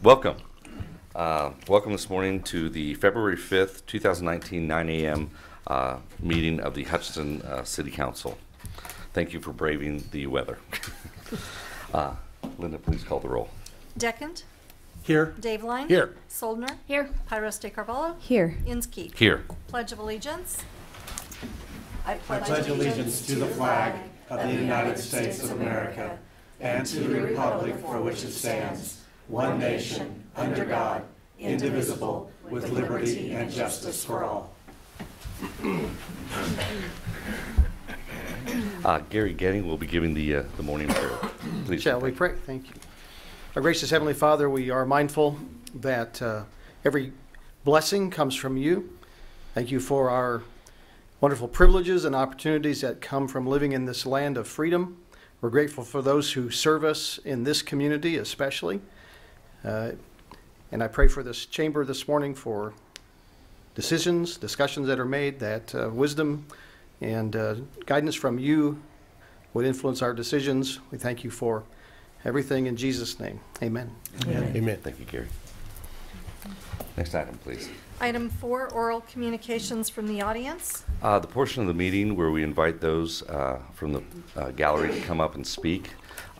Welcome. Welcome this morning to the February 5th, 2019, 9 a.m. Meeting of the Hutchinson City Council. Thank you for braving the weather. Linda, please call the roll. Deckent? Here. Daveline? Here. Soldner? Here. Pyros de Carvalho? Here. Inskeep? Here. Pledge of Allegiance? I pledge allegiance to the flag of the United States of America and to the republic for which it stands, one nation, under God, indivisible, with liberty and justice for all. Gary Getting will be giving the morning prayer. Please. Shall we pray? Thank you. Our gracious Heavenly Father, we are mindful that every blessing comes from you. Thank you for our wonderful privileges and opportunities that come from living in this land of freedom. We're grateful for those who serve us in this community especially. And I pray for this chamber this morning for discussions that are made, that wisdom and guidance from you would influence our decisions. We thank you for everything in Jesus' name. Amen. Amen. Amen. Thank you, Gary. Next item, please. Item 4, oral communications from the audience. The portion of the meeting where we invite those from the gallery to come up and speak.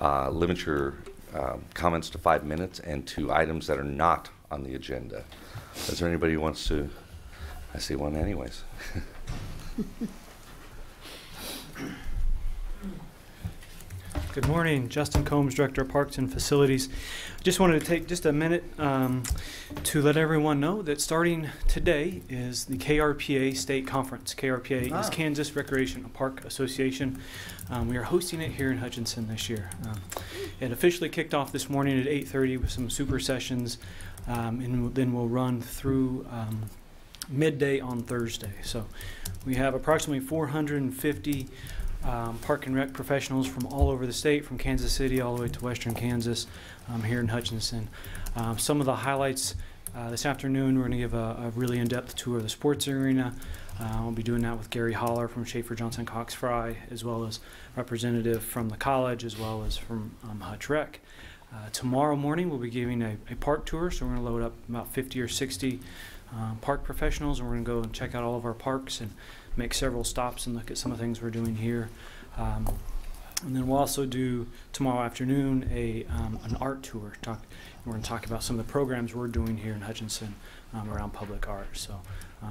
Limit your comments to 5 minutes and to items that are not on the agenda. Is there anybody who wants to? I see one anyways. Good morning, Justin Combs, Director of Parks and Facilities. Just wanted to take just a minute to let everyone know that starting today is the KRPA State Conference. KRPA is Kansas Recreation Park Association. We are hosting it here in Hutchinson this year. It officially kicked off this morning at 8:30 with some super sessions, and then we'll run through midday on Thursday. So we have approximately 450 park and rec professionals from all over the state, from Kansas City all the way to western Kansas, here in Hutchinson. Some of the highlights this afternoon, we're going to give a really in-depth tour of the sports arena. We'll be doing that with Gary Holler from Schaefer Johnson Cox Fry, as well as representative from the college, as well as from Hutch Rec. Tomorrow morning we'll be giving a park tour, so we're going to load up about 50 or 60 park professionals, and we're going to go and check out all of our parks and make several stops and look at some of the things we're doing here. And then we'll also do tomorrow afternoon an art tour. We're going to talk about some of the programs we're doing here in Hutchinson around public art. So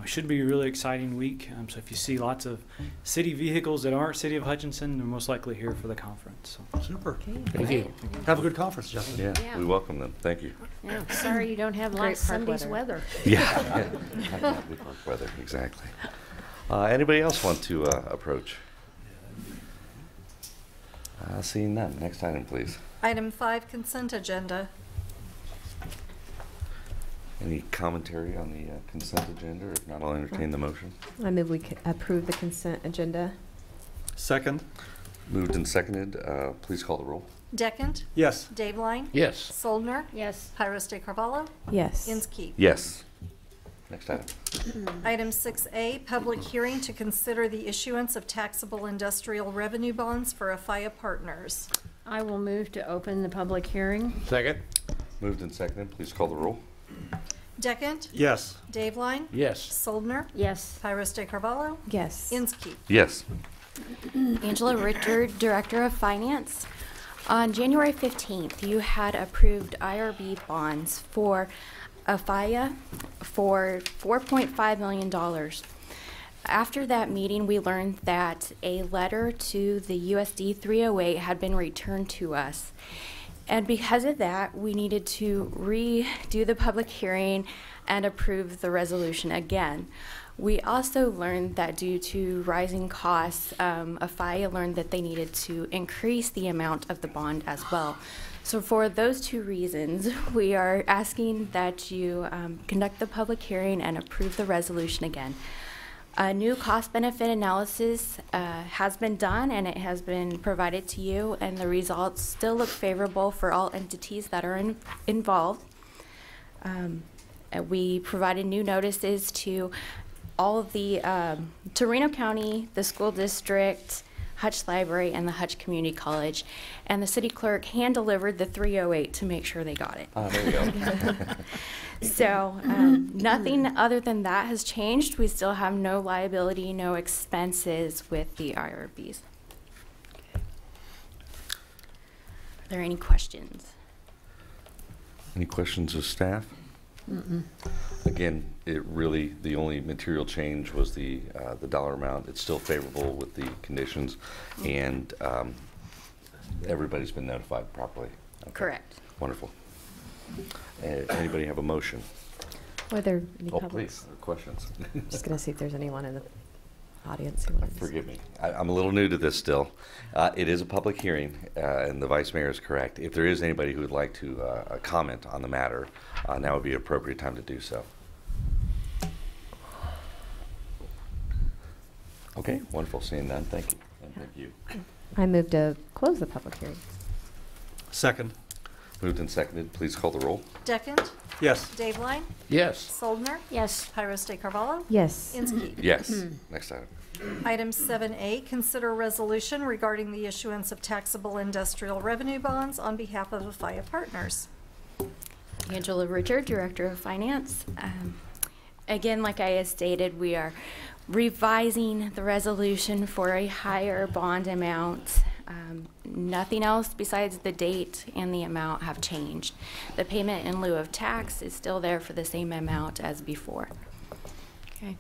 it should be a really exciting week. So if you see lots of city vehicles that aren't City of Hutchinson, they're most likely here for the conference. So. Super. Okay. Thank you. Have a good conference, Justin. Yeah, we welcome them. Thank you. Yeah. Sorry you don't have last Sunday's weather. Yeah. Lovely park weather, exactly. Anybody else want to approach? Seeing none. Next item, please. Item 5, consent agenda. Any commentary on the consent agenda? Or if not, I'll entertain the motion. I move we approve the consent agenda. Second. Moved and seconded. Please call the roll. Deckent? Yes. Daveline? Yes. Soldner? Yes. Pyros de Carvalho? Yes. Inskeep? Yes. Next item. Item 6A, public hearing to consider the issuance of taxable industrial revenue bonds for Afaya Partners. I will move to open the public hearing. Second. Moved and seconded. Please call the roll. Deckent? Yes. Daveline? Yes. Soldner? Yes. Pyros de Carvalho? Yes. Inskeep? Yes. Angela Richard, Director of Finance. On January 15th, you had approved IRB bonds for Afaya for $4.5 million. After that meeting, we learned that a letter to the USD 308 had been returned to us. And because of that, we needed to redo the public hearing and approve the resolution again. We also learned that due to rising costs, Afaya learned that they needed to increase the amount of the bond as well. So for those two reasons, we are asking that you conduct the public hearing and approve the resolution again. A new cost-benefit analysis has been done, and it has been provided to you, and the results still look favorable for all entities that are involved. We provided new notices to all of the to Reno County, the school district, Hutch Library, and the Hutch Community College. And the city clerk hand-delivered the 308 to make sure they got it. There you go. So nothing other than that has changed. We still have no liability, no expenses with the IRBs. Are there any questions? Any questions of staff? Again, the only material change was the dollar amount. It's still favorable with the conditions, and everybody's been notified properly. Okay. Correct. Wonderful. Anybody have a motion? Were there any Oh, public? please, questions. Just going to see if there's anyone in the audience who wants. Forgive me. I'm a little new to this still. It is a public hearing, and the Vice Mayor is correct. If there is anybody who would like to comment on the matter, now would be an appropriate time to do so. Okay, wonderful. Seeing none, thank you. And thank you. I move to close the public hearing. Second. Moved and seconded. Please call the roll. Deckent? Yes. Daveline? Yes. Soldner? Yes. Pyros de Carvalho? Yes. Inskeep? Yes. Next item. Item 7A, consider resolution regarding the issuance of taxable industrial revenue bonds on behalf of Afaya Partners. Angela Richard, Director of Finance. Again, like I had stated, we are revising the resolution for a higher bond amount. Nothing else besides the date and the amount have changed. The payment in lieu of tax is still there for the same amount as before. Okay.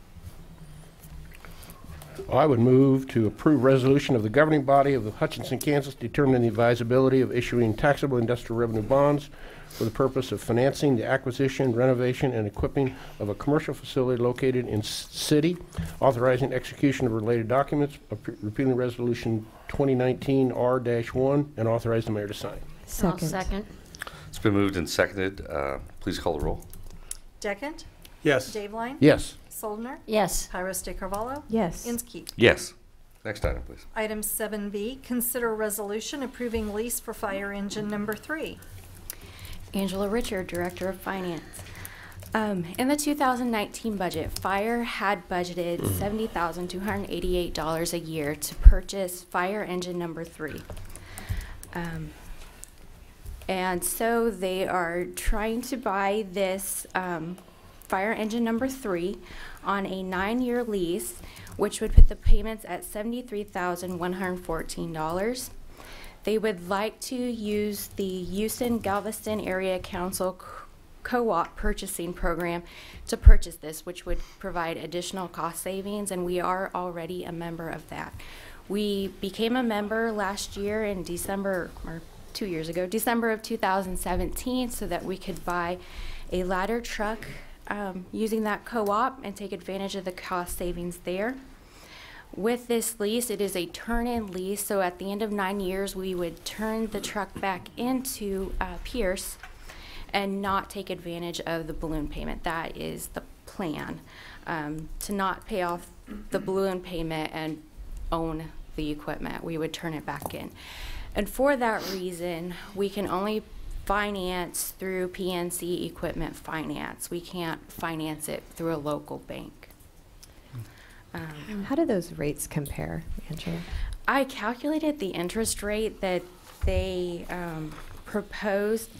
I would move to approve resolution of the governing body of the Hutchinson, Kansas, determining the advisability of issuing taxable industrial revenue bonds for the purpose of financing the acquisition, renovation, and equipping of a commercial facility located in city, authorizing execution of related documents, repealing resolution 2019 R-1, and authorize the mayor to sign. Second. I'll second. It's been moved and seconded. Please call the roll. Deckent? Yes. Daveline? Yes. Soldner? Yes. Pyros de Carvalho? Yes. Inskeep? Yes. Next item, please. Item 7B, consider resolution approving lease for fire engine number 3. Angela Richard, Director of Finance. In the 2019 budget, Fire had budgeted $70,288 a year to purchase fire engine number 3. And so they are trying to buy this fire engine number 3 on a 9-year lease, which would put the payments at $73,114. They would like to use the Houston-Galveston Area Council co-op purchasing program to purchase this, which would provide additional cost savings, and we are already a member of that. We became a member last year in December, or 2 years ago, December of 2017, so that we could buy a ladder truck using that co-op and take advantage of the cost savings there. With this lease, it is a turn-in lease, so at the end of 9 years, we would turn the truck back into Pierce and not take advantage of the balloon payment. That is the plan, to not pay off the balloon payment and own the equipment. We would turn it back in. And for that reason, we can only finance through PNC Equipment Finance. We can't finance it through a local bank. How do those rates compare, Angela? I calculated the interest rate that they proposed.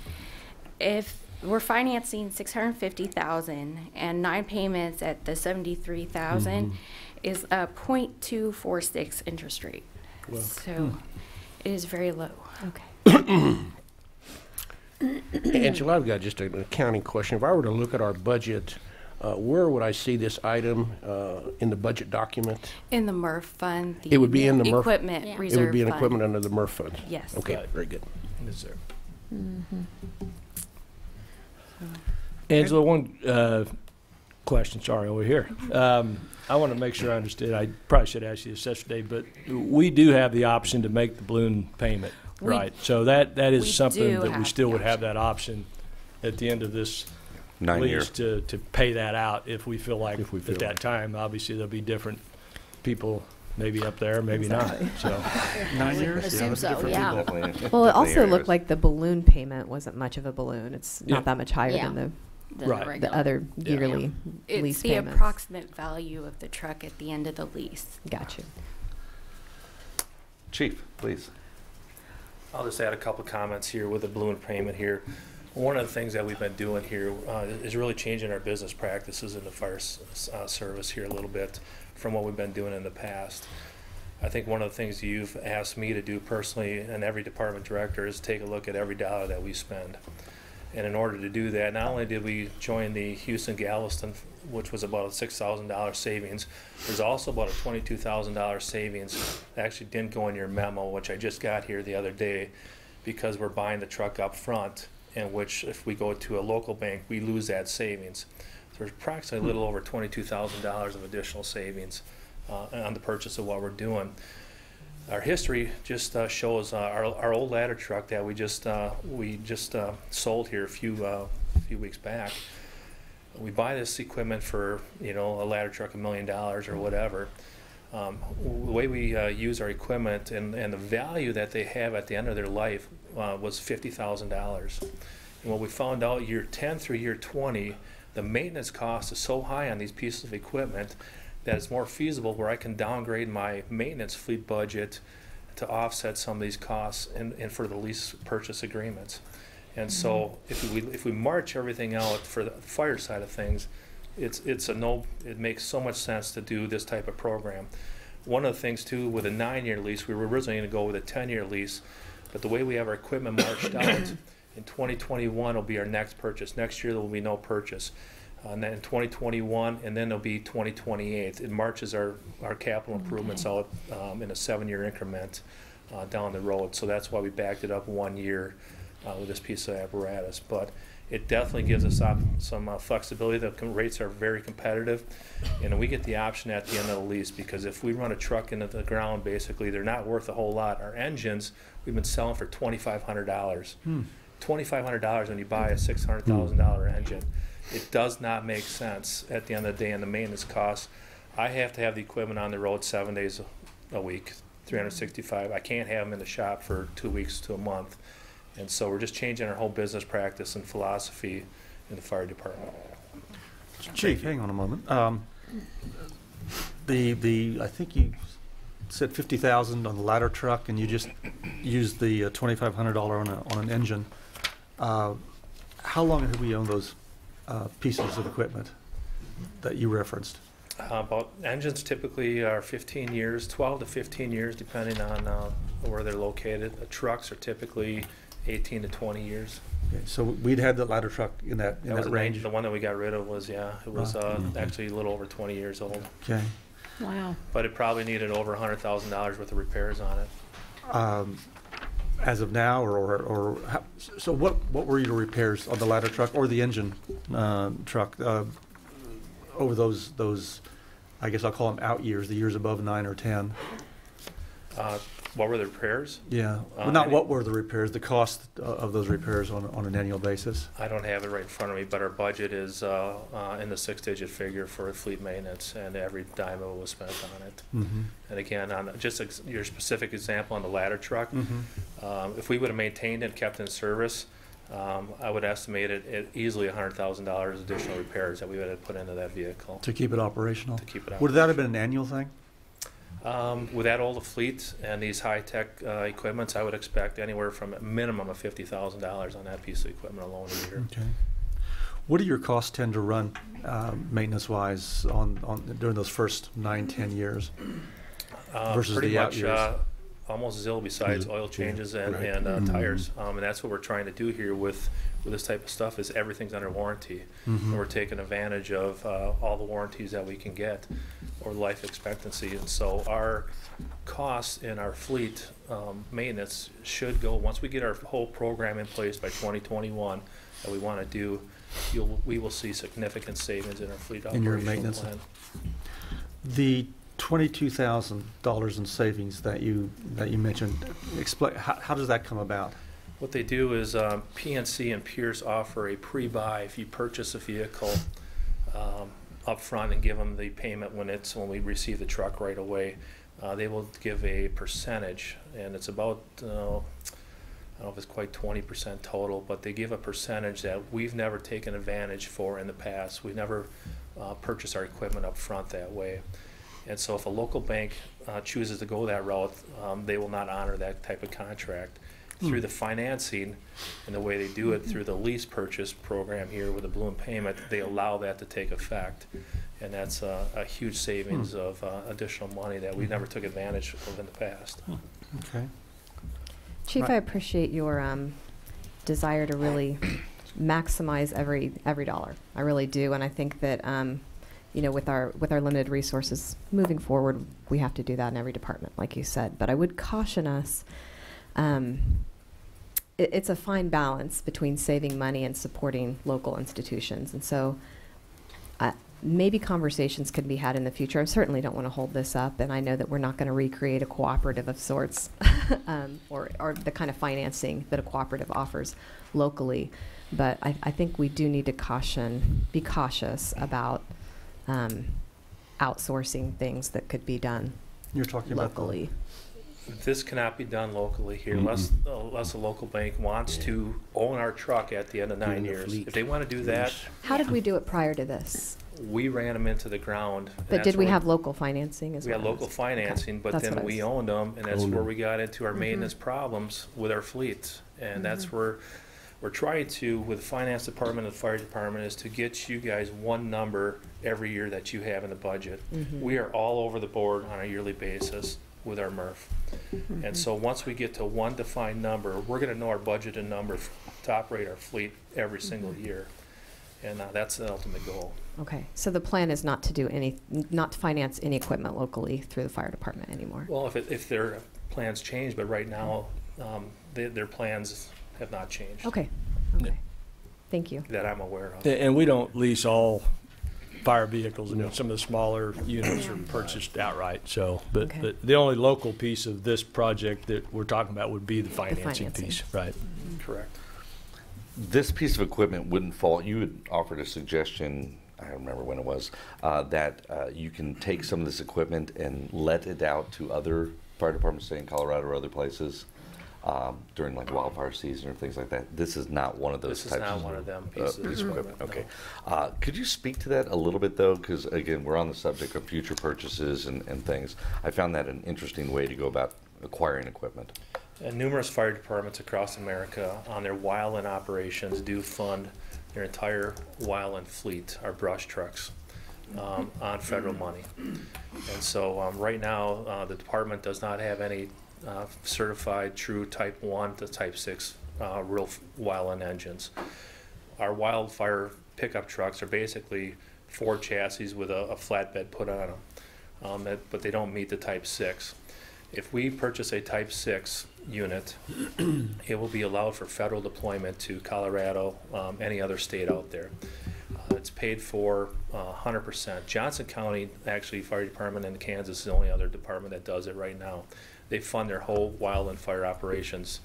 If we're financing $650,000 and 9 payments at the $73,000 is a 0.246 interest rate. Well, so it is very low. Okay. Angela, I've got just an accounting question. If I were to look at our budget, where would I see this item in the budget document? In the MRF fund. It would be in the MRF. Equipment Yeah. reserve It would be an fund. equipment under the MRF fund? Yes. Okay, Right. very good. Yes, sir. Mm-hmm. Angela, one question, sorry, over here. I want to make sure I understood. I probably should ask you this yesterday, but we do have the option to make the balloon payment, We- right? So that is we something do that we have still the would have that option at the end of this 9 year. lease to pay that out if we feel like If we feel at that like. time. Obviously, there'll be different people maybe up there, maybe not. So 9 years? Assume so, Different yeah. people. Well, it Definitely also areas. looked like the balloon payment wasn't much of a balloon. It's Yeah. not that much higher Yeah. than Right. the other Yeah. yearly It's lease the payments. approximate value of the truck at the end of the lease. Got you. Chief, please. I'll just add a couple of comments here with the balloon payment here. One of the things that we've been doing here is really changing our business practices in the fire service here a little bit from what we've been doing in the past. I think one of the things you've asked me to do personally, and every department director, is take a look at every dollar that we spend. And in order to do that, not only did we join the Houston-Galveston, which was about a $6,000 savings, there's also about a $22,000 savings that actually didn't go in your memo, which I just got here the other day, because we're buying the truck up front, in which if we go to a local bank, we lose that savings. So there's approximately a little over $22,000 of additional savings on the purchase of what we're doing. Our history just shows our old ladder truck that we just sold here a few weeks back. We buy this equipment for, a ladder truck $1 million or whatever. The way we use our equipment and the value that they have at the end of their life was $50,000. And what we found out year 10 through year 20, the maintenance cost is so high on these pieces of equipment that it's more feasible where I can downgrade my maintenance fleet budget to offset some of these costs and for the lease purchase agreements. And so if we march everything out for the fire side of things, it makes so much sense to do this type of program. One of the things too, with a 9-year lease, we were originally going to go with a 10-year lease, but the way we have our equipment marched out, in 2021 will be our next purchase. Next year there will be no purchase. And then in 2021, and then there'll be 2028. It marches our capital improvements out in a 7-year increment down the road. So that's why we backed it up 1 year with this piece of apparatus. But it definitely gives us some flexibility. The rates are very competitive, and we get the option at the end of the lease, because if we run a truck into the ground, basically they're not worth a whole lot. Our engines we've been selling for $2,500. $2,500 when you buy a $600,000 engine. It does not make sense at the end of the day, and the maintenance costs. I have to have the equipment on the road 7 days a week, 365. I can't have them in the shop for 2 weeks to a month. And so we're just changing our whole business practice and philosophy in the fire department. Chief, hang on a moment. I think you said $50,000 on the ladder truck, and you just used the $2,500 on an engine. How long have we owned those pieces of equipment that you referenced? About engines typically are 15 years, 12 to 15 years, depending on where they're located. Trucks are typically 18 to 20 years. Okay, so we'd had the ladder truck in that range. The one that we got rid of was actually a little over 20 years old. Okay. Wow. But it probably needed over $100,000 worth of repairs on it. As of now, or how, so what were your repairs on the ladder truck or the engine truck over those, I guess I'll call them out years, the years above 9 or 10? What were the repairs? Yeah, well, not what were the repairs, the cost of those repairs on an annual basis? I don't have it right in front of me, but our budget is in the 6-digit figure for fleet maintenance, and every dime of it was spent on it. Mm-hmm. And again, on just your specific example on the ladder truck, if we would have maintained and kept in service, I would estimate it at easily $100,000 additional repairs that we would have put into that vehicle. To keep it operational? To keep it operational. Would that have been an annual thing? With that old fleet and these high-tech equipments, I would expect anywhere from a minimum of $50,000 on that piece of equipment alone a year. Okay. What do your costs tend to run maintenance-wise during those first 9, 10 years versus pretty the out much, years? Almost zero besides oil changes and tires. And that's what we're trying to do here with this type of stuff is everything's under warranty. And we're taking advantage of all the warranties that we can get or life expectancy. And so our costs in our fleet maintenance should go, once we get our whole program in place by 2021 that we want to do, we will see significant savings in our fleet in your operational maintenance plan. The $22,000 in savings that you mentioned, explain how does that come about? What they do is PNC and Pierce offer a pre-buy if you purchase a vehicle up front and give them the payment when we receive the truck right away. They will give a percentage, and it's about I don't know if it's quite 20% total, but they give a percentage that we've never taken advantage for in the past. We've never purchased our equipment up front that way. And so if a local bank chooses to go that route, they will not honor that type of contract. Through the financing and the way they do it through the lease purchase program here with the balloon payment, they allow that to take effect. And that's a huge savings of additional money that we never took advantage of in the past. Okay. Chief, I appreciate your desire to really maximize every dollar. I really do, and I think that you know, with our limited resources moving forward, we have to do that in every department, like you said. But I would caution us. It's a fine balance between saving money and supporting local institutions, and so maybe conversations could be had in the future. I certainly don't want to hold this up, and I know that we're not going to recreate a cooperative of sorts or the kind of financing that a cooperative offers locally, but I think we do need to be cautious about outsourcing things that could be done You're talking locally. about This cannot be done locally here unless a local bank wants to own our truck at the end of 9 years. If they want to do that, How did we do it prior to this? we ran them into the ground. and But that's did we where- have local financing as We well? had local financing, but That's then what I we was- owned them, and that's where we got into our maintenance problems with our fleet. And that's where we're trying to, with the finance department and the fire department, is to get you guys one number every year that you have in the budget. We are all over the board on a yearly basis with our MRF. And so once we get to one defined number, we're gonna know our budgeted number to operate our fleet every single year. And that's the ultimate goal. Okay, so the plan is not to finance any equipment locally through the fire department anymore? Well, if their plans change, but right now, their plans have not changed. Okay, thank you. That I'm aware of. And we don't lease all fire vehicles, you know, some of the smaller units are purchased outright, so, but the only local piece of this project that we're talking about would be the financing piece, right? Correct. This piece of equipment wouldn't fall, you had offered a suggestion, I don't remember when it was, that you can take some of this equipment and let it out to other fire departments, say in Colorado or other places, during like wildfire season or things like that. This is not one of those This types is not one of them pieces of equipment. Okay. Could you speak to that a little bit though? Because again, we're on the subject of future purchases and things. I found that an interesting way to go about acquiring equipment. And numerous fire departments across America on their wildland operations do fund their entire wildland fleet, our brush trucks, on federal money. And so right now, the department does not have any certified true type 1 to type 6 real wildland engines. Our wildfire pickup trucks are basically 4 chassis with a flatbed put on them, but they don't meet the type 6. If we purchase a type 6 unit, it will be allowed for federal deployment to Colorado, any other state out there. It's paid for 100%. Johnson County, actually, Fire Department in Kansas is the only other department that does it right now. They fund their whole wildland fire operations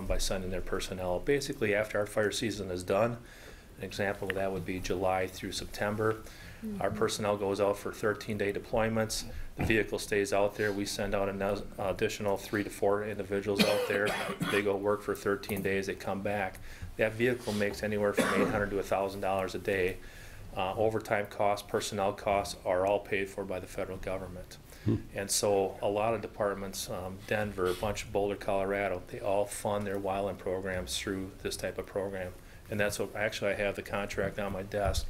by sending their personnel. Basically, after our fire season is done, an example of that would be July through September. Our personnel goes out for 13-day deployments. The vehicle stays out there. We send out an additional 3 to 4 individuals out there. They go work for 13 days. They come back. That vehicle makes anywhere from $800 to $1,000 a day. Overtime costs, personnel costs are all paid for by the federal government. And so a lot of departments, Denver, a bunch of Boulder, Colorado, they all fund their wildland programs through this type of program. And that's what, actually I have the contract on my desk,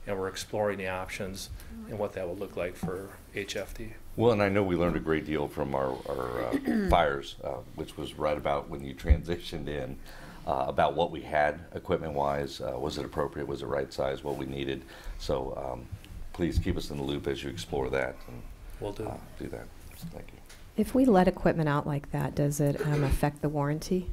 and we're exploring the options and what that would look like for HFD. Well, and I know we learned a great deal from our fires, which was right about when you transitioned in, about what we had equipment-wise. Was it appropriate? Was it right size? What we needed? So please keep us in the loop as you explore that. And, we'll do that. Thank you. If we let equipment out like that, does it affect the warranty?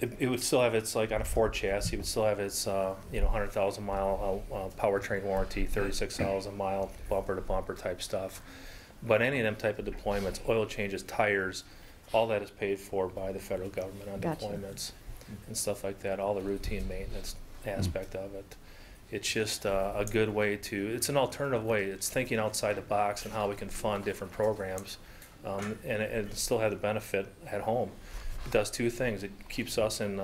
It would still have its, like on a Ford chassis, it would still have its 100,000 mile powertrain warranty, 36,000 mile bumper to bumper type stuff. But any of them type of deployments, oil changes, tires, all that is paid for by the federal government on deployments and stuff like that, all the routine maintenance aspect of it. It's just a good way to, it's an alternative way. It's thinking outside the box and how we can fund different programs and still have the benefit at home. It does 2 things. It keeps us in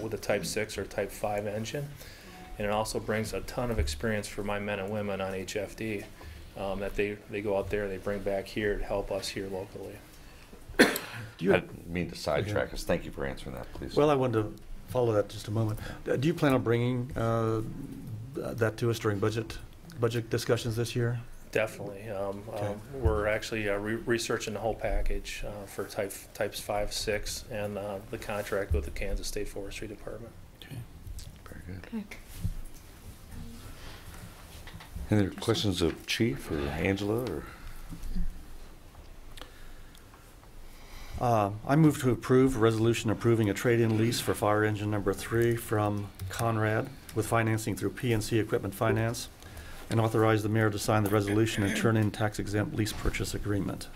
with a Type 6 or Type 5 engine, And it also brings a ton of experience for my men and women on HFD that they go out there and they bring back here to help us here locally. I didn't mean to sidetrack us. Thank you for answering that, please. Well, I wanted to follow that just a moment. Do you plan on bringing that to us during budget discussions this year? Definitely. We're actually researching the whole package for types 5, 6, and the contract with the Kansas State Forestry Department. Okay. Very good. Okay. Any other questions of Chief or Angela? Or? I move to approve a resolution approving a trade-in lease for fire engine number 3 from Conrad with financing through PNC Equipment Finance, and authorize the mayor to sign the resolution and turn in tax-exempt lease purchase agreement.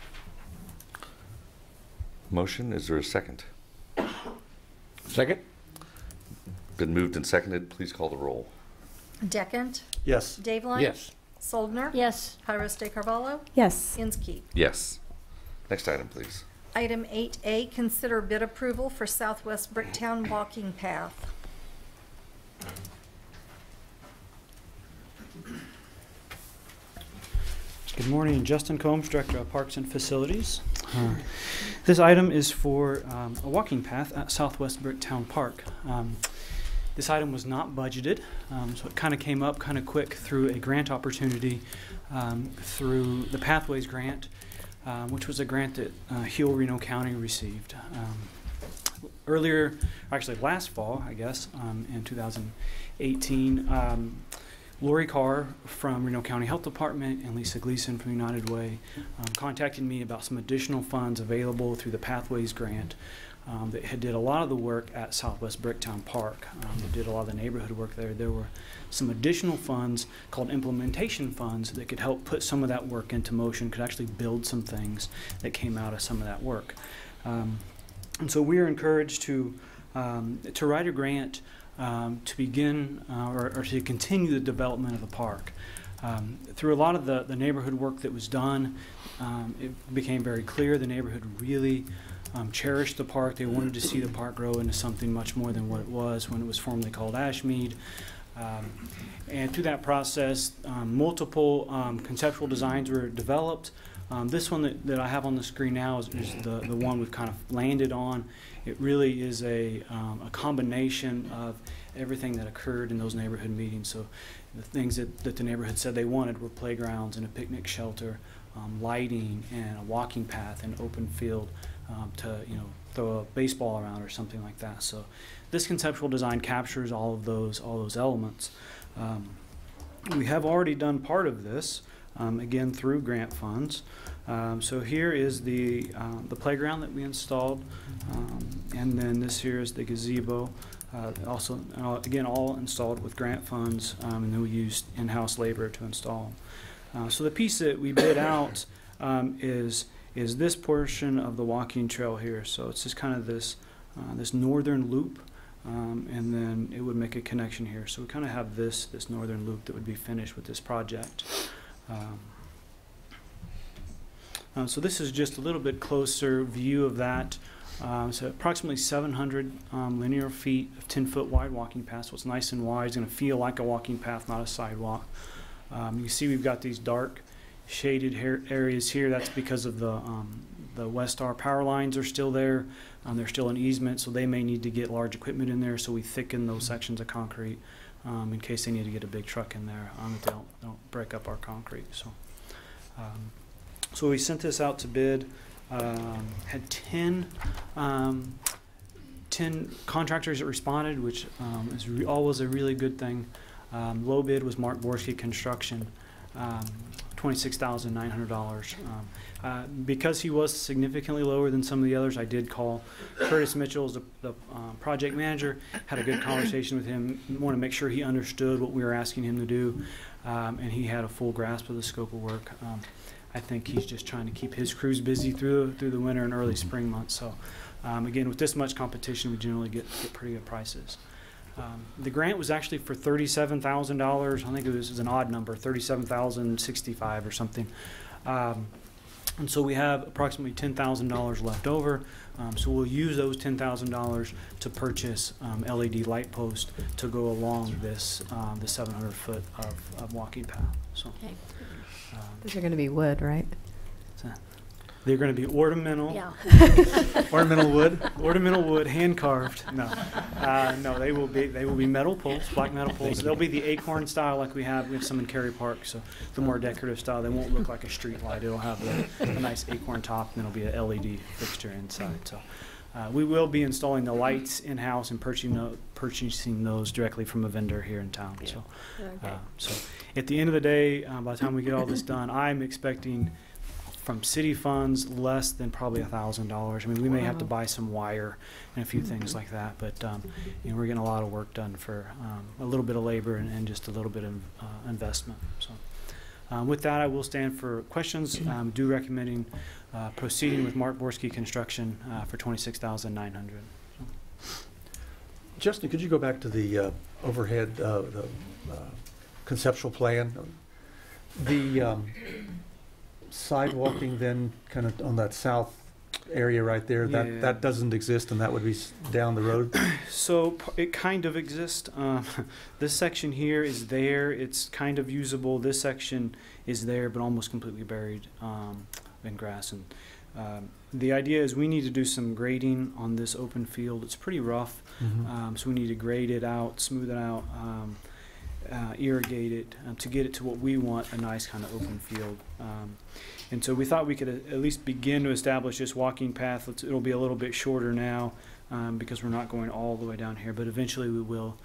Motion, is there a second? Second? Been moved and seconded. Please call the roll. Deckent? Yes. Daveline? Yes. Soldner? Yes. Pyrus de Carvalho? Yes. Inskeep? Yes. Next item, please. Item 8A, consider bid approval for Southwest Bricktown Walking Path. Good morning, Justin Combs, Director of Parks and Facilities. This item is for a walking path at Southwest Bricktown Park. This item was not budgeted, so it kind of came up kind of quick through a grant opportunity through the Pathways Grant, which was a grant that Huel Reno County received. Earlier, actually last fall, I guess, in 2018, Lori Carr from Reno County Health Department and Lisa Gleason from United Way contacted me about some additional funds available through the Pathways Grant that had did a lot of the work at Southwest Bricktown Park. They did a lot of the neighborhood work there. There were some additional funds called implementation funds that could help put some of that work into motion, could actually build some things that came out of some of that work. And so we are encouraged to write a grant to begin or to continue the development of the park. Through a lot of the neighborhood work that was done, it became very clear the neighborhood really cherished the park. They wanted to see the park grow into something much more than what it was when it was formerly called Ashmead. And through that process, multiple conceptual designs were developed. This one that I have on the screen now is the one we've kind of landed on. It really is a combination of everything that occurred in those neighborhood meetings. So the things that the neighborhood said they wanted were playgrounds and a picnic shelter, lighting and a walking path and open field to throw a baseball around or something like that. So this conceptual design captures all of those elements. We have already done part of this. Again, through grant funds. So here is the playground that we installed, and then this here is the gazebo. Also, again, all installed with grant funds, and then we used in-house labor to install. So the piece that we bid out is this portion of the walking trail here. So it's just kind of this northern loop. And then it would make a connection here. So we kind of have this northern loop that would be finished with this project. So this is just a little bit closer view of that. So approximately 700 linear feet of 10-foot wide walking path. So it's nice and wide. It's going to feel like a walking path, not a sidewalk. You see we've got these dark shaded areas here. That's because of the Westar power lines are still there. They're still an easement, so they may need to get large equipment in there. So we thicken those sections of concrete in case they need to get a big truck in there. They don't break up our concrete. So we sent this out to bid. Had 10 contractors that responded, which is always a really good thing. Low bid was Mark Borski Construction, $26,900. Because he was significantly lower than some of the others, I did call Curtis Mitchell, the project manager, had a good conversation with him, wanted to make sure he understood what we were asking him to do, and he had a full grasp of the scope of work. I think he's just trying to keep his crews busy through the winter and early spring months. So again, with this much competition, we generally get pretty good prices. The grant was actually for $37,000. I think it was an odd number, $37,065 or something. And so we have approximately $10,000 left over. So we'll use those $10,000 to purchase LED light posts to go along this the 700-foot of walking path. So Okay. Those are going to be wood, right? they're going to be ornamental. Yeah. Ornamental wood, hand carved. No, no, they will be metal poles, black metal poles. They'll be the acorn style like we have some in Cary Park. So the more decorative style. They won't look like a street light. It'll have a nice acorn top, and it'll be a LED fixture inside. So we will be installing the lights in house and purchasing those directly from a vendor here in town. So, so at the end of the day, by the time we get all this done, I'm expecting from city funds less than probably $1,000. I mean, we may have to buy some wire and a few things like that, but you know, we're getting a lot of work done for a little bit of labor and just a little bit of investment. So with that, I will stand for questions. Do recommending proceeding with Mark Borski Construction for $26,900. Justin, could you go back to the overhead, the conceptual plan? The sidewalking then kind of on that south area right there, that doesn't exist, and that would be down the road? So it kind of exists. This section here is there. It's kind of usable. This section is there, but almost completely buried in grass. And the idea is we need to do some grading on this open field. It's pretty rough, so we need to grade it out, smooth it out, irrigate it to get it to what we want, a nice kind of open field. And so we thought we could at least begin to establish this walking path. It'll be a little bit shorter now because we're not going all the way down here, but eventually we will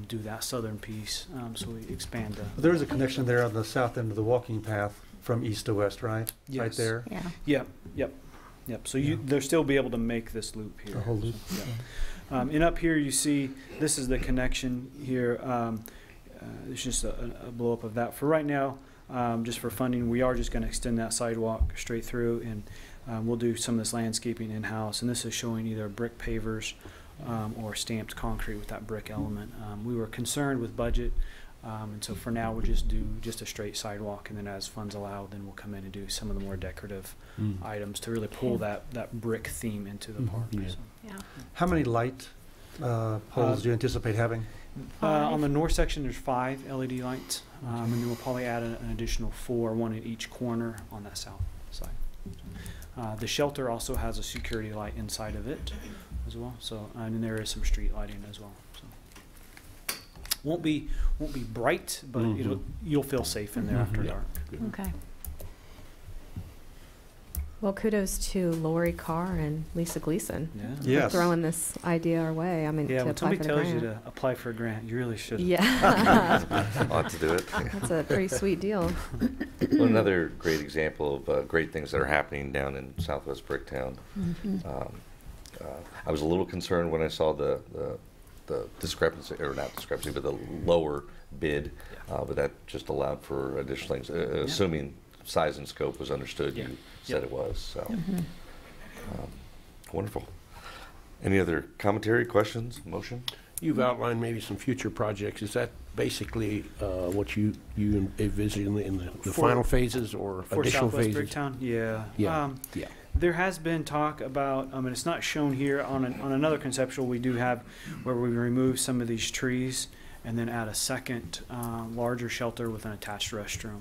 do that southern piece, so we expand the... There is a connection there on the south end of the walking path from east to west, right? Yes. Right there? Yeah. Yep. So they'll still be able to make this loop here. The whole loop? So, yeah. And up here you see this is the connection here. There's just a blow up of that. For right now, just for funding, we are just going to extend that sidewalk straight through, and we'll do some of this landscaping in-house. And this is showing either brick pavers or stamped concrete with that brick element. We were concerned with budget, and so for now we'll just do just a straight sidewalk, and then as funds allow, then we'll come in and do some of the more decorative items to really pull that brick theme into the park. Yeah. So. Yeah. How many light poles do you anticipate having? On the north section, there's 5 LED lights, and then we'll probably add an additional 4, one at each corner on that south side. The shelter also has a security light inside of it as well. So, and then there is some street lighting as well. So, won't be bright, but you'll feel safe in there after dark. Okay. Well, kudos to Lori Carr and Lisa Gleason Yeah. for throwing this idea our way. I mean, Yeah, to when apply somebody for the tells you grant. to apply for a grant, you really should. Yeah. Ought to do it. That's a pretty sweet deal. Well, another great example of great things that are happening down in Southwest Bricktown. I was a little concerned when I saw the discrepancy, or not discrepancy, but the lower bid, but that just allowed for additional things, assuming size and scope was understood. You said it was. So wonderful. Any other commentary, questions, motion? You've outlined maybe some future projects. Is that basically what you envision in the final phases or For additional Southwest phases? Bricktown? Yeah. Yeah. There has been talk about, and it's not shown here, on another conceptual we do have where we remove some of these trees and then add a second larger shelter with an attached restroom.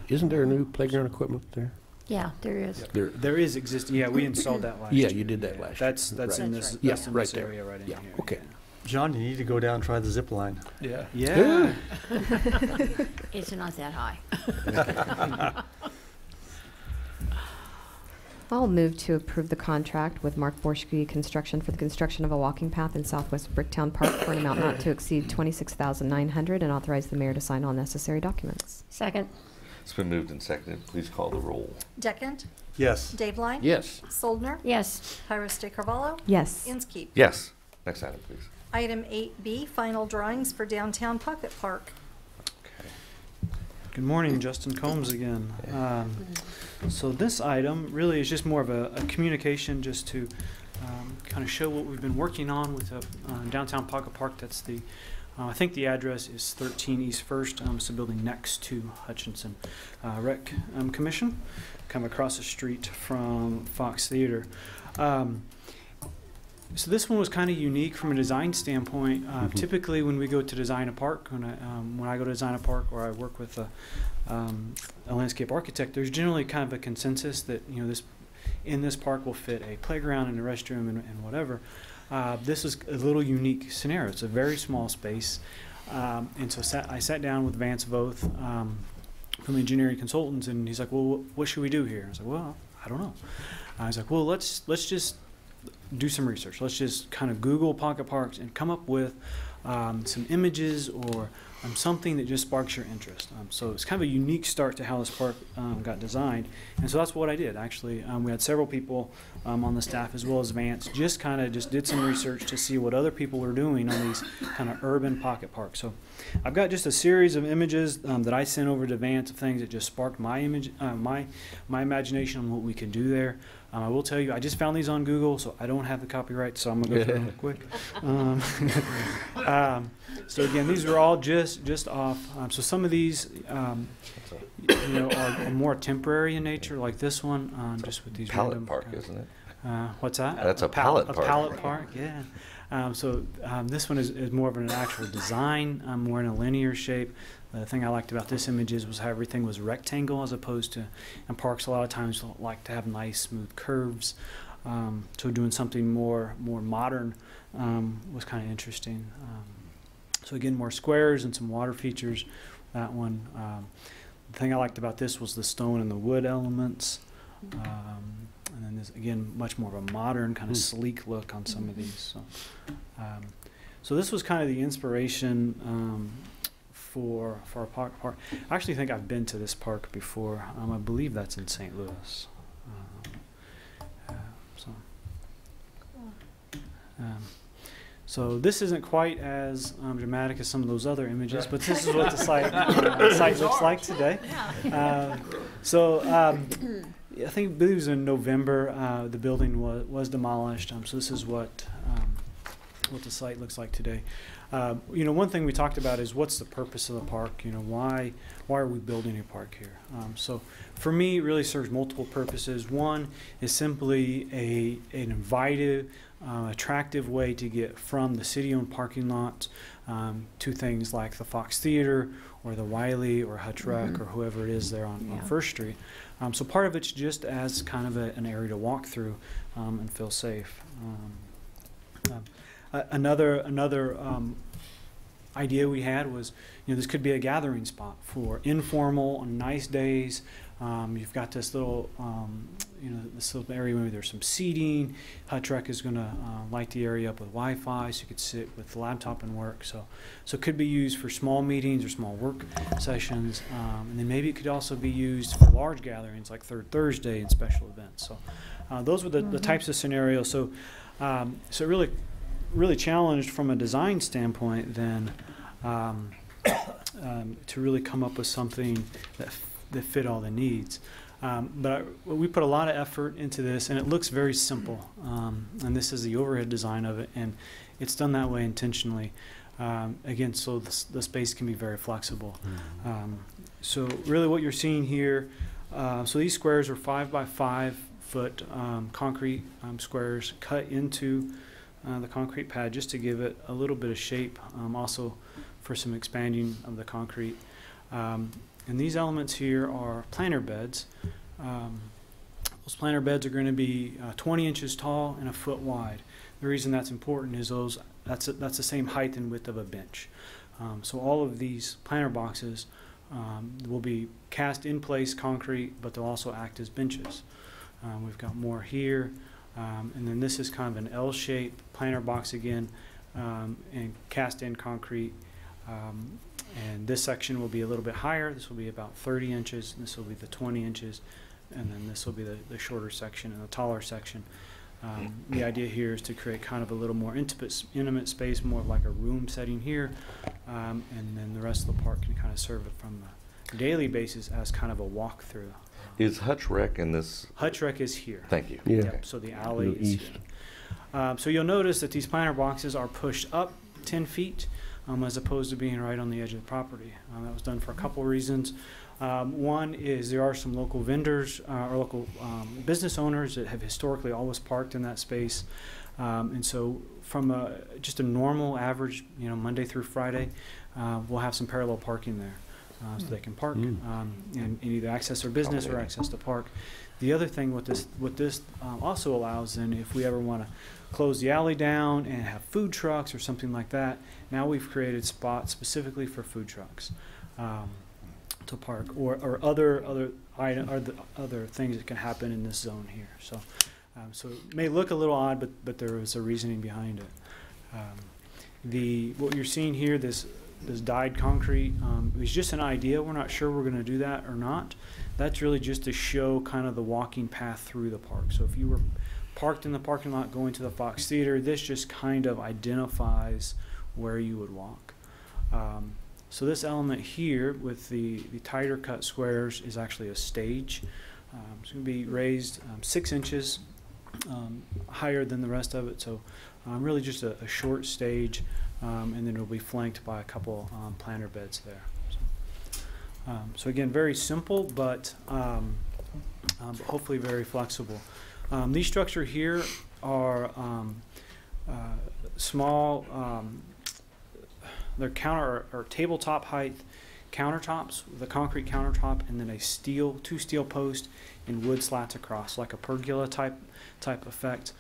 Isn't there new playground equipment there? Yeah, there is. There is existing. Yeah, we installed that last year. Yeah, you did that last That's year. in this, Yeah, that's in right this there. area right in Yeah, here. okay. John, you need to go down and try the zip line. Yeah. Yeah. It's not that high. I'll move to approve the contract with Mark Borski Construction for the construction of a walking path in Southwest Bricktown Park for an amount not to exceed $26,900 and authorize the mayor to sign all necessary documents. Second. It's been moved and seconded. Please call the roll. Deckent? Yes. Dave Line? Yes. Soldner? Yes. Iris de Carvalho? Yes. Inskeep? Yes. Next item, please. Item 8B, final drawings for downtown Pocket Park. Okay. Good morning, Justin Combs again. So this item really is just more of a communication just to kind of show what we've been working on with downtown Pocket Park. That's the I think the address is 13 East First. It's a building next to Hutchinson Rec Commission, kind of across the street from Fox Theater. So this one was kind of unique from a design standpoint. Typically, when we go to design a park, when I go to design a park or I work with a landscape architect, there's generally kind of a consensus that this in this park will fit a playground and a restroom and whatever. This is a little unique scenario. It's a very small space, and so I sat down with Vance Voth from Engineering Consultants, and he's like, "Well, what should we do here?" I was like, "Well, I don't know." I was like, "Well, let's just do some research. Let's just kind of Google pocket parks and come up with some images or something that just sparks your interest." So it's kind of a unique start to how this park got designed. And so that's what I did, actually. We had several people on the staff, as well as Vance, just did some research to see what other people were doing on these kind of urban pocket parks. So I've got just a series of images that I sent over to Vance of things that just sparked my imagination on what we could do there. I will tell you, I just found these on Google, so I don't have the copyright, so I'm going to go through them quick. So again, these are all just off. So some of these, are more temporary in nature, like this one, just with these pallet random park, isn't it? What's that? That's a pallet park. A pallet park, yeah. So this one is more of an actual design, more in a linear shape. The thing I liked about this image was how everything was rectangle, as opposed to, in parks a lot of times like to have nice smooth curves. So doing something more modern was kind of interesting. So again, more squares and some water features. That one. The thing I liked about this was the stone and the wood elements. And then this, again, much more of a modern kind of sleek look on some of these. So this was kind of the inspiration for our park. I actually think I've been to this park before. I believe that's in St. Louis. So this isn't quite as dramatic as some of those other images, but this is what the site looks like today. I believe it was in November. The building was demolished. So this is what the site looks like today. One thing we talked about is what's the purpose of the park? Why are we building a park here? So for me, it really serves multiple purposes. One is simply an invited, attractive way to get from the city-owned parking lot to things like the Fox Theater or the Wiley or Hutch Rec or whoever it is there on First Street. So part of it's just as kind of an area to walk through and feel safe. Another idea we had was, this could be a gathering spot for informal, on nice days. You've got this little, this little area where there's some seating. Hutch Rec is going to light the area up with Wi-Fi, so you could sit with the laptop and work. So it could be used for small meetings or small work sessions, and then maybe it could also be used for large gatherings like Third Thursday and special events. So those were the types of scenarios. So it really challenged from a design standpoint then to really come up with something that fit all the needs. But we put a lot of effort into this, and it looks very simple. And this is the overhead design of it, and it's done that way intentionally. Again, so the space can be very flexible. So really what you're seeing here, so these squares are 5 by 5 foot concrete squares cut into the concrete pad just to give it a little bit of shape, also for some expanding of the concrete. And these elements here are planter beds. Those planter beds are going to be 20 inches tall and a foot wide. The reason that's important is that's the same height and width of a bench. So all of these planter boxes will be cast in place concrete, but they'll also act as benches. We've got more here. And then this is kind of an L-shaped planter box again, and cast in concrete. And this section will be a little bit higher. This will be about 30 inches. And this will be the 20 inches. And then this will be the shorter section and the taller section. The idea here is to create kind of a little more intimate space, more of like a room setting here. And then the rest of the park can kind of serve it from a daily basis as kind of a walkthrough. Is Hutch Rec in this? Hutch Rec is here. Thank you. Yeah. Yep, so the alley is here. So you'll notice that these planter boxes are pushed up 10 feet. as opposed to being right on the edge of the property. That was done for a couple reasons. One is there are some local vendors or local business owners that have historically always parked in that space. And so from just a normal average, Monday through Friday, we'll have some parallel parking there. So they can park and either access their business or access the park. The other thing what this also allows, then, if we ever want to close the alley down and have food trucks or something like that, now we've created spots specifically for food trucks to park, or other things that can happen in this zone here. So it may look a little odd, but there is a reasoning behind it. What you're seeing here, this dyed concrete, is just an idea. We're not sure we're going to do that or not. That's really just to show kind of the walking path through the park. So if you were parked in the parking lot going to the Fox Theater, this just kind of identifies where you would walk. So this element here with the tighter cut squares is actually a stage. It's going to be raised 6 inches higher than the rest of it. So really just a short stage. And then it'll be flanked by a couple planter beds there. So again, very simple, but hopefully very flexible. These structures here are small. They're counter or tabletop height countertops with a concrete countertop, and then two steel posts and wood slats across, like a pergola type effect.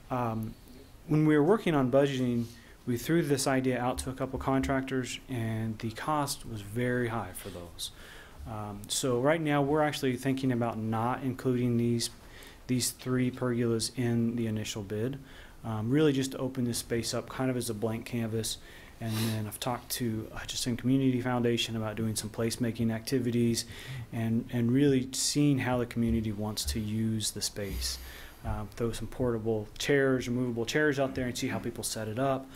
When we were working on budgeting, we threw this idea out to a couple contractors, and the cost was very high for those. So right now we're actually thinking about not including these 3 pergolas in the initial bid, really just to open this space up kind of as a blank canvas. And then I've talked to Hutchinson Community Foundation about doing some placemaking activities and really seeing how the community wants to use the space. Throw some portable chairs, removable chairs out there, and see how people set it up.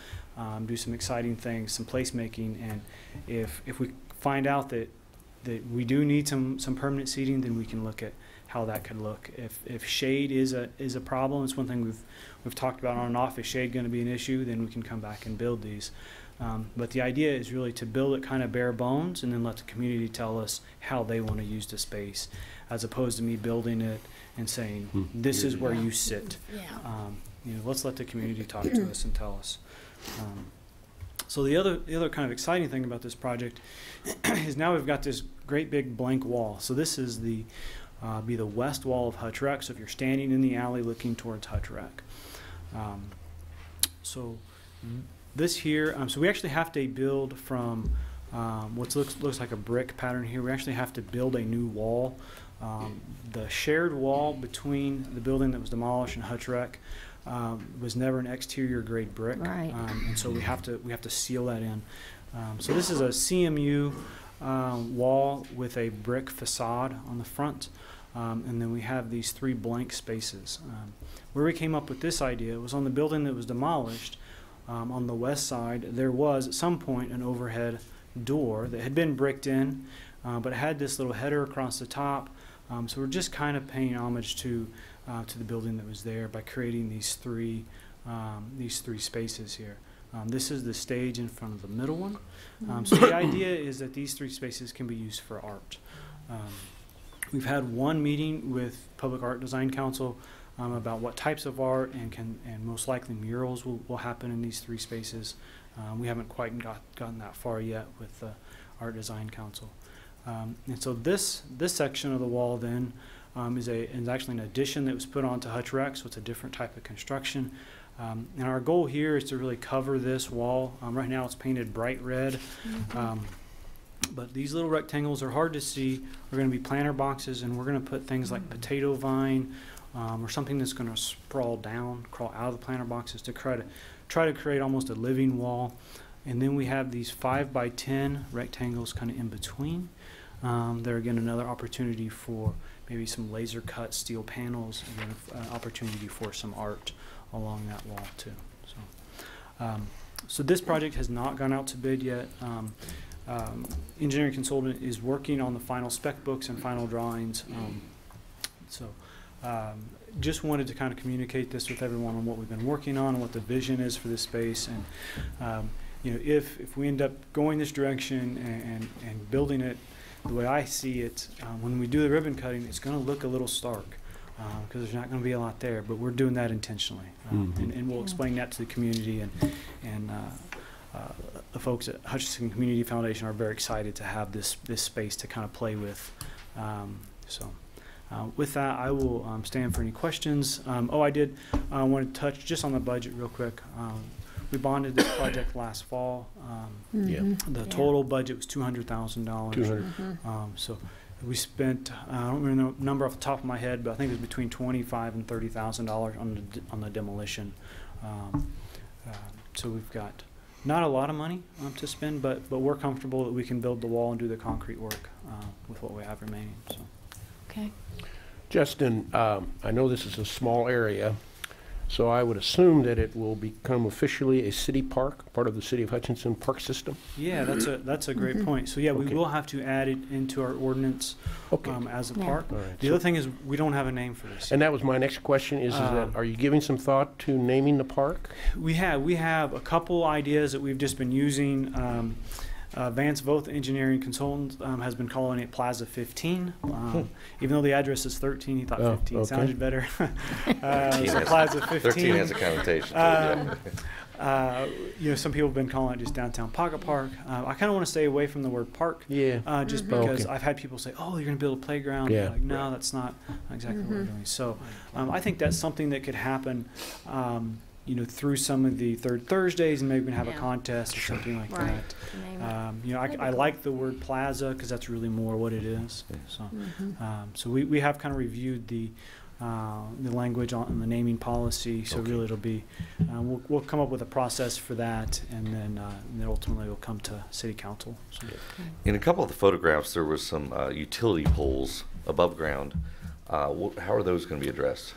Do some exciting things, some placemaking, and if we find out that we do need some permanent seating, then we can look at how that could look. If shade is a problem, it's one thing we've talked about on and off. Is shade going to be an issue? Then we can come back and build these. But the idea is really to build it kind of bare bones, and then let the community tell us how they want to use the space, as opposed to me building it and saying this is where you sit. Let's let the community talk to us and tell us. So the other kind of exciting thing about this project is now we've got this great big blank wall. So this is be the west wall of Hutch Rec. So if you're standing in the alley looking towards Hutch Rec. So this here, so we actually have to build from what looks like a brick pattern here. We actually have to build a new wall. The shared wall between the building that was demolished and Hutch Rec was never an exterior grade brick, right. And so we have to seal that in. So this is a CMU wall with a brick facade on the front, and then we have these 3 blank spaces. Where we came up with this idea was on the building that was demolished. On the west side, there was at some point an overhead door that had been bricked in, but it had this little header across the top. So we're just kind of paying homage to the building that was there by creating these three spaces here. This is the stage in front of the middle one. So the idea is that these 3 spaces can be used for art. We've had one meeting with Public Art Design Council about what types of art and most likely murals will happen in these 3 spaces. We haven't quite gotten that far yet with the Art Design Council. And so this section of the wall then is actually an addition that was put onto Hutch Rec, so it's a different type of construction. And our goal here is to really cover this wall. Right now it's painted bright red, but these little rectangles are hard to see. We're going to be planter boxes, and we're going to put things like potato vine or something that's going to crawl out of the planter boxes to try to create almost a living wall. And then we have these 5 by 10 rectangles kind of in between. They're again another opportunity for maybe some laser cut steel panels, and an opportunity for some art along that wall too. So this project has not gone out to bid yet. Engineering consultant is working on the final spec books and final drawings. Just wanted to kind of communicate this with everyone on what we've been working on and what the vision is for this space. And if we end up going this direction and building it the way I see it, when we do the ribbon cutting, it's going to look a little stark because there's not going to be a lot there. But we're doing that intentionally, and we'll explain that to the community, and the folks at Hutchinson Community Foundation are very excited to have this space to kind of play with. With that, I will stand for any questions. I did want to touch just on the budget real quick. We bonded this project last fall. The total budget was $200,000. So we spent, I don't remember the number off the top of my head, but I think it was between $25,000 and $30,000 on the demolition. So we've got not a lot of money to spend, but we're comfortable that we can build the wall and do the concrete work with what we have remaining. So. Okay. Justin, I know this is a small area, so I would assume that it will become officially a city park, part of the City of Hutchinson park system? Yeah, that's a great point. So yeah, we will have to add it into our ordinance as a park. Right. The other thing is we don't have a name for this. And that was my next question, is that are you giving some thought to naming the park? We have a couple ideas that we've just been using. Vance Voth Engineering Consultant has been calling it Plaza 15. Even though the address is 13, he thought 15 sounded better. So Plaza 15. 13 has a connotation. Some people have been calling it just downtown Pocket Park. I kind of want to stay away from the word park. Just because I've had people say, "Oh, you're going to build a playground." Like, no, that's not exactly what we're doing. So I think that's something that could happen. Through some of the third Thursdays, and maybe we can have a contest or something like that. I like the word plaza because that's really more what it is. So we have kind of reviewed the language on the naming policy. So really, it'll be we'll come up with a process for that, and then ultimately we'll come to City Council. So. In a couple of the photographs, there was some utility poles above ground. How are those going to be addressed?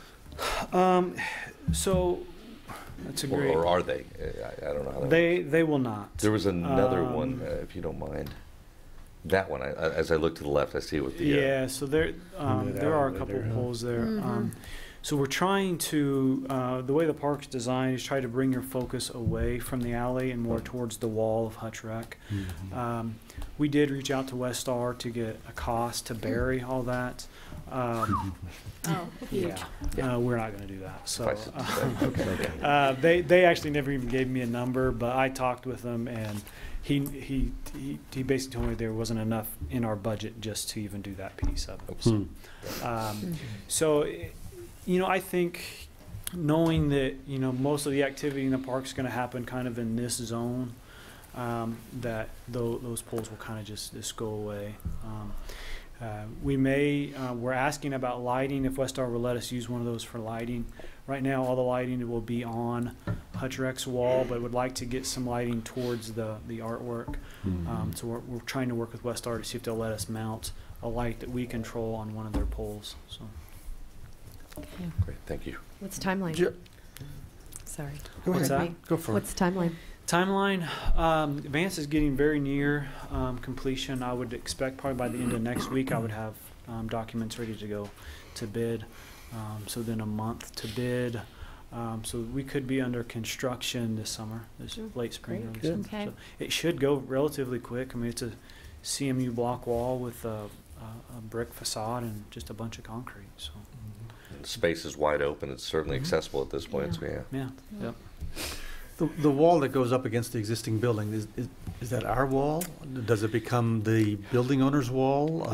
That's a great. Or are they? I don't know how they will not. There was another one, if you don't mind. That one, as I look to the left, I see it with the. So there are a couple of poles there. So we're trying to, the way the park's designed is try to bring your focus away from the alley and more towards the wall of Hutch Rec. We did reach out to Westar to get a cost to bury all that. Huge. We're not going to do that. So they actually never even gave me a number, but I talked with them, and he basically told me there wasn't enough in our budget just to even do that piece of it. So, I think knowing that most of the activity in the park is going to happen kind of in this zone, that those poles will kind of just go away. We're asking about lighting, if Westar will let us use one of those for lighting. Right now, all the lighting will be on Hutch Rec's wall, but would like to get some lighting towards the artwork. So we're trying to work with Westar to see if they'll let us mount a light that we control on one of their poles. So. Great, thank you. What's the timeline? Sorry. What's that? Go for it. What's the timeline? Timeline, Vance is getting very near completion. I would expect probably by the end of next week I would have documents ready to go to bid. So then a month to bid. So we could be under construction this summer, this late spring. Early summer. Okay. So it should go relatively quick. I mean, it's a CMU block wall with a brick facade and just a bunch of concrete. So The space is wide open. It's certainly accessible at this point. Yeah. The wall that goes up against the existing building, is that our wall? Does it become the building owner's wall?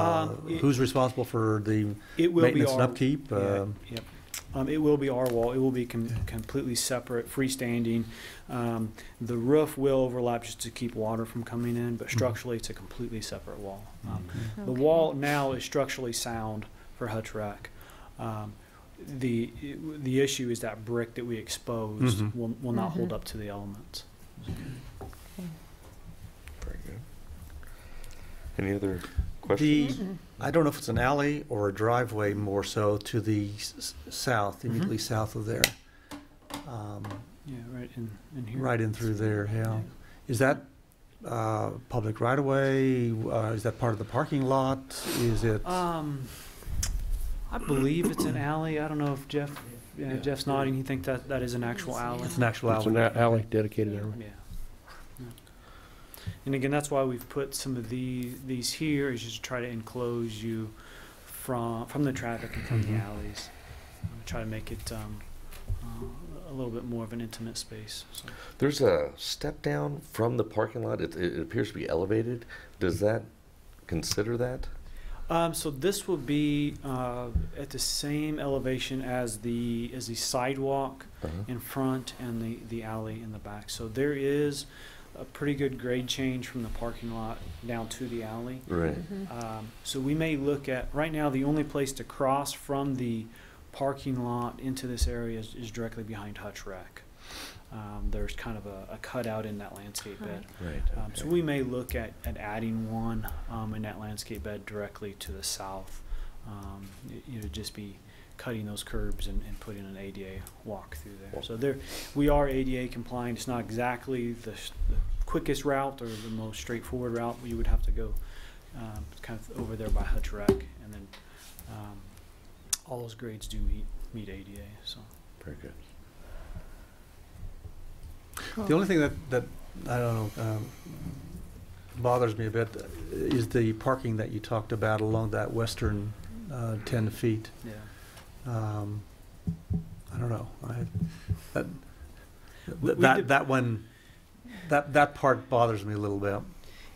Who's responsible for the maintenance and upkeep? It will be our wall. It will be completely separate, freestanding. The roof will overlap just to keep water from coming in, but structurally it's a completely separate wall. The wall now is structurally sound for Hutch Rec. The issue is that brick that we exposed will not hold up to the elements. Very good. Any other questions? I don't know if it's an alley or a driveway, more so to the south, immediately south of there. Right in here. Right in through there. Yeah. Is that public right of way? Is that part of the parking lot? Is it? I believe it's an alley. I don't know if Jeff's nodding. He thinks that is an actual alley. It's an actual alley. It's an alley dedicated alley. And again, that's why we've put some of these here, is just to try to enclose you from the traffic and from the alleys. Try to make it a little bit more of an intimate space. So. There's a step down from the parking lot. It appears to be elevated. Does that consider that? So this will be at the same elevation as the sidewalk in front and the alley in the back. So there is a pretty good grade change from the parking lot down to the alley. Right. So we may look at, right now, the only place to cross from the parking lot into this area is directly behind Hutch Rec. There's kind of a cutout in that landscape bed. Right. So we may look at adding one in that landscape bed directly to the south. Just be cutting those curbs and putting an ADA walk through there. So we are ADA compliant. It's not exactly the quickest route or the most straightforward route. You would have to go kind of over there by Hutch Rec, and then all those grades do meet ADA. So very good. The only thing that I don't know bothers me a bit is the parking that you talked about along that western 10 feet. Yeah. I don't know. That part bothers me a little bit.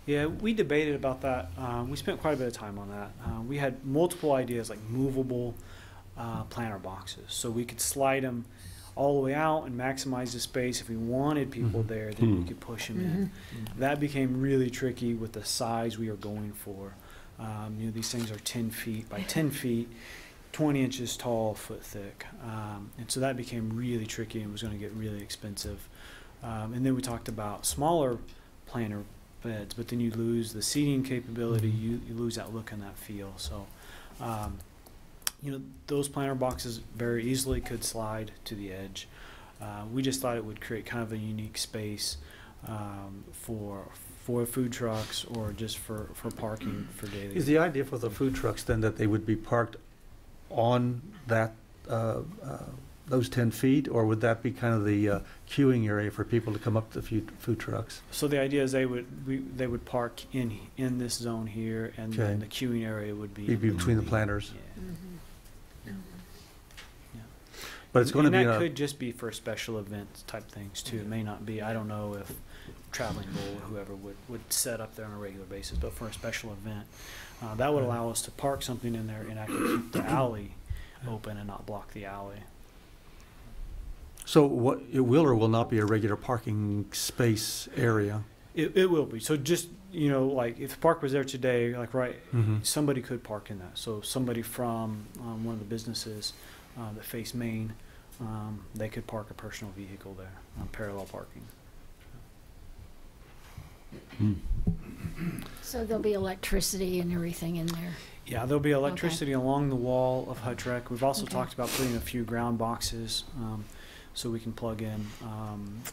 Yeah, we debated about that. We spent quite a bit of time on that. We had multiple ideas, like movable planter boxes, so we could slide them all the way out and maximize the space. If we wanted people there, then we could push them in. That became really tricky with the size we are going for. These things are 10 feet by 10 feet, 20 inches tall, foot thick. And so that became really tricky and was going to get really expensive. And then we talked about smaller planter beds, but then you lose the seating capability, you lose that look and that feel. So, those planter boxes very easily could slide to the edge. We just thought it would create kind of a unique space for food trucks or just for parking for daily. Is the idea for the food trucks then that they would be parked on that those 10 feet, or would that be kind of the queuing area for people to come up to food trucks? So the idea is they would park in this zone here, and then the queuing area would be between the planters. Yeah. But it's going to be that could just be for special events type things too. It may not be. I don't know if Traveling Bull or whoever would set up there on a regular basis, but for a special event, that would allow us to park something in there and actually keep the alley open and not block the alley. So it will or will not be a regular parking space area? It will be. So just, like if the park was there today, somebody could park in that. So somebody from one of the businesses that face Main, they could park a personal vehicle there, parallel parking. So there'll be electricity and everything in there? Yeah, there'll be electricity along the wall of Hutch Rec. We've also talked about putting a few ground boxes so we can plug in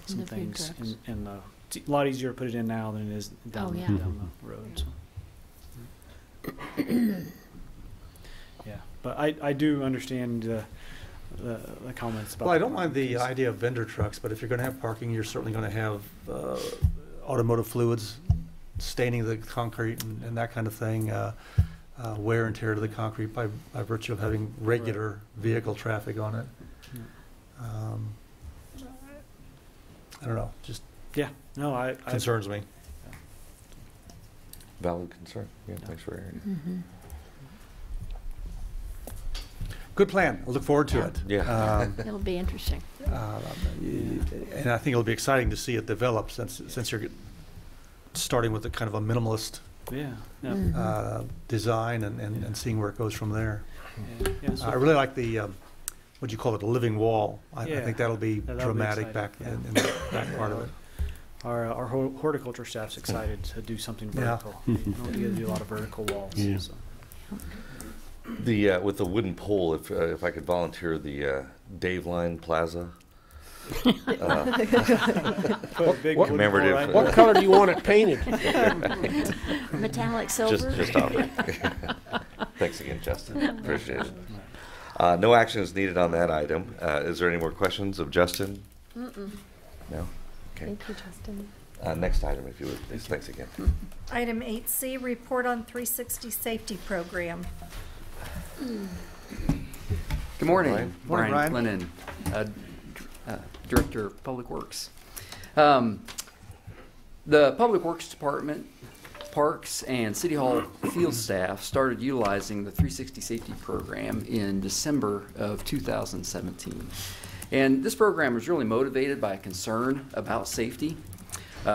some things. It's a lot easier to put it in now than it is down the road. So. Yeah, but I do understand the comments about. Well, I don't mind the idea of vendor trucks, but if you're going to have parking, you're certainly going to have automotive fluids staining the concrete and that kind of thing, wear and tear to the concrete by virtue of having regular vehicle traffic on it. I don't know, just concerns me. Valid concern. Yeah, thanks for hearing. Good plan. I look forward to it. Yeah. It'll be interesting. And I think it'll be exciting to see it develop since you're starting with a kind of a minimalist design and seeing where it goes from there. So I really like the, what do you call it, a living wall. I think that'll be dramatic back in the back part of it. Our horticulture staff's excited to do something vertical. We don't get to do a lot of vertical walls. Yeah. So. With the wooden pole, if I could volunteer, the Dave Line Plaza. What color do you want it painted? Metallic silver. Just off. Thanks again, Justin. Appreciate it. No action is needed on that item. Is there any more questions of Justin? Mm-mm. No. Okay. Thank you, Justin. Next item, if you would, please. Thanks again. Item 8C, report on 360 safety program. Good morning. Brian. Morning, Brian Glennon, Director of Public Works. The Public Works Department, Parks, and City Hall field staff started utilizing the 360 Safety Program in December of 2017. And this program was really motivated by a concern about safety.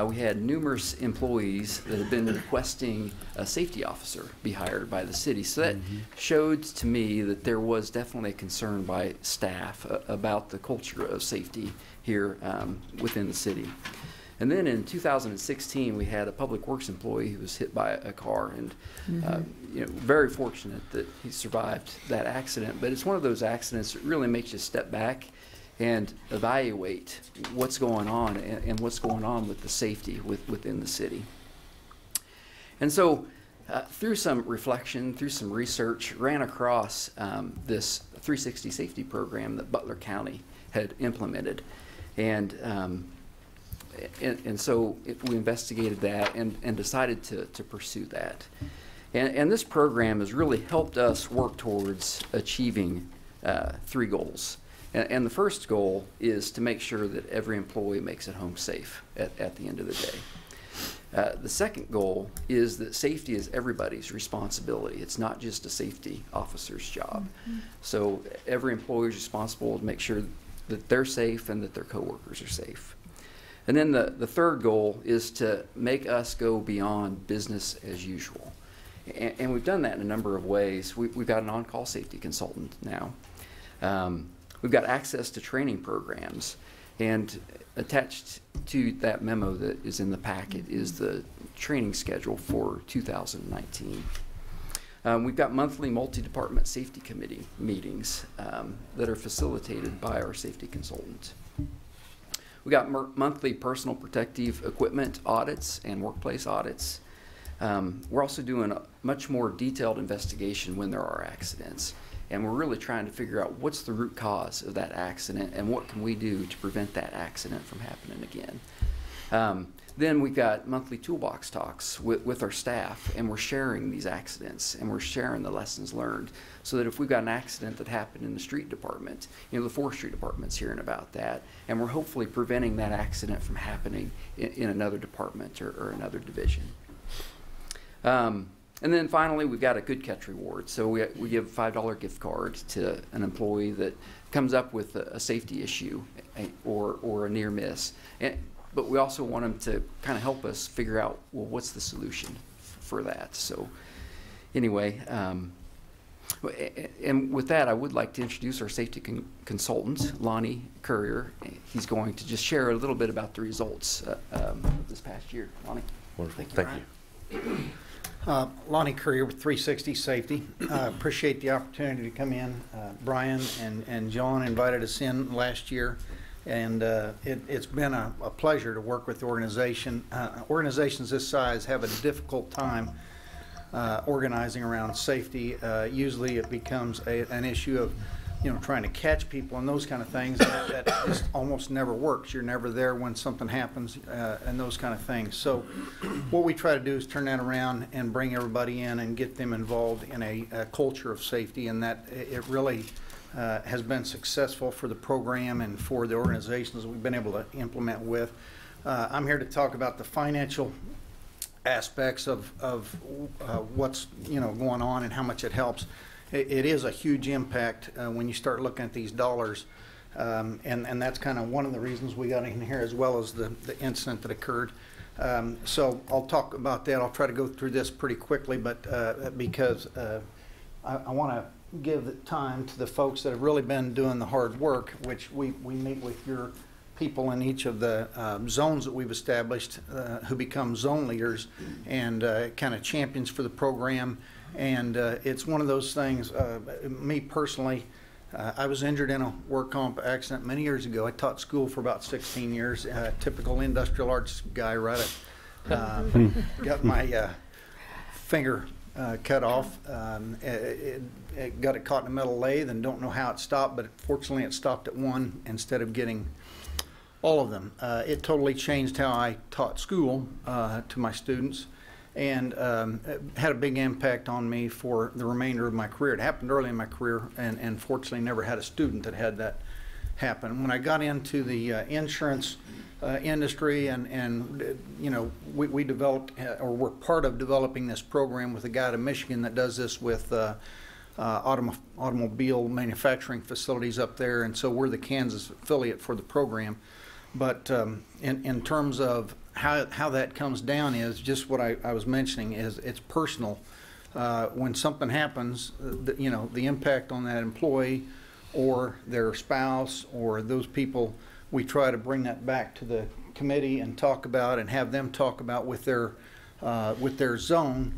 We had numerous employees that had been requesting a safety officer be hired by the city. So that showed to me that there was definitely a concern by staff about the culture of safety here within the city. And then in 2016, we had a public works employee who was hit by a car, and very fortunate that he survived that accident. But it's one of those accidents that really makes you step back and evaluate what's going on and what's going on with the safety within the city. And so through some reflection, through some research, ran across this 360 safety program that Butler County had implemented. And so we investigated that and decided to pursue that. And this program has really helped us work towards achieving 3 goals. And the first goal is to make sure that every employee makes it home safe at the end of the day. The second goal is that safety is everybody's responsibility. It's not just a safety officer's job. So every employee is responsible to make sure that they're safe and that their coworkers are safe. And then the third goal is to make us go beyond business as usual. And we've done that in a number of ways. We've got an on-call safety consultant now. We've got access to training programs, and attached to that memo that is in the packet is the training schedule for 2019. We've got monthly multi-department safety committee meetings that are facilitated by our safety consultant. We got monthly personal protective equipment audits and workplace audits. We're also doing a much more detailed investigation when there are accidents. And we're really trying to figure out what's the root cause of that accident and what can we do to prevent that accident from happening again. Then we've got monthly toolbox talks with our staff, and we're sharing these accidents and we're sharing the lessons learned, so that if we've got an accident that happened in the street department, the forestry department's hearing about that, and we're hopefully preventing that accident from happening in another department or another division. And then finally, we've got a good catch reward. So we give a $5 gift card to an employee that comes up with a safety issue or a near miss. But we also want them to kind of help us figure out, well, what's the solution for that? So anyway, and with that, I would like to introduce our safety consultant, Lonnie Courier. He's going to just share a little bit about the results of this past year. Lonnie. Wonderful. Thank you. Lonnie Courier with 360 Safety. Appreciate the opportunity to come in. Brian and John invited us in last year, and it's been a pleasure to work with the organization. Organizations this size have a difficult time organizing around safety. Usually it becomes an issue of trying to catch people and those kind of things. That just almost never works. You're never there when something happens and those kind of things. So what we try to do is turn that around and bring everybody in and get them involved in a culture of safety, and that it really has been successful for the program and for the organizations we've been able to implement with. I'm here to talk about the financial aspects of what's going on and how much it helps. It is a huge impact when you start looking at these dollars, and that's kind of one of the reasons we got in here, as well as the incident that occurred. So I'll talk about that. I'll try to go through this pretty quickly, but because I want to give the time to the folks that have really been doing the hard work, which we meet with your people in each of the zones that we've established, who become zone leaders and kind of champions for the program. And it's one of those things, me personally, I was injured in a work comp accident many years ago. I taught school for about 16 years, typical industrial arts guy, right? Got my finger cut off. Got it caught in a metal lathe and don't know how it stopped, but fortunately it stopped at 1 instead of getting all of them. It totally changed how I taught school to my students, and had a big impact on me for the remainder of my career. It happened early in my career, and fortunately never had a student that had that happen. When I got into the insurance industry, and you know, we developed, or we're part of developing this program with a guy out of Michigan that does this with automobile manufacturing facilities up there, and so we're the Kansas affiliate for the program. But in terms of how that comes down is just what I was mentioning, is it's personal. When something happens, you know, the impact on that employee or their spouse or those people, we try to bring that back to the committee and talk about, and have them talk about with their zone.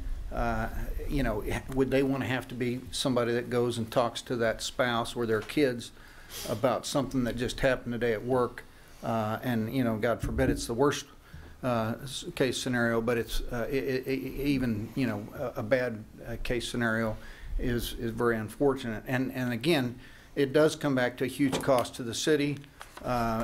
You know, would they want to have to be somebody that goes and talks to that spouse or their kids about something that just happened today at work? And you know, God forbid it's the worst case scenario, but it's even, you know, a bad case scenario is very unfortunate. And again, it does come back to a huge cost to the city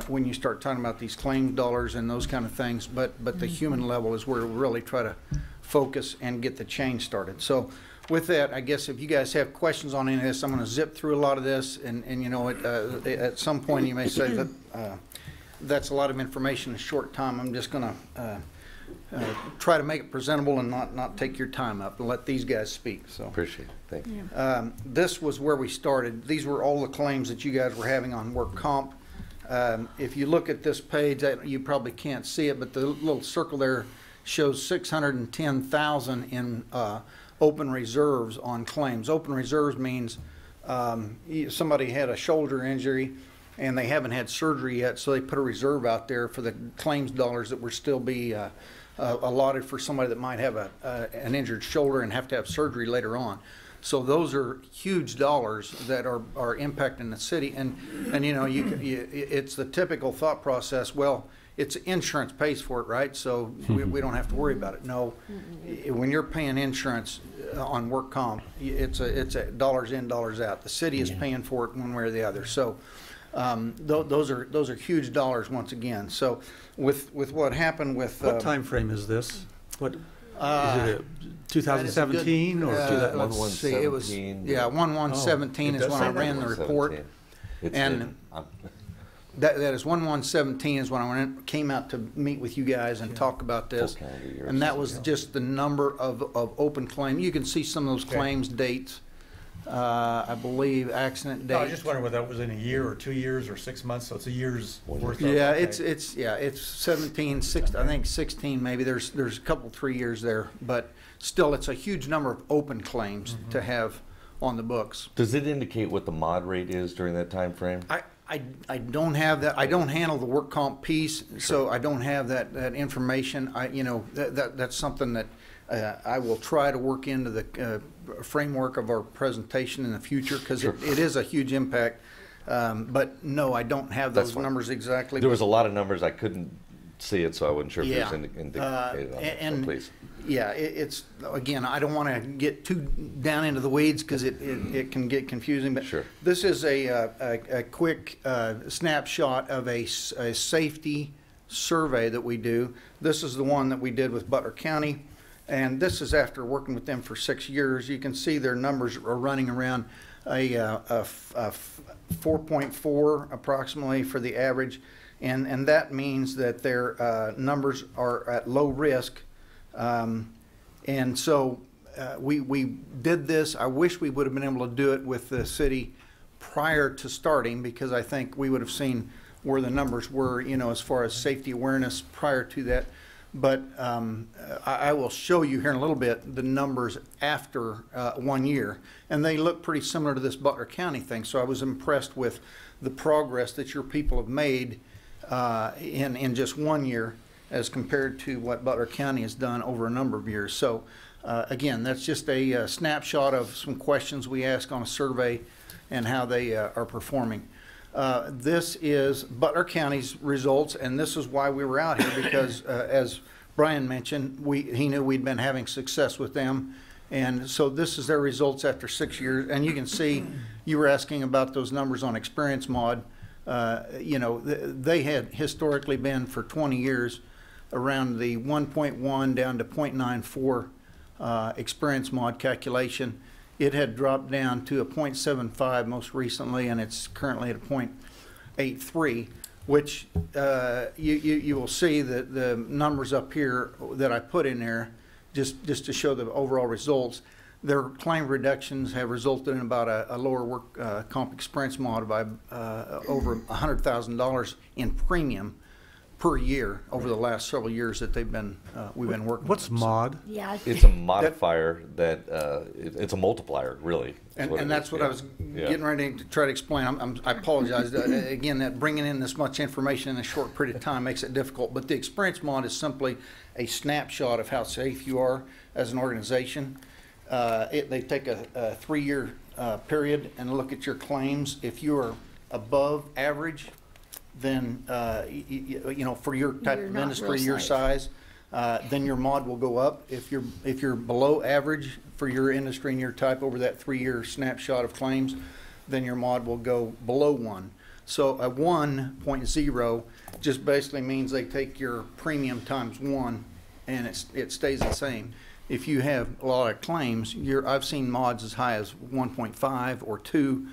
when you start talking about these claim dollars and those kind of things. But the human level is where we really try to focus and get the change started. So with that, I guess if you guys have questions on any of this, I'm going to zip through a lot of this, and you know, at some point you may say that that's a lot of information in a short time. I'm just going to try to make it presentable and not take your time up, and let these guys speak. So Appreciate it. Thank you. this was where we started. These were all the claims that you guys were having on work comp. If you look at this page, you probably can't see it, but the little circle there shows 610,000 in open reserves on claims. Open reserves means somebody had a shoulder injury and they haven't had surgery yet, so they put a reserve out there for the claims dollars that would still be allotted for somebody that might have an injured shoulder and have to have surgery later on. So those are huge dollars that are impacting the city, and you know, it's the typical thought process. Well, it's insurance pays for it, right? So we don't have to worry about it. No, when you're paying insurance on work comp, it's a dollars in, dollars out. The city is paying for it one way or the other. So those are huge dollars once again. So with what happened with what time frame is this? What is it? 2017 or let's see, it was 11/17 is when I ran the report, and that is 11/17 is when I came out to meet with you guys and talk about this, and that was just the number of open claims. You can see some of those claims dates. I believe accident date. No, I was just wondering whether that was in a year or 2 years or 6 months. So it's a year's worth. Yeah, it's 17, 16, I think 16 maybe. There's a couple 3 years there, but still, it's a huge number of open claims to have on the books. Does it indicate what the mod rate is during that time frame? I don't have that. I don't handle the work comp piece, so I don't have that information. You know, that's something that I will try to work into the framework of our presentation in the future, because it is a huge impact. But no, I don't have those numbers exactly. There was a lot of numbers I couldn't see it, so I wasn't sure if there's indicated on it. So please. Yeah, it's again, I don't want to get too down into the weeds because it can get confusing. But this is a quick snapshot of a safety survey that we do. This is the one that we did with Butler County, and this is after working with them for 6 years. You can see their numbers are running around a 4.4 approximately for the average, and that means that their numbers are at low risk. And so we did this. I wish we would have been able to do it with the city prior to starting, because I think we would have seen where the numbers were, you know, as far as safety awareness prior to that. But I will show you here in a little bit the numbers after 1 year, and they look pretty similar to this Butler County thing. So I was impressed with the progress that your people have made in just 1 year, as compared to what Butler County has done over a number of years. So again, that's just a snapshot of some questions we ask on a survey and how they are performing. This is Butler County's results, and this is why we were out here, because as Brian mentioned, he knew we'd been having success with them. And so this is their results after 6 years. And you can see, you were asking about those numbers on experience mod. they had historically been for 20 years around the 1.1 down to 0.94 experience mod calculation. It had dropped down to a 0.75 most recently, and it's currently at a 0.83, which you will see that the numbers up here that I put in there, just to show the overall results, their claim reductions have resulted in about a lower work comp experience mod by over $100,000 in premium per year over the last several years that we've been working. What's mod? Yeah. It's a modifier it's a multiplier, really. And that's what I was getting ready to try to explain. I apologize. Again, that bringing in this much information in a short period of time makes it difficult. But the experience mod is simply a snapshot of how safe you are as an organization. They take a 3-year period and look at your claims. If you are above average, then for your type of industry, your size, then your mod will go up. If you're below average for your industry and your type over that 3-year snapshot of claims, then your mod will go below 1. So a 1.0 just basically means they take your premium times 1, and it stays the same. If you have a lot of claims, I've seen mods as high as 1.5 or 2,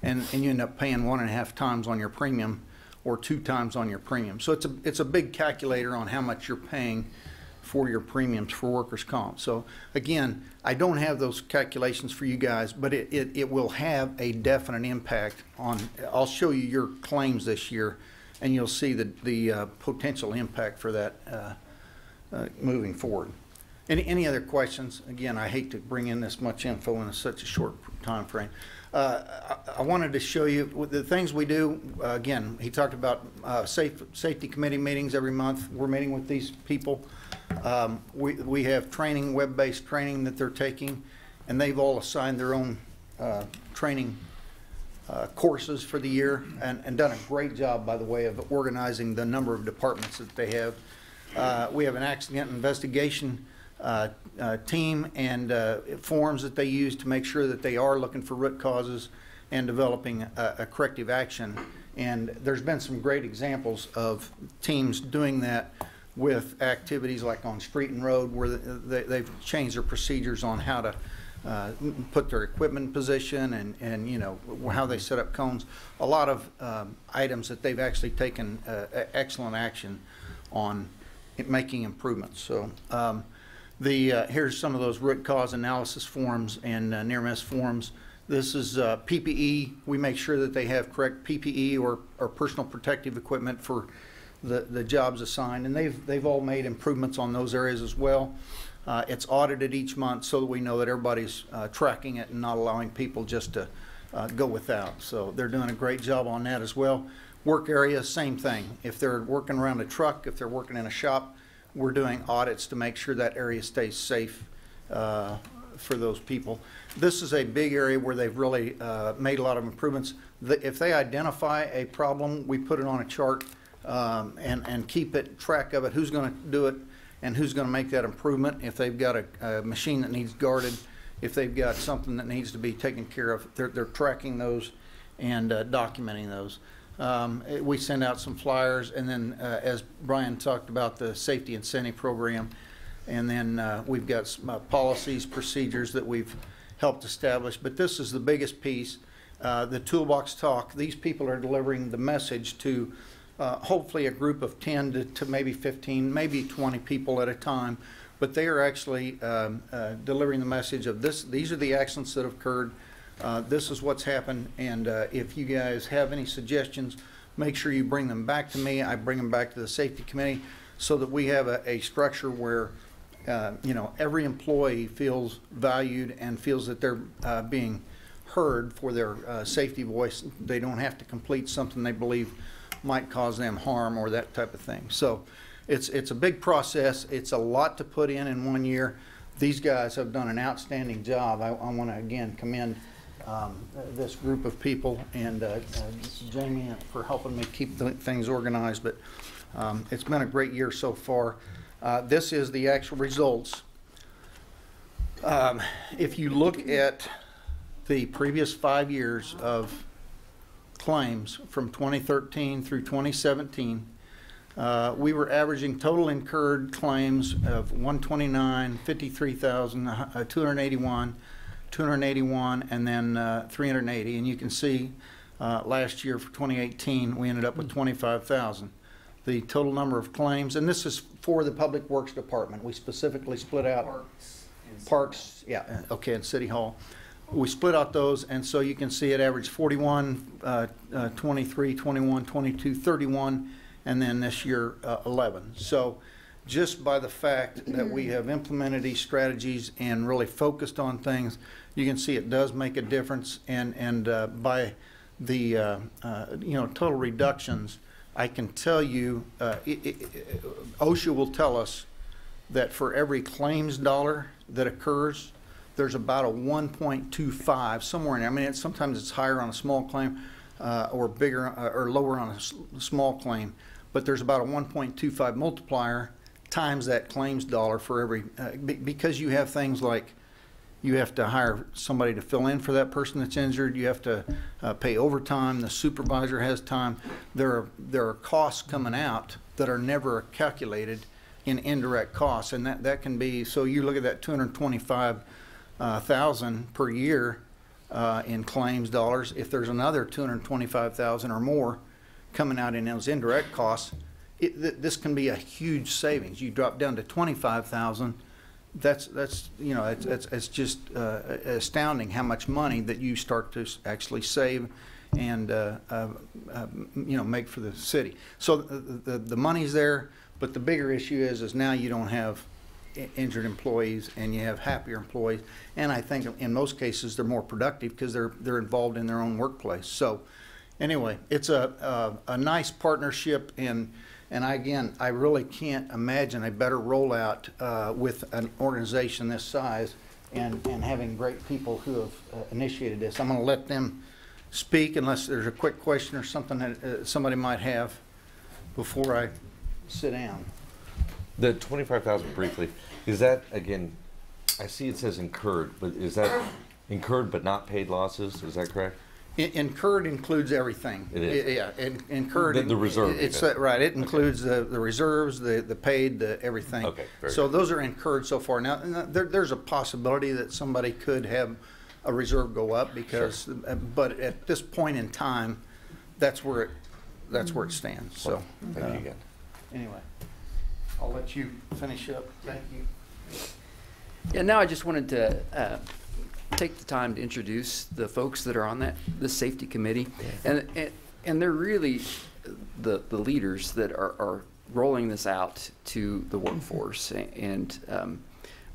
and you end up paying 1.5 times on your premium or 2 times on your premium. So it's a big calculator on how much you're paying for your premiums for workers' comp. So again, I don't have those calculations for you guys, but it will have a definite impact on. I'll show you your claims this year, and you'll see the potential impact for that moving forward. Any other questions? Again, I hate to bring in this much info in such a short time frame. I wanted to show you the things we do. Again, he talked about safety committee meetings every month. We're meeting with these people. We have training, web-based training that they're taking, and they've all assigned their own training courses for the year and done a great job, by the way, of organizing the number of departments that they have. We have an accident investigation team and forms that they use to make sure that they are looking for root causes and developing a corrective action. And there's been some great examples of teams doing that with activities like on street and road, where they've changed their procedures on how to put their equipment in position and how they set up cones. A lot of items that they've actually taken excellent action on making improvements. So here's some of those root cause analysis forms and near-miss forms. This is PPE. We make sure that they have correct PPE or personal protective equipment for the jobs assigned, and they've all made improvements on those areas as well. It's audited each month so that we know that everybody's tracking it and not allowing people just to go without. So they're doing a great job on that as well. Work area, same thing. If they're working around a truck, if they're working in a shop, we're doing audits to make sure that area stays safe for those people. This is a big area where they've really made a lot of improvements. If they identify a problem, we put it on a chart and keep track of it, who's going to do it and who's going to make that improvement. If they've got a machine that needs guarded, if they've got something that needs to be taken care of, they're tracking those and documenting those. We send out some flyers, and then as Brian talked about, the safety incentive program, and then we've got some, policies, procedures that we've helped establish. But this is the biggest piece, the toolbox talk. These people are delivering the message to hopefully a group of 10 to maybe 15, maybe 20 people at a time, but they are actually delivering the message of this. These are the accidents that have occurred. This is what's happened, and if you guys have any suggestions, make sure you bring them back to me. I bring them back to the safety committee so that we have a structure where every employee feels valued and feels that they're being heard for their safety voice. They don't have to complete something they believe might cause them harm or that type of thing. So it's a big process. It's a lot to put in 1 year. These guys have done an outstanding job. I want to again commend this group of people and Jamie for helping me keep things organized. But it's been a great year so far. This is the actual results. If you look at the previous 5 years of claims from 2013 through 2017, we were averaging total incurred claims of 129, 53,000, 281, 281, and then 380. And you can see last year for 2018, we ended up with 25,000. The total number of claims, and this is for the Public Works Department. We specifically split out Parks, yeah, okay, and City Hall. We split out those, and so you can see it averaged 41, 23, 21, 22, 31, and then this year 11. So just by the fact that we have implemented these strategies and really focused on things, you can see it does make a difference. And by the total reductions, I can tell you, OSHA will tell us that for every claims dollar that occurs, there's about a 1.25 somewhere in there. I mean, sometimes it's higher on a small claim or bigger or lower on a small claim, but there's about a 1.25 multiplier times that claims dollar for every, because you have things like you have to hire somebody to fill in for that person that's injured. You have to pay overtime. The supervisor has time. There are costs coming out that are never calculated in indirect costs, and that can be, so you look at that 225,000 per year in claims dollars. If there's another 225,000 or more coming out in those indirect costs, this can be a huge savings. You drop down to 25,000. That's it's just astounding how much money that you start to actually save and make for the city. So the money's there, but the bigger issue is now you don't have injured employees and you have happier employees, and I think in most cases they're more productive because they're involved in their own workplace. So anyway, it's a nice partnership, and I really can't imagine a better rollout with an organization this size and having great people who have initiated this. I'm going to let them speak unless there's a quick question or something that somebody might have before I sit down. The 25,000 briefly, is that, again, I see it says incurred, but is that incurred but not paid losses? Is that correct? Incurred includes everything. It is. Yeah, incurred. The reserve. It's right. It includes the reserves, the paid, everything. Okay. So those are incurred so far. Now there's a possibility that somebody could have a reserve go up because, but at this point in time, that's where it stands. So thank you again. Anyway, I'll let you finish up. Thank you. Yeah. Now I just wanted to take the time to introduce the folks that are on the safety committee, and they're really the leaders that are rolling this out to the workforce and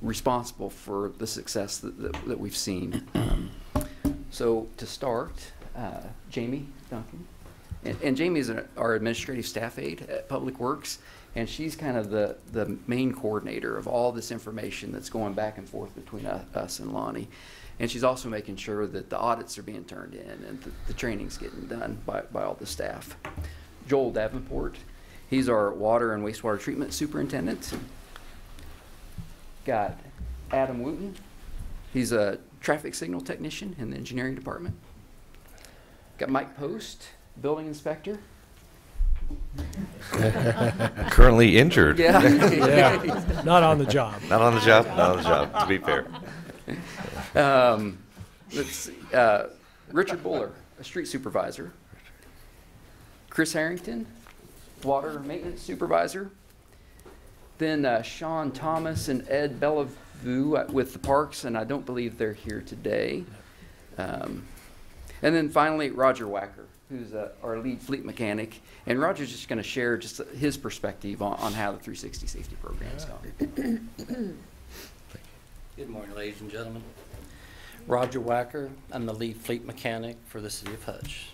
responsible for the success that we've seen. So to start, Jamie Duncan, and Jamie is our administrative staff aide at Public Works, and she's kind of the main coordinator of all this information that's going back and forth between us and Lonnie. And she's also making sure that the audits are being turned in and the training's getting done by all the staff. Joel Davenport, he's our water and wastewater treatment superintendent. Got Adam Wooten, he's a traffic signal technician in the engineering department. Got Mike Post, building inspector. Currently injured. Yeah. Yeah. Not on the job. Not on the job. Not on the job, to be fair. Let's see. Richard Buller, a street supervisor. Chris Harrington, water maintenance supervisor. Then Sean Thomas and Ed Bellevue with the parks, and I don't believe they're here today. And then finally, Roger Wacker, who's our lead fleet mechanic. And Roger's just going to share just his perspective on how the 360 safety program is going. Good morning, ladies and gentlemen. Roger Wacker. I'm the lead fleet mechanic for the City of Hutch.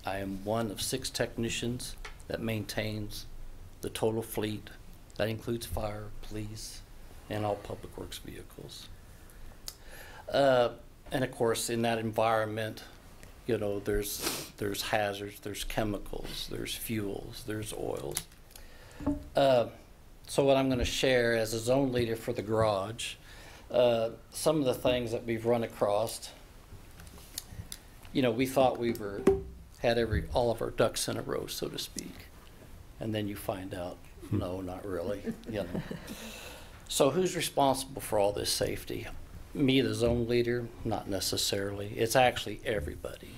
I am one of 6 technicians that maintains the total fleet. That includes fire, police, and all public works vehicles. And of course, in that environment, you know, there's hazards, there's chemicals, there's fuels, there's oils. So what I'm going to share as a zone leader for the garage, some of the things that we've run across. You know, we thought we were had all of our ducks in a row, so to speak. And then you find out, no, not really, you know. So who's responsible for all this safety? Me, the zone leader? Not necessarily. It's actually everybody.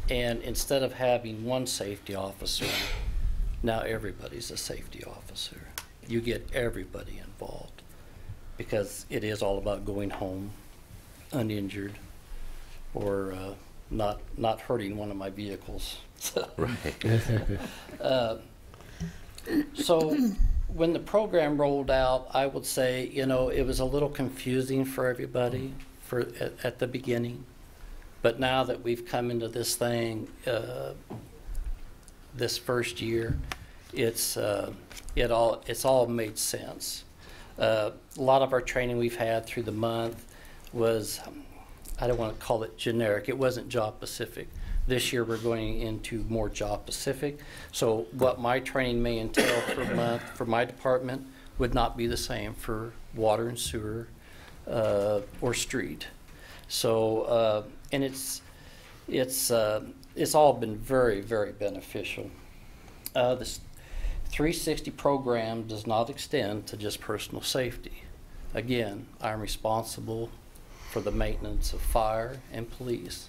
And instead of having one safety officer, now everybody's a safety officer. You get everybody involved because it is all about going home uninjured or not hurting one of my vehicles. Right. So when the program rolled out, I would say, you know, it was a little confusing for everybody at the beginning. But now that we've come into this thing, this first year, it's all made sense. A lot of our training we've had through the month was, I don't want to call it generic. It wasn't job specific. This year we're going into more job specific. So what my training may entail per month for my department would not be the same for water and sewer or street. So and it's all been very, very beneficial. This 360 program does not extend to just personal safety. Again, I'm responsible for the maintenance of fire and police.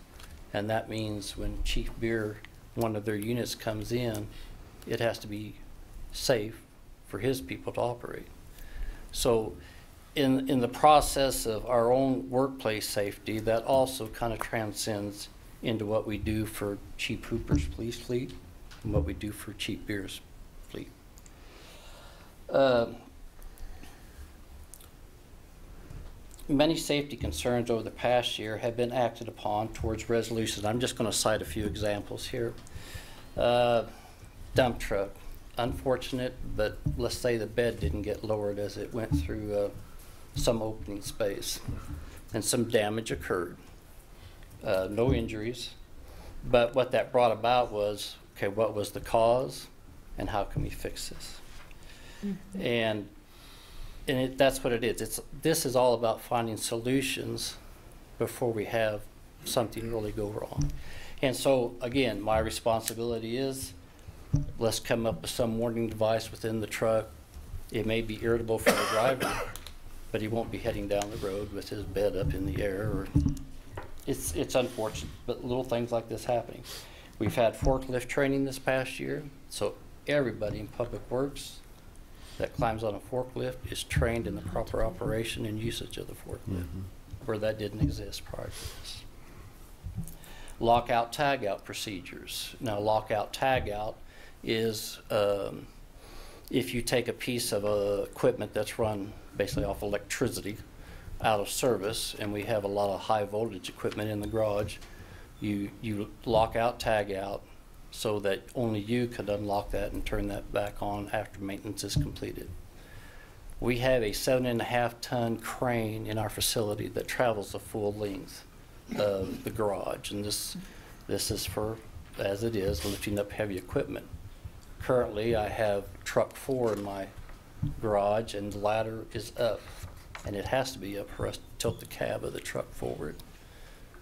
And that means when Chief Beer, one of their units comes in, it has to be safe for his people to operate. So in the process of our own workplace safety, that also kind of transcends into what we do for Chief Hooper's police fleet and what we do for Chief Beer's fleet. Many safety concerns over the past year have been acted upon towards resolution. I'm just going to cite a few examples here. Dump truck. Unfortunate, but let's say the bed didn't get lowered as it went through some opening space, and some damage occurred. No injuries, but what that brought about was, okay, what was the cause, and how can we fix this? Mm-hmm. And that's what it is. This is all about finding solutions before we have something really go wrong. And so, again, my responsibility is, let's come up with some warning device within the truck. It may be irritable for the driver, but he won't be heading down the road with his bed up in the air. Or it's unfortunate, but little things like this happening. We've had forklift training this past year, so everybody in Public Works that climbs on a forklift is trained in the proper operation and usage of the forklift, where that didn't exist prior to this. Lockout, tagout procedures. Now, lockout, tagout is if you take a piece of equipment that's run basically off electricity out of service, and we have a lot of high voltage equipment in the garage, you lock out, tag out, so that only you could unlock that and turn that back on after maintenance is completed. We have a 7.5 ton crane in our facility that travels the full length of the garage, and this is for, as it is, lifting up heavy equipment. Currently, I have truck 4 in my garage, and the ladder is up, and it has to be up for us to tilt the cab of the truck forward.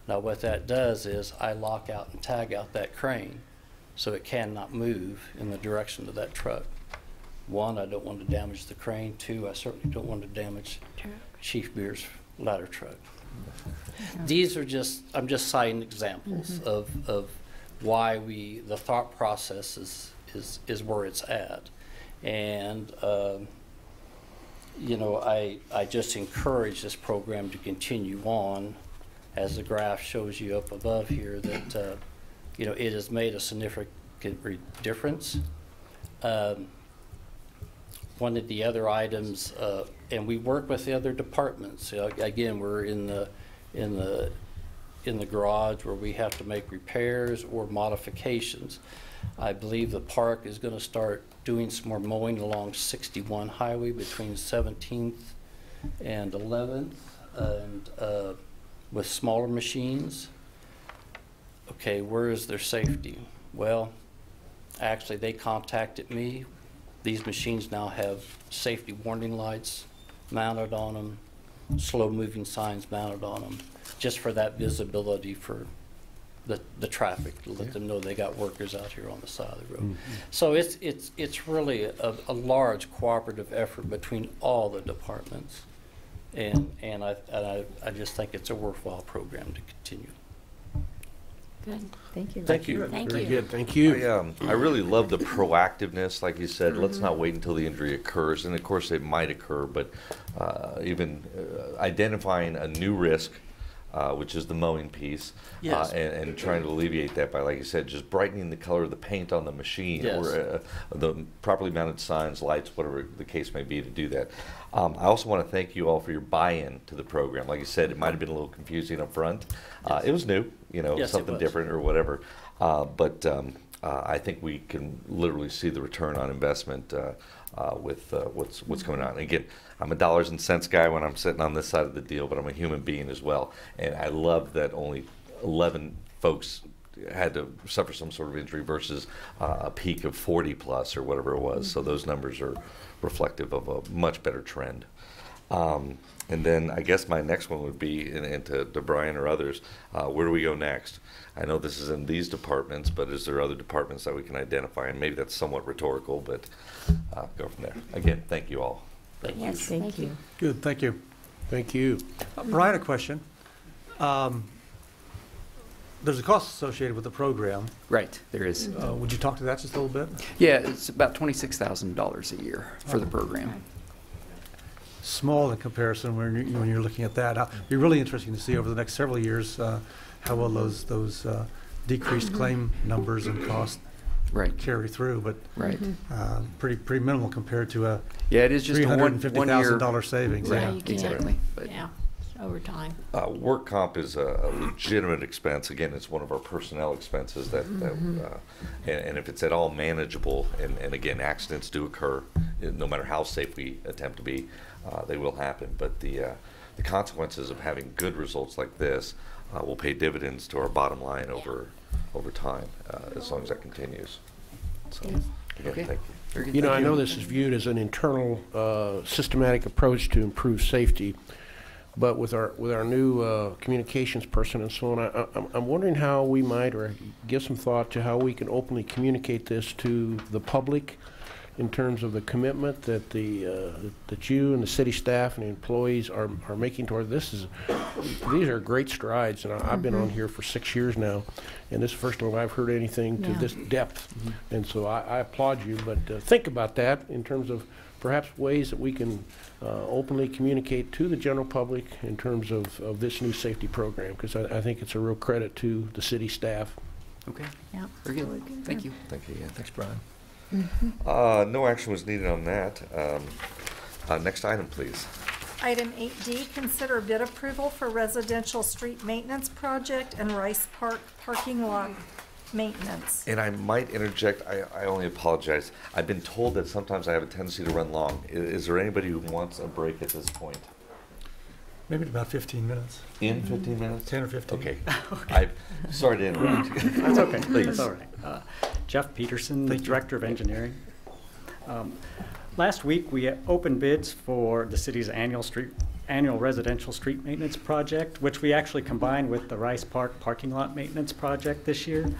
Now, what that does is I lock out and tag out that crane so it cannot move in the direction of that truck. 1, I don't want to damage the crane. 2, I certainly don't want to damage Chief Beer's ladder truck. These are just, I'm just citing examples of why the thought process is where it's at. And, you know, I just encourage this program to continue on, as the graph shows you up above here, that, you know, it has made a significant difference. One of the other items, and we work with the other departments. Again, we're in the garage where we have to make repairs or modifications. I believe the park is going to start doing some more mowing along 61 Highway between 17th and 11th, and with smaller machines. Okay, where is their safety? Well, actually, they contacted me. These machines now have safety warning lights mounted on them, slow moving signs mounted on them, just for that visibility for the traffic, to let them know they got workers out here on the side of the road. So it's really a large cooperative effort between all the departments, and I just think it's a worthwhile program to continue. Good. Thank you. Thank you. Thank Very you. good, thank you. I really love the proactiveness, like you said. Let's not wait until the injury occurs, and of course it might occur, but even identifying a new risk, which is the mowing piece, Yes. and trying to alleviate that by, like you said, just brightening the color of the paint on the machine, Yes. or the properly mounted signs, lights, whatever the case may be, to do that. I also want to thank you all for your buy-in to the program. Like you said, it might have been a little confusing up front. It was new, Yes, it something was. different or whatever. But I think we can literally see the return on investment with what's going on. Again, I'm a dollars and cents guy when I'm sitting on this side of the deal, but I'm a human being as well. And I love that only 11 folks had to suffer some sort of injury versus a peak of 40 plus or whatever it was. So those numbers are reflective of a much better trend. And then I guess my next one would be, and to Brian or others, where do we go next? I know this is in these departments, but is there other departments that we can identify? And maybe that's somewhat rhetorical, but go from there. Again, thank you all. Thank you. Yes, thank you. Good, thank you. Thank you. Brian, a question. There's a cost associated with the program. Right, there is. Would you talk to that just a little bit? Yeah, it's about $26,000 a year for the program. Small in comparison when you're looking at that. It'll be really interesting to see over the next several years how well those decreased claim numbers and costs carry through. But pretty minimal compared to a it is just a $350,000 savings. Right, Yeah, you can't. exactly. Yeah, over time. Work comp is a legitimate expense. Again, it's one of our personnel expenses that and if it's at all manageable, and again, accidents do occur, no matter how safe we attempt to be, they will happen. But the consequences of having good results like this will pay dividends to our bottom line over time, as long as that continues. So, again, thank you. Very good. You know, Thank I know this is viewed as an internal, systematic approach to improve safety, but with our new communications person and so on, I'm wondering how we might, or give some thought to how we can openly communicate this to the public in terms of the commitment that that you and the city staff and the employees are making toward this. These are great strides, and I've been on here for 6 years now, and this is the first time I've heard anything to this depth, and so I applaud you. But think about that in terms of perhaps ways that we can openly communicate to the general public in terms of this new safety program, because I think it's a real credit to the city staff. Okay. Yeah. Very good. Thank you. Thank you. Yeah. Thanks, Brian. No action was needed on that. Next item, please. Item 8D, consider bid approval for residential street maintenance project and Rice Park parking lot maintenance. And I might interject, I only apologize. I've been told that sometimes I have a tendency to run long. Is there anybody who wants a break at this point? Maybe about 15 minutes. In 15 minutes? 10 or 15. Okay. I'm sorry to interrupt. That's okay. Please. That's all right. Jeff Peterson, the Director of Engineering. Last week, we opened bids for the city's annual residential street maintenance project, which we actually combined with the Rice Park parking lot maintenance project this year.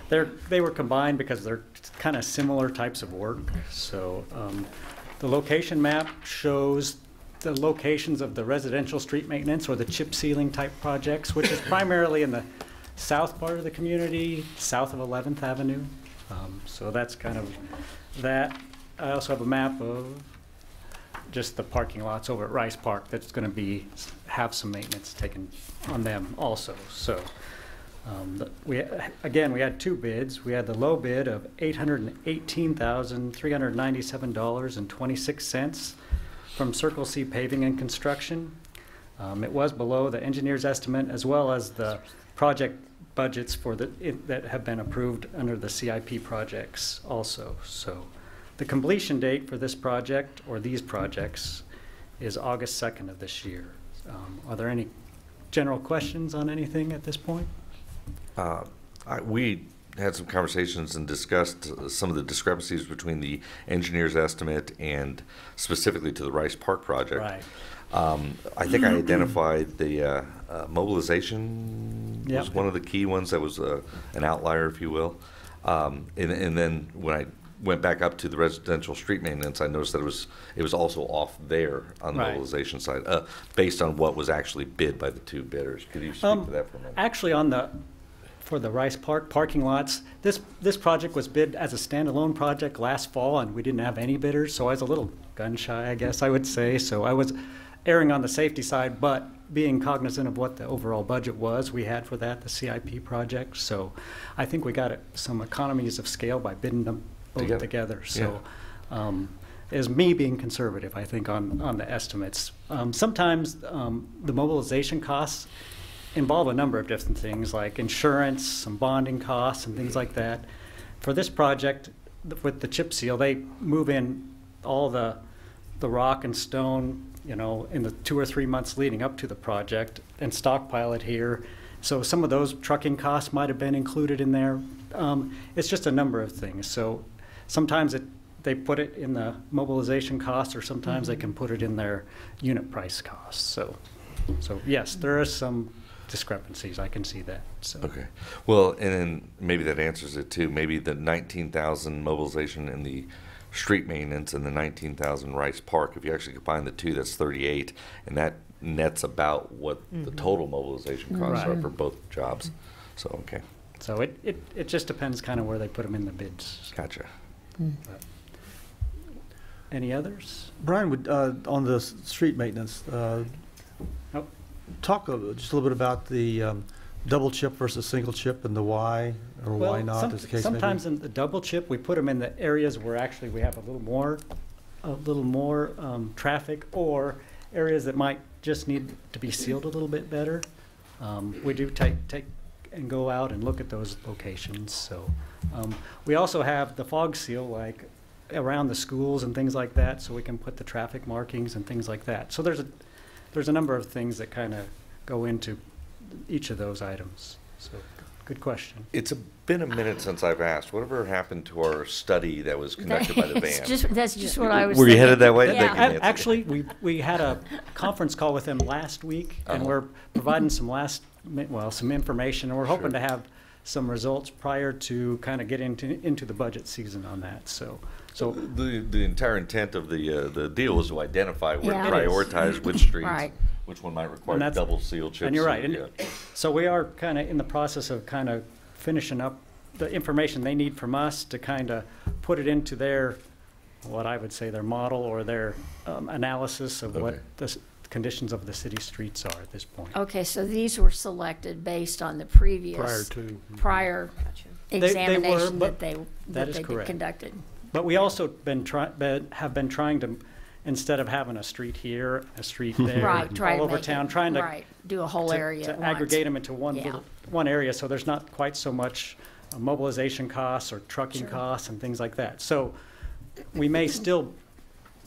They were combined because they're kind of similar types of work. So the location map shows the locations of the residential street maintenance or the chip sealing type projects, which is primarily in the south part of the community, south of 11th Avenue. So that's kind of that. I also have a map of just the parking lots over at Rice Park that's going to have some maintenance taken on them also. So we had two bids. We had the low bid of $818,397.26 from Circle C Paving and Construction. It was below the engineer's estimate, as well as the project budgets that have been approved under the CIP projects also. So the completion date for this project, or these projects, is August 2nd of this year. Are there any general questions on anything at this point? We had some conversations and discussed some of the discrepancies between the engineer's estimate and specifically to the Rice Park project. Right. I think I identified the mobilization Yep. was one of the key ones that was an outlier, if you will. And then when I went back up to the residential street maintenance, I noticed that it was also off there on the Right. mobilization side, based on what was actually bid by the two bidders. Could you speak to that for a minute? Actually, for the Rice Park parking lots, this project was bid as a standalone project last fall, and we didn't have any bidders, so I was a little gun shy, I guess I would say. So I was erring on the safety side, but being cognizant of what the overall budget was we had for that, the CIP project. So I think we got some economies of scale by bidding them both together. So is me being conservative, I think, on the estimates. Sometimes the mobilization costs involve a number of different things like insurance, some bonding costs, and things like that. For this project, with the chip seal, they move in all the rock and stone, you know, in the 2 or 3 months leading up to the project and stockpile it here. So some of those trucking costs might have been included in there. It's just a number of things. So sometimes they put it in the mobilization cost, or sometimes they can put it in their unit price costs. So yes, there are some discrepancies. I can see that. So. Okay. Well, and then maybe that answers it too. Maybe the 19,000 mobilization in the street maintenance and the 19,000 Rice Park, if you actually combine the two, that's 38, and that nets about what the total mobilization costs are for both jobs. So, okay. So it just depends kind of where they put them in the bids. Gotcha. Any others? Brian, would, on the street maintenance, talk just a little bit about the double chip versus single chip and the why or why not, as the case sometimes may be. in the double chip, we put them in the areas where actually we have a little more traffic, or areas that might just need to be sealed a little bit better. We do take and go out and look at those locations. So we also have the fog seal, like around the schools and things like that, so we can put the traffic markings and things like that. So there's a number of things that kind of go into each of those items. So good question. It's been a minute since I've asked. Whatever happened to our study that was conducted by the band? That's just what I was Were you thinking. headed that way? Yeah. Thank you, Nancy. Actually, we had a conference call with them last week, and we're providing some information, and we're hoping to have some results prior to kind of get into the budget season on that. So the entire intent of the deal was to identify where to Yeah. prioritize which streets, Right. which one might require double seal chips. And you're right. So we are kind of in the process of kind of finishing up the information they need from us to kind of put it into their, what I would say, their model or their analysis of what the conditions of the city streets are at this point. Okay, so these were selected based on the previous prior examination that they conducted. But we also have been trying to, instead of having a street here, a street there, all over town, trying to do a whole area to at aggregate once. them into one area, so there's not quite so much mobilization costs or trucking costs and things like that. So we may still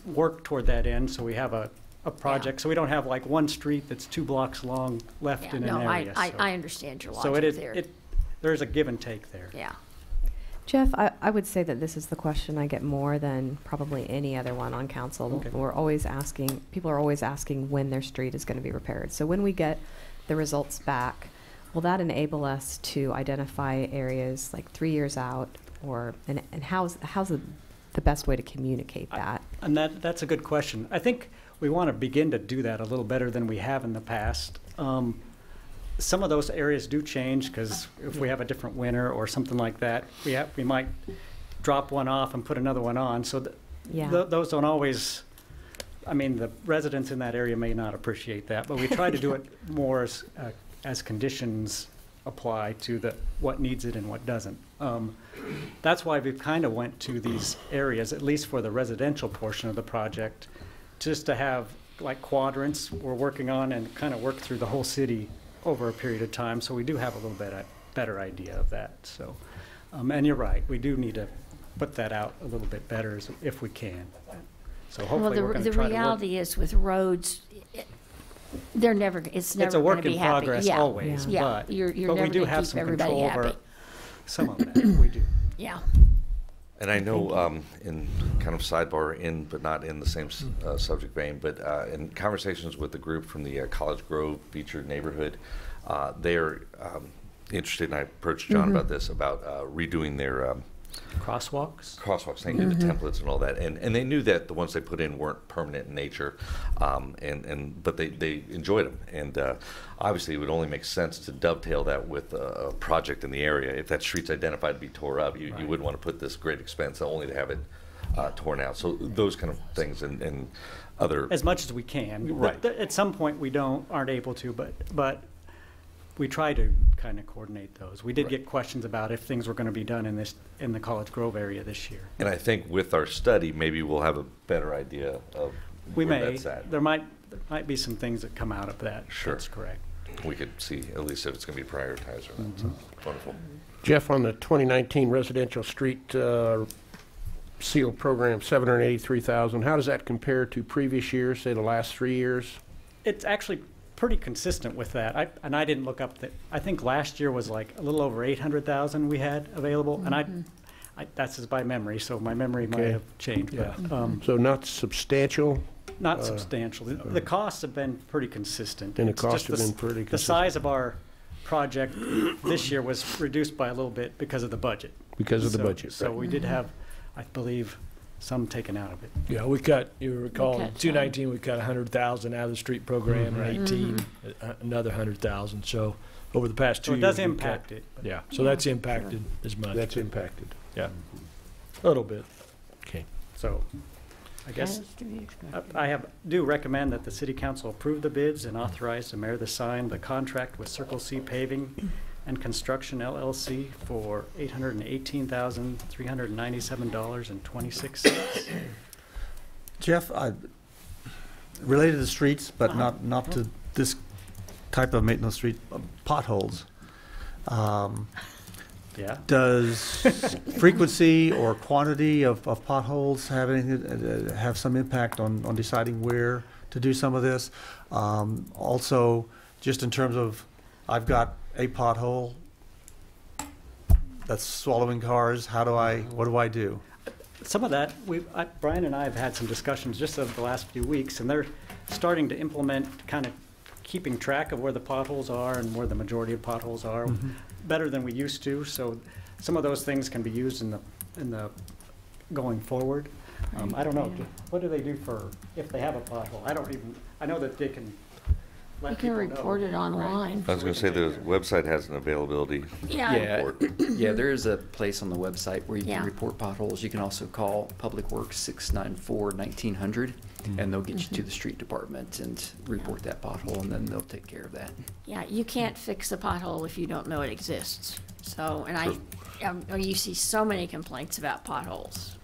work toward that end, so we have a project, so we don't have like one street that's 2 blocks long left in an area. I understand your logic there. There's a give and take there. Yeah. Jeff, I would say that this is the question I get more than probably any other one on council. Okay. People are always asking when their street is going to be repaired. So when we get the results back, will that enable us to identify areas like 3 years out, and how's the best way to communicate that? And that's a good question. I think we want to begin to do that a little better than we have in the past. Some of those areas do change because if we have a different winter or something like that, we might drop one off and put another one on. So those don't always, I mean, the residents in that area may not appreciate that, but we try to do it more as conditions apply to what needs it and what doesn't. That's why we kind of went to these areas, at least for the residential portion of the project, just to have like quadrants we're working on and kind of work through the whole city over a period of time, so we do have a little bit better idea of that. So, and you're right, we do need to put that out a little bit better if we can. So hopefully we're going to try to work. The reality is with roads, it's never going to be happy. It's a work in progress always, but you're never we do going to have keep some everybody control happy. over some of that. We do. Yeah. And I know, in kind of sidebar, but not in the same subject vein, but in conversations with the group from the College Grove featured neighborhood, they're interested, and I approached John about this, about redoing their crosswalks. Thank you, the templates and all that, and they knew that the ones they put in weren't permanent in nature, but they enjoyed them, and obviously it would only make sense to dovetail that with a project in the area. If that street's identified to be tore up, you wouldn't want to put this great expense only to have it torn out. So those kind of things and other, as much as we can. Right. At some point we aren't able to, but we try to kind of coordinate those. We did get questions about if things were going to be done in the College Grove area this year. And I think with our study, maybe we'll have a better idea of where that's at. There might be some things that come out of that. Sure. That's correct. We could see at least if it's going to be prioritized or not. So, wonderful. Jeff, on the 2019 residential street seal program, $783,000. How does that compare to previous years, say the last 3 years? It's actually pretty consistent with that. I didn't look up that. I think last year was like a little over 800,000 we had available, and that's just by memory, so my memory might have changed. Yeah. But, so not substantial? Not substantial. The costs have been pretty consistent. And the costs have been pretty consistent. The size of our project this year was reduced by a little bit because of the budget. Because of the budget. So we did have, I believe, some taken out of it. Yeah, we cut, you recall, in 2019, we cut 100,000 out of the street program, and 18, another 100,000. So over the past 2 years. So it does impact it. Yeah, so that's impacted as much. That's impacted. Yeah, a little bit. Okay. So I guess I do recommend that the City Council approve the bids and authorize the mayor to sign the contract with Circle C Paving and Construction LLC for $818,397.26. Jeff, related to streets, but not to this type of maintenance street, potholes. Yeah. Does frequency or quantity of potholes have anything have some impact on deciding where to do some of this? Also, just in terms of, I've got a pothole that's swallowing cars. What do I do? Some of that, Brian and I have had some discussions just over the last few weeks, and they're starting to implement kind of keeping track of where the potholes are and where the majority of potholes are better than we used to. So some of those things can be used in the going forward. I don't know. What do they do if they have a pothole? I know that they can. You can report it online. I was going to say the website has an availability report. Yeah, there is a place on the website where you can report potholes. You can also call Public Works 694-1900, and they'll get you to the street department and report that pothole, and then they'll take care of that. Yeah, you can't fix a pothole if you don't know it exists. So, and you see so many complaints about potholes,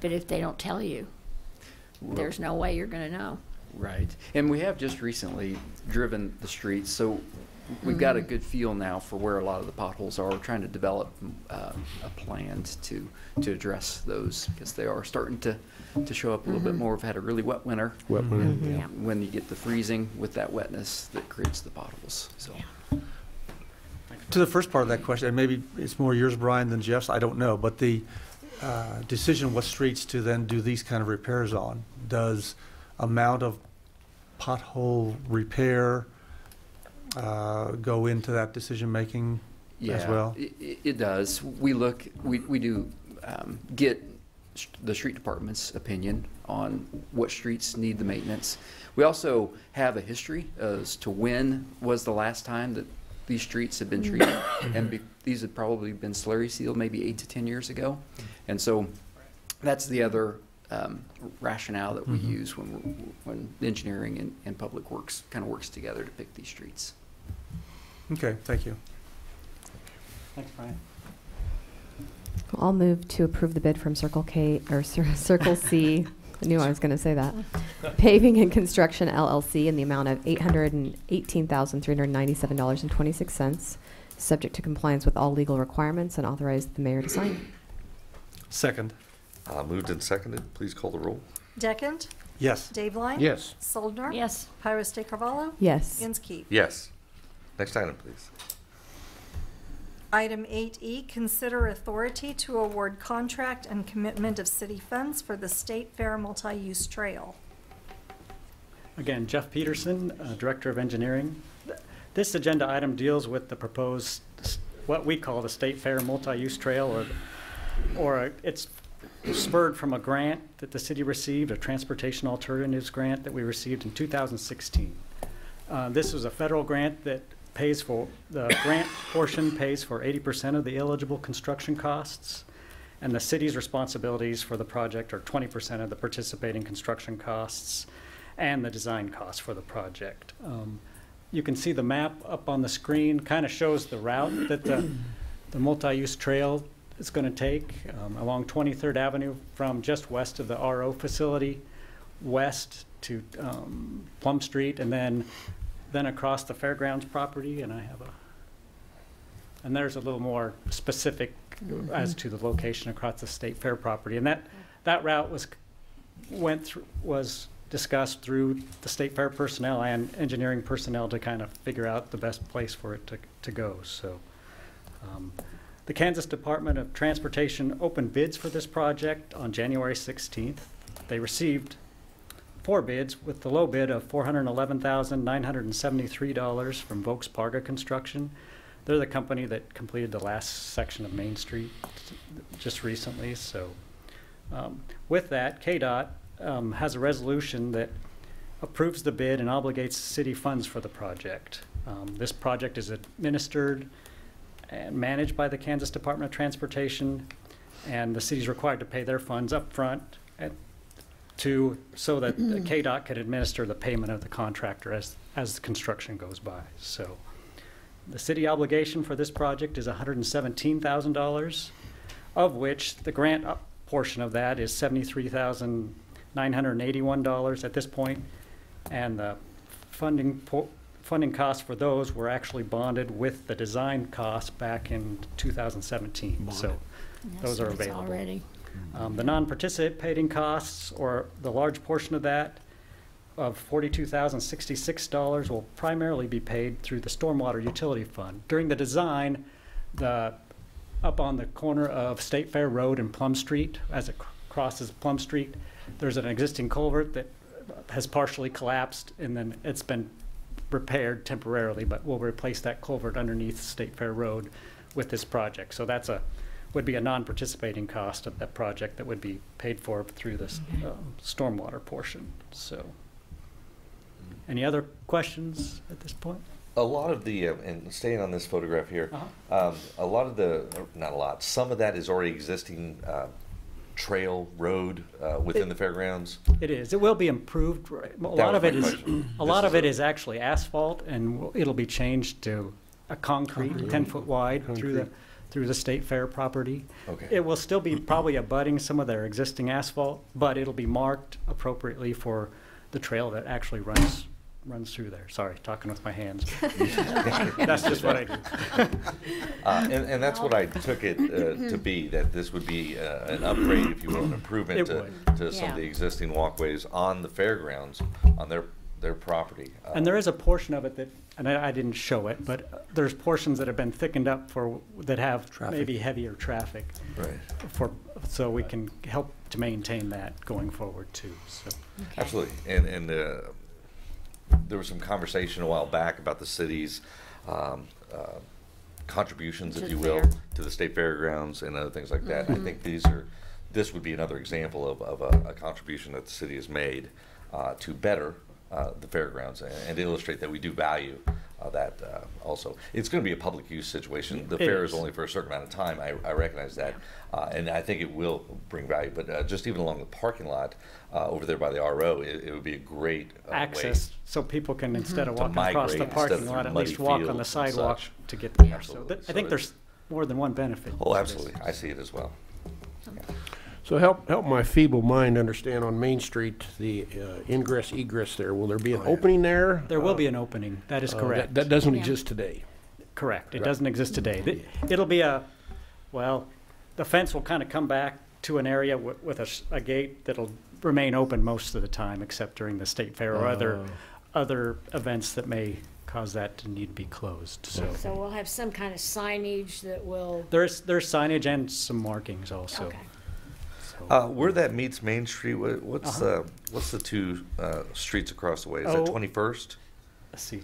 but if they don't tell you, there's no way you're going to know. Right. And we have just recently driven the streets, so we've got a good feel now for where a lot of the potholes are. We're trying to develop a plan to address those because they are starting to show up a little bit more. We've had a really wet winter. When you get the freezing with that wetness that creates the potholes. So. To the first part of that question, and maybe it's more yours, Brian, than Jeff's, I don't know, but the decision what streets to then do these kind of repairs on, does amount of pothole repair go into that decision making as well? It does. We do get the street department's opinion on what streets need the maintenance. We also have a history as to when was the last time that these streets have been treated, and these have probably been slurry sealed maybe 8 to 10 years ago, and so that's the other rationale that we use when engineering and public works kind of works together to pick these streets. Okay, thank you. Thanks, Brian. I'll move to approve the bid from Circle C. I knew I was going to say that. Paving and Construction LLC in the amount of $818,397.26, subject to compliance with all legal requirements, and authorize the mayor to sign. Second. Moved and seconded. Please call the roll. Deckent? Yes. Dave Line? Yes. Soldner? Yes. Pyrus de Carvalho? Yes. Inskeep? Yes. Next item, please. Item 8E, consider authority to award contract and commitment of city funds for the State Fair Multi-Use Trail. Again, Jeff Peterson, Director of Engineering. This agenda item deals with the proposed, what we call the State Fair Multi-Use Trail, or it's spurred from a grant that the city received, a Transportation Alternatives grant that we received in 2016. This was a federal grant that pays for, the grant portion pays for 80% of the eligible construction costs, and the city's responsibilities for the project are 20% of the participating construction costs and the design costs for the project. You can see the map up on the screen, kind of shows the route that the multi-use trail is going to take along 23rd Avenue from just west of the RO facility, west to Plum Street, and then across the fairgrounds property. And and there's a little more specific as to the location across the State Fair property. And that route was discussed through the State Fair personnel and engineering personnel to kind of figure out the best place for it to go. So the Kansas Department of Transportation opened bids for this project on January 16th. They received 4 bids, with the low bid of $411,973 from Volks Parga Construction. They're the company that completed the last section of Main Street just recently. So with that, KDOT has a resolution that approves the bid and obligates city funds for the project. This project is administered and managed by the Kansas Department of Transportation, and the city is required to pay their funds up front so that the KDOT can administer the payment of the contractor as the construction goes by. So the city obligation for this project is $117,000, of which the grant portion of that is $73,981 at this point, and the funding costs for those were actually bonded with the design costs back in 2017. So those are available already. The non-participating costs, or the large portion of that, of $42,066, will primarily be paid through the Stormwater Utility Fund. During the design, up on the corner of State Fair Road and Plum Street, as it crosses Plum Street, there's an existing culvert that has partially collapsed, and then it's been repaired temporarily, but we'll replace that culvert underneath State Fair Road with this project. So that's would be a non-participating cost of that project that would be paid for through this stormwater portion. So, any other questions at this point? A lot of the, and staying on this photograph here, a lot of the, not a lot, some of that is already existing trail road within the fairgrounds. It is. It will be improved. A lot of it is actually asphalt, and it'll be changed to a concrete 10-foot wide through the State Fair property. Okay. It will still be probably abutting some of their existing asphalt, but it'll be marked appropriately for the trail that actually runs through there. Sorry, talking with my hands. That's just what I do. And that's what I took it to be, that this would be an upgrade, if you will, an improvement to some of the existing walkways on the fairgrounds, on their property. And there is a portion of it that, and I didn't show it, but there's portions that have been thickened up that have maybe heavier traffic. Right. So we can help to maintain that going forward too. So. Okay. Absolutely. And there was some conversation a while back about the city's contributions, if you will, to the state fairgrounds and other things like that. I think this would be another example of a contribution that the city has made to better the fairgrounds and illustrate that we do value that also. It's going to be a public use situation. The fair is only for a certain amount of time. I recognize that. And I think it will bring value. But just even along the parking lot over there by the RO, it would be a great access, so people can, instead of walking across the parking lot, at least walk on the sidewalk to get there. Yeah. So I think there's more than one benefit. Oh, absolutely. I see it as well. Yeah. So help my feeble mind understand on Main Street the ingress egress there. Will there be an opening there? There will be an opening. That is correct. That doesn't exist today. Correct. It doesn't exist today. It'll be the fence will kind of come back to an area with a gate that'll remain open most of the time, except during the state fair or other events that may cause that to need to be closed. So So we'll have some kind of signage that will. there's signage and some markings also. Okay. Where that meets Main Street, what's the two streets across the way? Is that 21st? Let's see.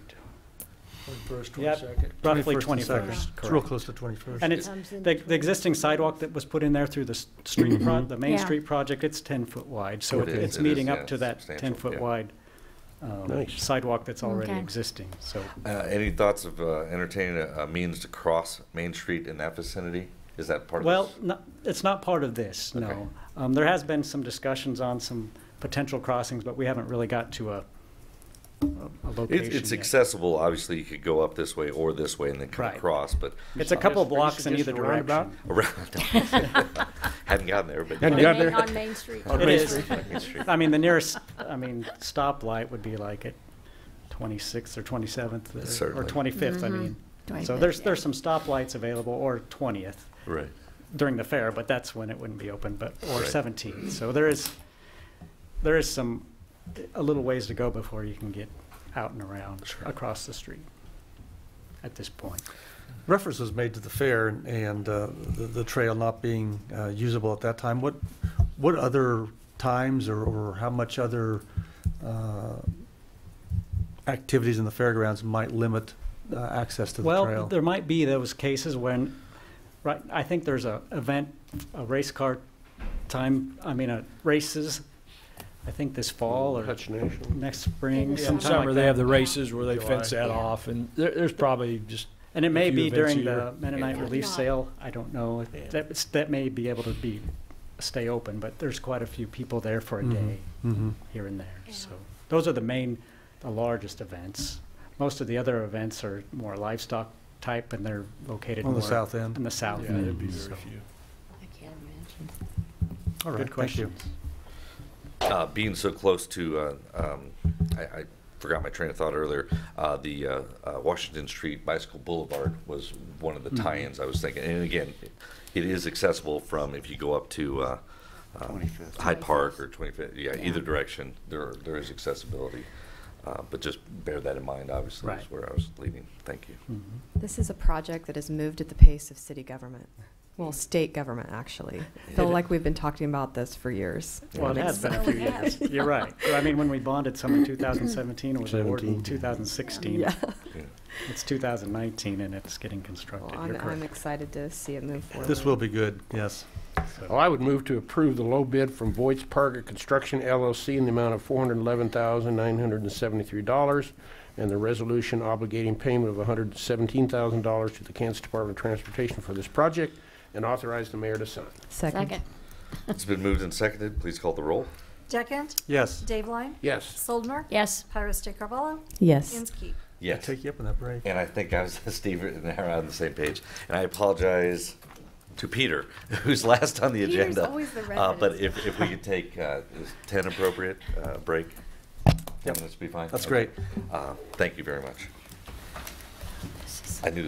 21st, Yep, 22nd. roughly 21st and 21st. 2nd. It's real correct. close to 21st. And it's the existing sidewalk that was put in there through the street, the Main Yeah. Street project, it's 10-foot wide. So It is, it's it meeting is, up yeah, to that substantial, 10-foot yeah. wide Nice. sidewalk that's already Okay. existing. So Any thoughts of entertaining a means to cross Main Street in that vicinity? Is that part of well, this? it's not part of this, Okay. no. There has been some discussions on some potential crossings, but we haven't really got to a location It's yet. accessible. Obviously, you could go up this way or this way and then come Right. across, but It's a couple Are you blocks in either suggesting a roundabout? direction. around. Hadn't gotten there, but Hadn't yeah. gotten there. On Main Street. It is. Main Street. I mean, the nearest, stoplight would be like at 26th or 27th or Certainly. 25th, I mean. So 25th, there's some stoplights available, or 20th Right. during the fair, but that's when it wouldn't be open, or Right. 17th. So there is a little ways to go before you can get out and around across the street at this point. Reference was made to the fair and the trail not being usable at that time. What other times or how much other activities in the fairgrounds might limit access to the trail? Well, there might be those cases when, I think there's a race car races, I think this fall or Hutchinson. next spring, Yeah, sometime summer like they that. have the races where they July. fence that off, and there's probably just And it may a few be events during a year. the Mennonite Yeah. relief Not. sale, I don't know. That may be able to stay open, but there's quite a few people there for a day Mm-hmm. here and there. So those are the largest events. Most of the other events are more livestock type, and they're located On the more south end. in the south Yeah, end. there'd be very So, few. I can't imagine. All right, Good thank you. questions. Being so close to, I forgot my train of thought earlier. The Washington Street Bicycle Boulevard was one of the tie-ins I was thinking. And again, it is accessible from if you go up to 25th. Hyde Park or 25th. Yeah, either direction there is accessibility. But just bear that in mind. Obviously, Right. is where I was leading. Thank you. This is a project that has moved at the pace of city government. Well, state government, actually. I feel like we've been talking about this for years. Well, it has been a few years. You're right. I mean, when we bonded some in 2017, it was awarded in 2016. Yeah. It's 2019, and it's getting constructed. Well, You're I'm correct. excited to see it move forward. This will be good, yes. Well, I would move to approve the low bid from Voight's Parker Construction LLC in the amount of $411,973 and the resolution obligating payment of $117,000 to the Kansas Department of Transportation for this project and authorize the mayor to sign. Second. It's been moved and seconded. Please call the roll. Deckent? Yes. Dave Line? Yes. Soldner? Yes. Pyrus de Carvalho? Yes. Inskeep? Yes. Take you up on that break. And I think I was Steve and I are on the same page. And I apologize to Peter, who's last on the Peter's agenda. always the But resident. if we could take is 10 appropriate break, 10 minutes be fine. That's Okay. great. Thank you very much. I knew.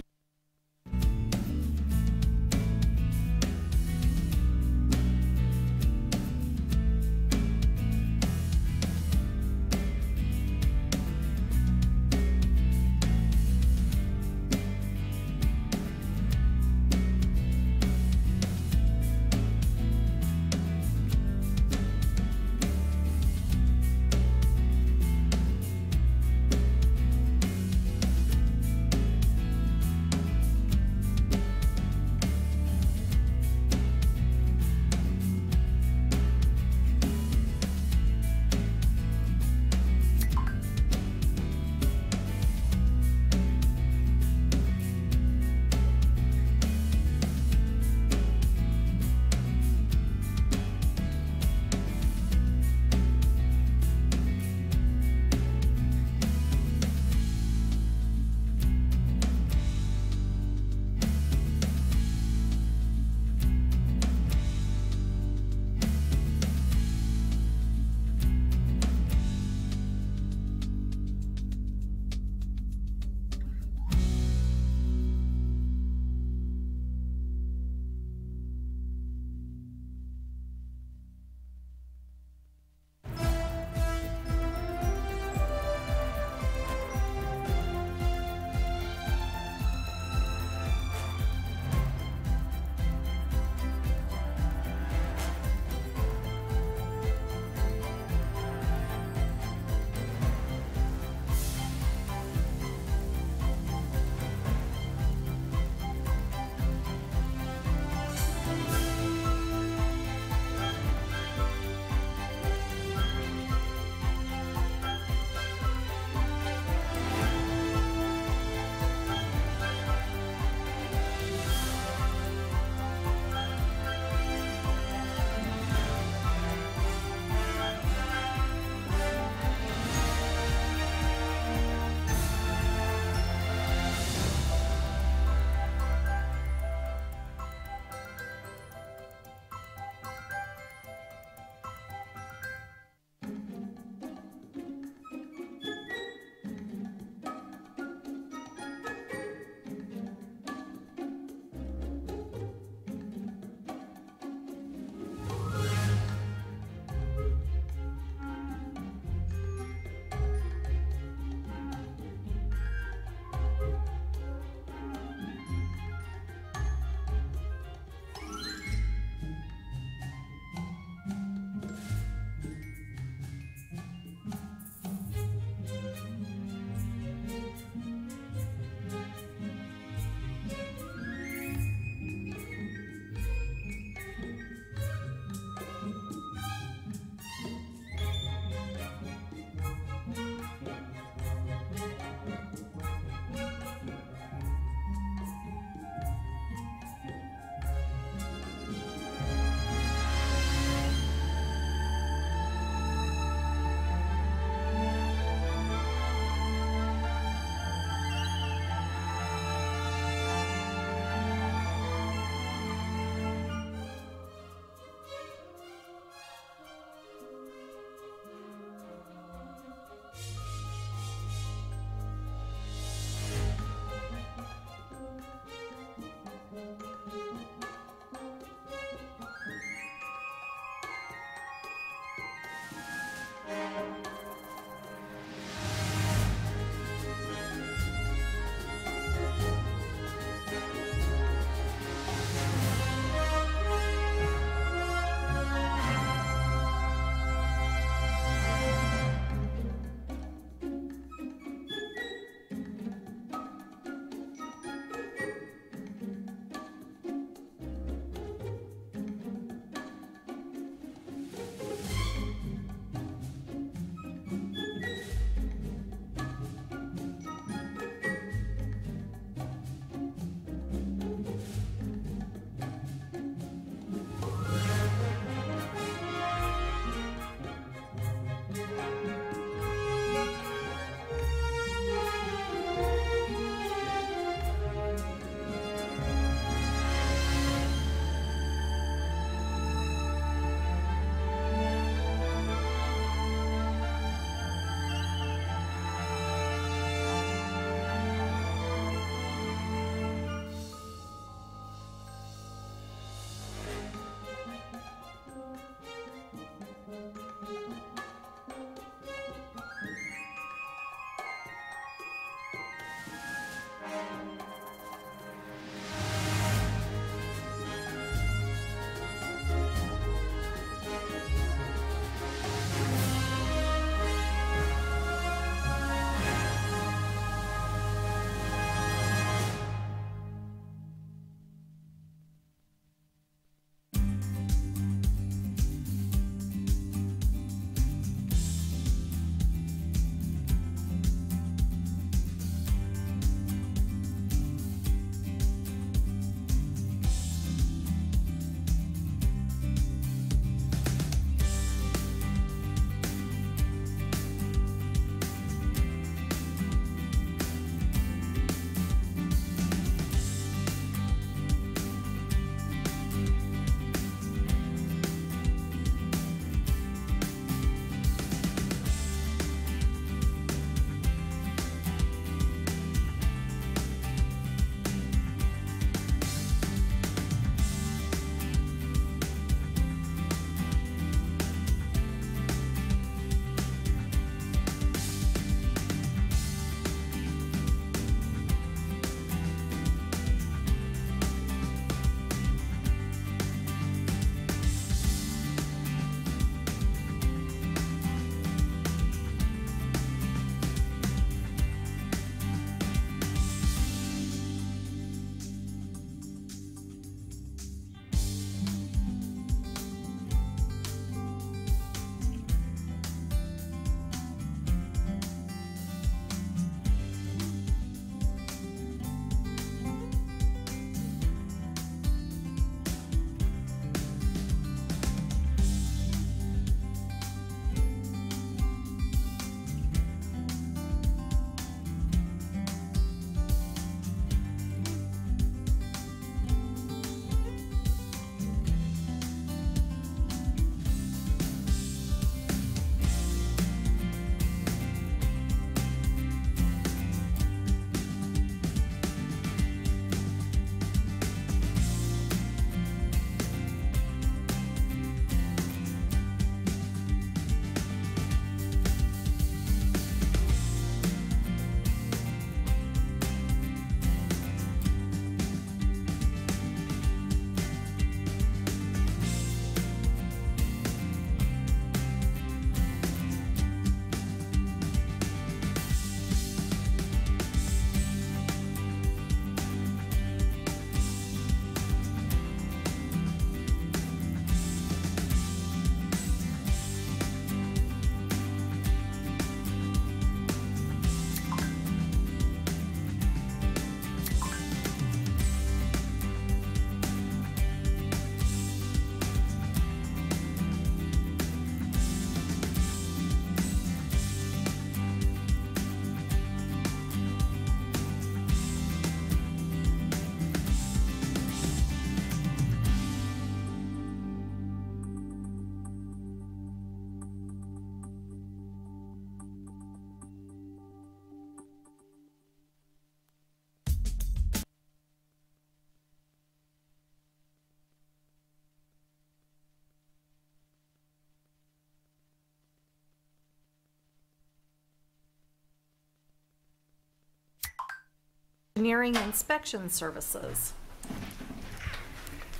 Engineering Inspection Services.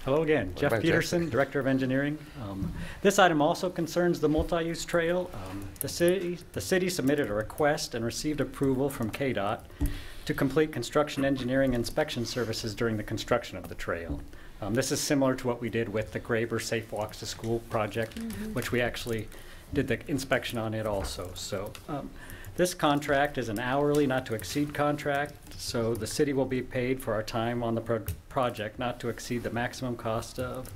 Hello again, Jeff Jeff. Peterson, Director of Engineering. This item also concerns the multi-use trail. The city submitted a request and received approval from KDOT to complete construction engineering inspection services during the construction of the trail. This is similar to what we did with the Graber Safe Walks to School project, which we actually did the inspection on it also. So this contract is an hourly, not to exceed contract, so the city will be paid for our time on the project not to exceed the maximum cost of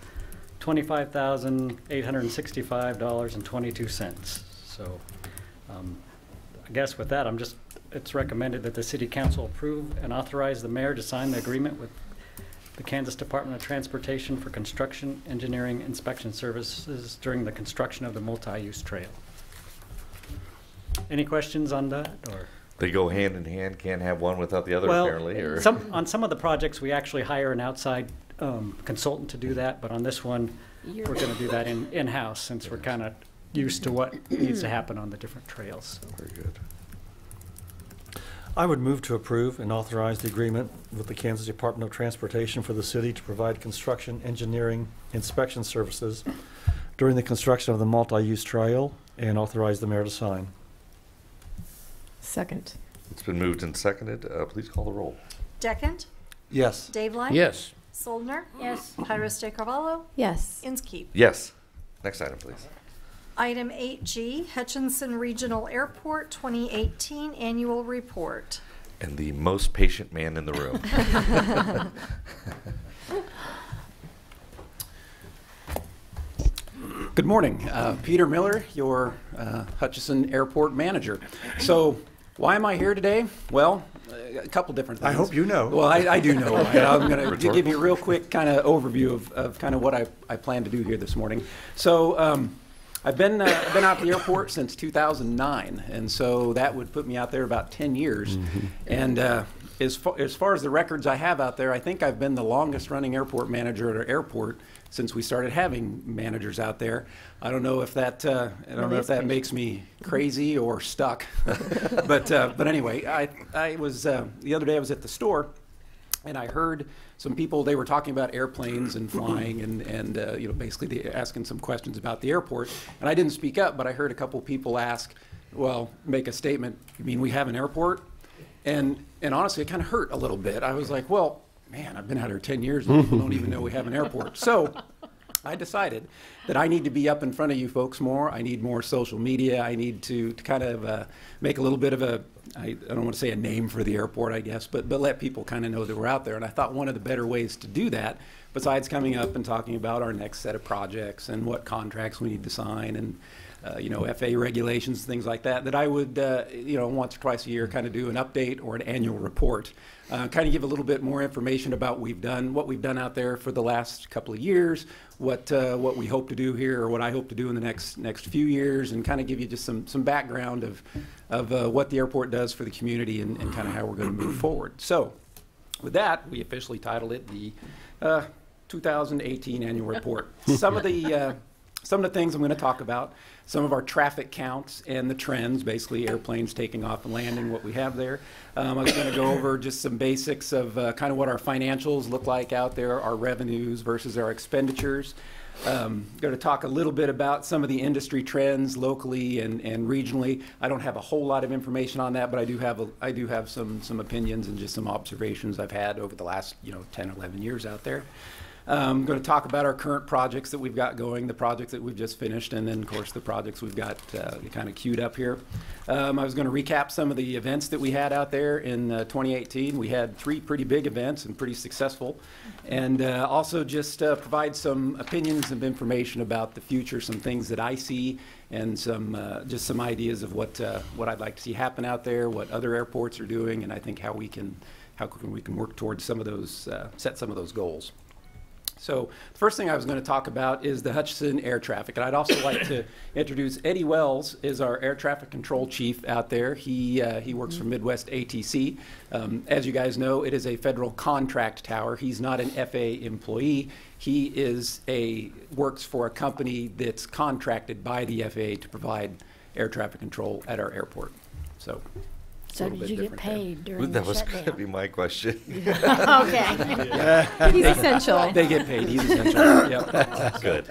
$25,865.22. So I guess with that, it's recommended that the City Council approve and authorize the mayor to sign the agreement with the Kansas Department of Transportation for construction, engineering, inspection services during the construction of the multi-use trail. Any questions on that, or? They go hand in hand, can't have one without the other, Well, apparently, or? on some of the projects, we actually hire an outside consultant to do that, but on this one, we're going to do that in-house since we're kind of used to what needs to happen on the different trails. So. Very good. I would move to approve and authorize the agreement with the Kansas Department of Transportation for the city to provide construction, engineering, inspection services during the construction of the multi-use trail and authorize the mayor to sign. Second. It's been moved and seconded. Please call the roll. Deckent? Yes. Dave Lang? Yes. Soldner? Yes. Pyrus de Carvalho? Yes. Inskeep? Yes. Next item, please. Item 8G, Hutchinson Regional Airport 2018 Annual Report. And the most patient man in the room. Good morning. Peter Miller, your Hutchinson Airport manager. So why am I here today? Well, a couple different things. I hope you know. Well, I do know. I'm going to give you a real quick kind of overview of kind of what I plan to do here this morning. So I've been out at the airport since 2009, and so that would put me out there about 10 years. Mm-hmm. And as far as the records I have out there, I think I've been the longest running airport manager at our airport since we started having managers out there. I don't know if that makes me crazy or stuck, but anyway, I was the other day I was at the store, and I heard some people, they were talking about airplanes and flying and basically they asking some questions about the airport, and I didn't speak up, but I heard a couple people make a statement. You mean we have an airport? And honestly, it kind of hurt a little bit. I was like, well, man, I've been out here 10 years and people don't even know we have an airport. So I decided that I need to be up in front of you folks more. I need more social media. I need to kind of make a little bit of I don't want to say a name for the airport, I guess, but let people kind of know that we're out there. And I thought one of the better ways to do that, besides coming up and talking about our next set of projects and what contracts we need to sign and FAA regulations, things like that I would, once or twice a year kind of do an update or an annual report. Kind of give a little bit more information about what we've done out there for the last couple of years, what we hope to do here, or what I hope to do in the next few years, and kind of give you just some background of what the airport does for the community and kind of how we're going to move forward. So with that, we officially titled it the 2018 Annual Report. Some of the things I'm going to talk about, some of our traffic counts and the trends, basically airplanes taking off and landing, what we have there. I was going to go over just some basics of kind of what our financials look like out there, our revenues versus our expenditures. Going to talk a little bit about some of the industry trends locally and regionally. I don't have a whole lot of information on that, but I do have some opinions and just some observations I've had over the last 10, 11 years out there. I'm going to talk about our current projects that we've got going, the projects that we've just finished, and then, of course, the projects we've got kind of queued up here. I was going to recap some of the events that we had out there in 2018. We had 3 pretty big events and pretty successful, and also just provide some opinions and information about the future, some things that I see, and just some ideas of what I'd like to see happen out there, what other airports are doing, and I think how we can work towards some of those, set some of those goals. So the first thing I was going to talk about is the Hutchinson air traffic. And I'd also like to introduce Eddie Wells, is our air traffic control chief out there. He works for Midwest ATC. As you guys know, it is a federal contract tower. He's not an FAA employee. He works for a company that's contracted by the FAA to provide air traffic control at our airport. So So did you get paid during That the was going to shutdown? be my question. Okay. He's essential. They get paid. He's essential. Yep. Good.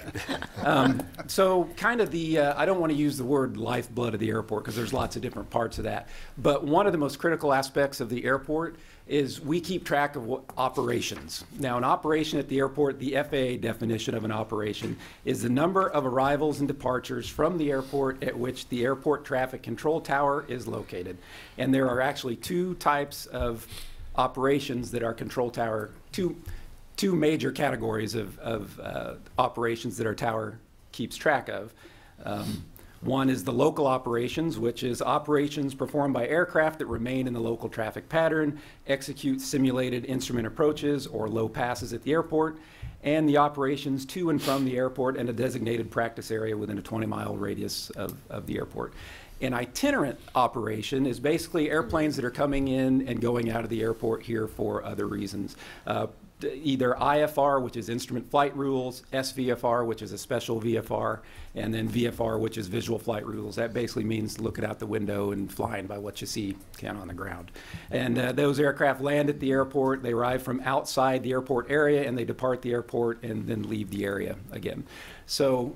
So kind of the, I don't want to use the word lifeblood of the airport because there's lots of different parts of that. But one of the most critical aspects of the airport is we keep track of what operations. Now, an operation at the airport, the FAA definition of an operation is the number of arrivals and departures from the airport at which the airport traffic control tower is located. And there are actually two types of operations that our control tower, two major categories of operations that our tower keeps track of. One is the local operations, which is operations performed by aircraft that remain in the local traffic pattern, execute simulated instrument approaches or low passes at the airport, and the operations to and from the airport and a designated practice area within a 20-mile radius of the airport. An itinerant operation is basically airplanes that are coming in and going out of the airport here for other reasons. Either IFR, which is instrument flight rules, SVFR, which is a special VFR, and then VFR, which is visual flight rules. That basically means looking out the window and flying by what you see kind of on the ground. And those aircraft land at the airport, they arrive from outside the airport area, and they depart the airport and then leave the area again. So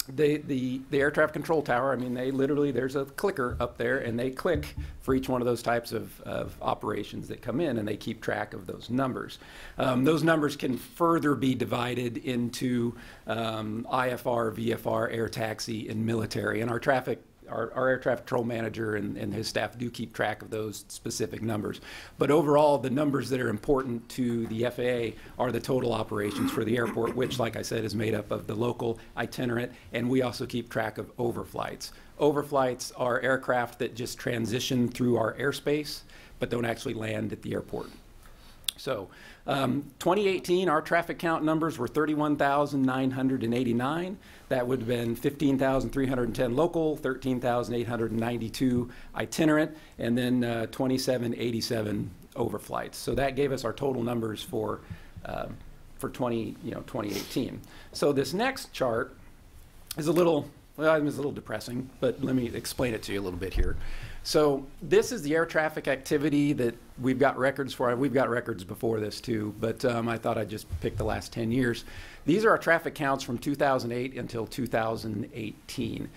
the air traffic control tower, I mean, they literally, there's a clicker up there, and they click for each one of those types of operations that come in, and they keep track of those numbers. Those numbers can further be divided into IFR, VFR, air taxi, and military. And our air traffic control manager and his staff do keep track of those specific numbers. But overall, the numbers that are important to the FAA are the total operations for the airport, which, like I said, is made up of the local, itinerant, and we also keep track of overflights. Overflights are aircraft that just transition through our airspace, but don't actually land at the airport. So 2018, our traffic count numbers were 31,989. That would have been 15,310 local, 13,892 itinerant, and then 2,787 overflights. So that gave us our total numbers for 2018. So this next chart is a little depressing, but let me explain it to you a little bit here. So this is the air traffic activity that we've got records for. We've got records before this too, but I thought I'd just pick the last 10 years. These are our traffic counts from 2008 until 2018.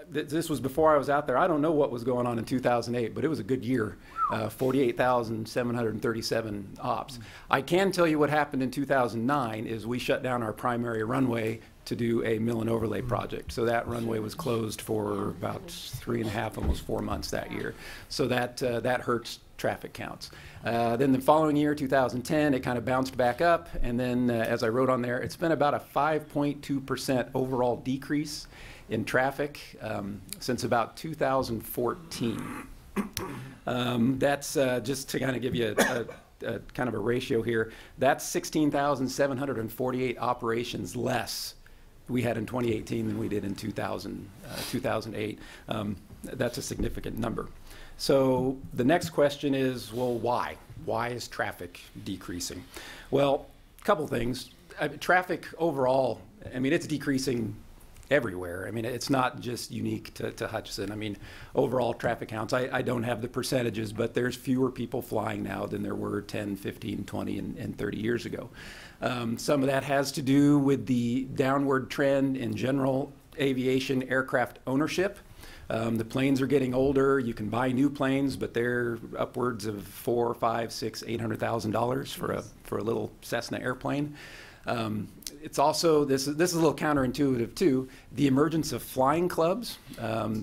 This was before I was out there. I don't know what was going on in 2008, but it was a good year, 48,737 ops. I can tell you what happened in 2009 is we shut down our primary runway to do a mill and overlay project. So that runway was closed for about 3.5, almost 4 months that year. So that hurts traffic counts. Then the following year, 2010, it kind of bounced back up. And then as I wrote on there, it's been about a 5.2% overall decrease in traffic since about 2014. That's just to kind of give you a kind of a ratio here. That's 16,748 operations less we had in 2018 than we did in 2008. That's a significant number. So the next question is, well, why? Why is traffic decreasing? Well, a couple things. Traffic overall, I mean, it's decreasing everywhere. I mean, it's not just unique to Hutchinson. I mean, overall traffic counts, I don't have the percentages, but there's fewer people flying now than there were 10, 15, 20, and 30 years ago. Some of that has to do with the downward trend in general aviation aircraft ownership. The planes are getting older. You can buy new planes, but they're upwards of $400,000, $500,000, $600,000, $800,000 for a little Cessna airplane. It's also, this is a little counterintuitive too, the emergence of flying clubs.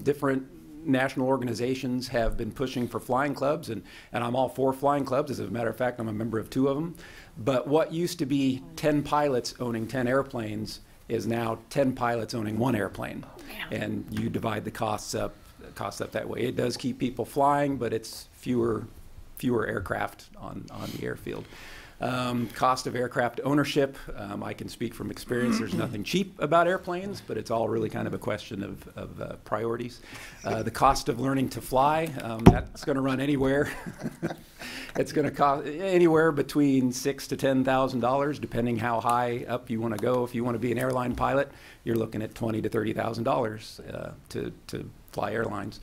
Different national organizations have been pushing for flying clubs, and I'm all for flying clubs. As a matter of fact, I'm a member of 2 of them. But what used to be 10 pilots owning 10 airplanes is now 10 pilots owning 1 airplane. And you divide the costs up that way. It does keep people flying, but it's fewer aircraft on the airfield. Cost of aircraft ownership, I can speak from experience. There's nothing cheap about airplanes, but it's all really kind of a question of priorities. The cost of learning to fly, that's going to run anywhere. It's going to cost anywhere between $6,000 to $10,000, depending how high up you want to go. If you want to be an airline pilot, you're looking at $20,000 to $30,000 to fly airlines.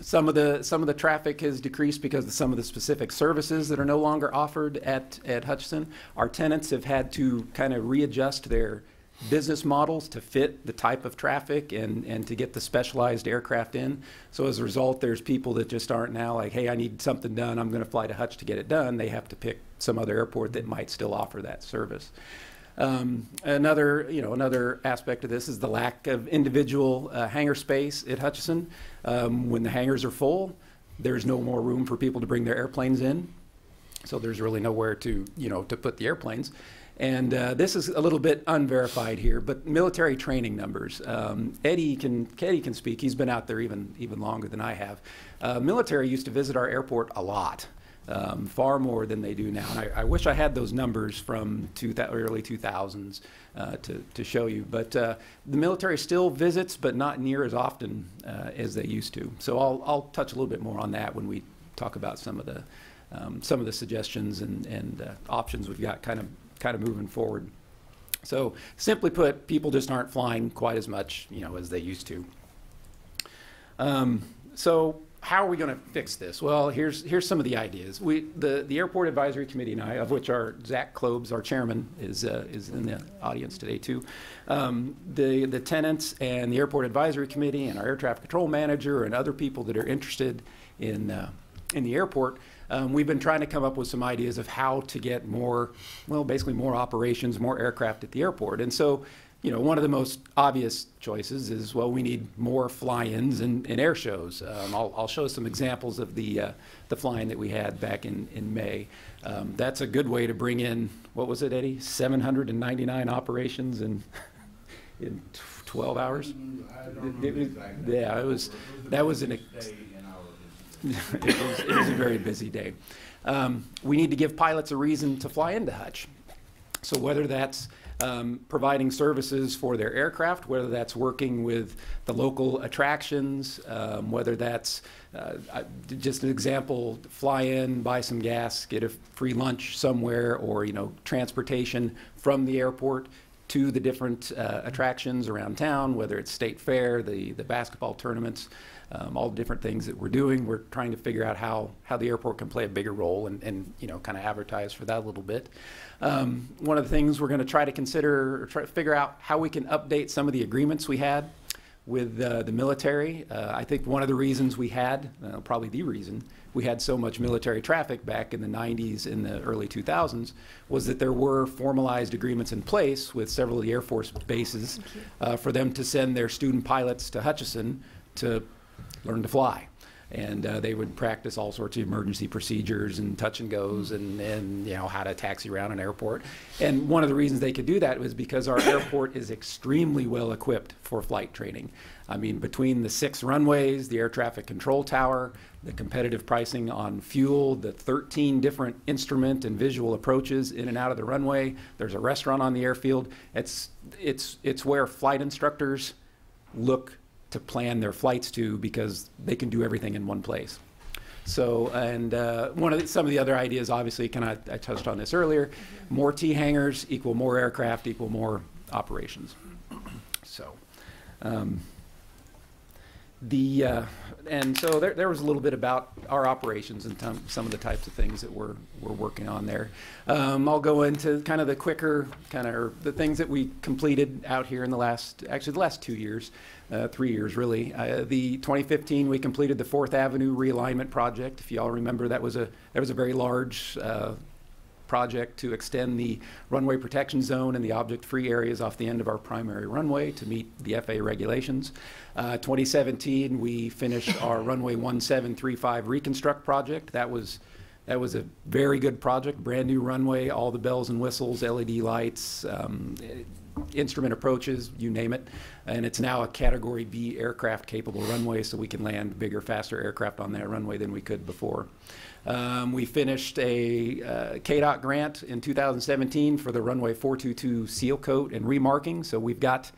Some of the traffic has decreased because of some of the specific services that are no longer offered at Hutchinson. Our tenants have had to kind of readjust their business models to fit the type of traffic and to get the specialized aircraft in. So as a result, there's people that just aren't now like, hey, I need something done, I'm going to fly to Hutch to get it done. They have to pick some other airport that might still offer that service. Another aspect of this is the lack of individual hangar space at Hutchinson. When the hangars are full, there's no more room for people to bring their airplanes in. So there's really nowhere to put the airplanes. And this is a little bit unverified here, but military training numbers. Eddie can speak. He's been out there even longer than I have. Military used to visit our airport a lot, far more than they do now. And I wish I had those numbers from early 2000s to show you. But the military still visits, but not near as often as they used to. So I'll touch a little bit more on that when we talk about some of the suggestions and options we've got kind of moving forward. So simply put, people just aren't flying quite as much, as they used to. So how are we going to fix this? Well, here's some of the ideas. The Airport Advisory Committee and I, of which our Zach Klobes, our chairman, is in the audience today too. The tenants and the Airport Advisory Committee and our air traffic control manager and other people that are interested in the airport. We've been trying to come up with some ideas of how to get basically more operations, more aircraft at the airport. And so, one of the most obvious choices is, we need more fly-ins and air shows. I'll show some examples of the fly-in that we had back in May. That's a good way to bring in, what was it, Eddie? 799 operations in 12 hours? That was it was a very busy day. We need to give pilots a reason to fly into Hutch. So whether that's providing services for their aircraft, whether that's working with the local attractions, whether that's just an example, fly in, buy some gas, get a free lunch somewhere, or transportation from the airport to the different attractions around town, whether it's State Fair, the basketball tournaments, all the different things that we're doing. We're trying to figure out how the airport can play a bigger role and kind of advertise for that a little bit. One of the things we're going to try to consider, or try to figure out how we can update some of the agreements we had with the military. I think one of the reasons we had, probably the reason, we had so much military traffic back in the 90s and the early 2000s was that there were formalized agreements in place with several of the Air Force bases for them to send their student pilots to Hutchinson to learn to fly. And they would practice all sorts of emergency procedures and touch and goes and how to taxi around an airport. And one of the reasons they could do that was because our airport is extremely well equipped for flight training. I mean, between the 6 runways, the air traffic control tower, the competitive pricing on fuel, the 13 different instrument and visual approaches in and out of the runway, there's a restaurant on the airfield. It's where flight instructors look to plan their flights to, because they can do everything in one place. So, and some of the other ideas, obviously, I touched on this earlier, more T hangars equal more aircraft equal more operations. So, and so there was a little bit about our operations and some of the types of things that we're working on there. I'll go into kind of the quicker, the things that we completed out here in the last 2 years, 3 years really. The 2015 we completed the 4th Avenue realignment project. If you all remember, that was a very large project to extend the runway protection zone and the object-free areas off the end of our primary runway to meet the FAA regulations. 2017, we finished our runway 1735 reconstruct project. That was a very good project, brand new runway, all the bells and whistles, LED lights, instrument approaches, you name it. And it's now a Category B aircraft capable runway, so we can land bigger, faster aircraft on that runway than we could before. We finished a KDOT grant in 2017 for the runway 422 seal coat and remarking. So we've got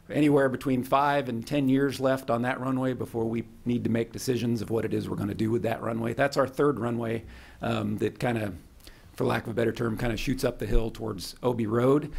anywhere between 5 and 10 years left on that runway before we need to make decisions of what it is we're going to do with that runway. That's our 3rd runway that kind of, for lack of a better term, kind of shoots up the hill towards Obie Road.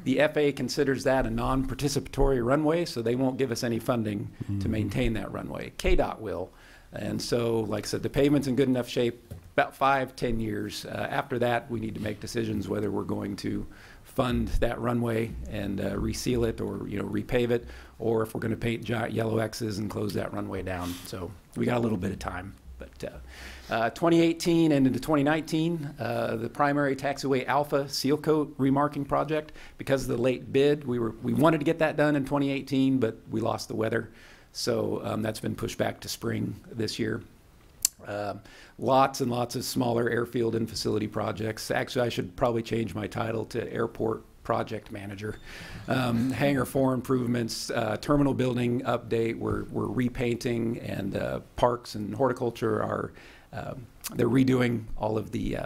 The FAA considers that a non-participatory runway, so they won't give us any funding to maintain that runway. KDOT will. And so, like I said, the pavement's in good enough shape, about 5-10 years. After that, we need to make decisions whether we're going to fund that runway and reseal it, or repave it, or if we're going to paint giant yellow X's and close that runway down. So we got a little bit of time. But 2018 and into 2019, the primary taxiway Alpha seal coat remarking project, because of the late bid, we wanted to get that done in 2018, but we lost the weather. So that's been pushed back to spring this year. Lots and lots of smaller airfield and facility projects. Actually, I should probably change my title to Airport Project Manager. Hangar 4 improvements, terminal building update. We're repainting, and parks and horticulture are they're redoing all of the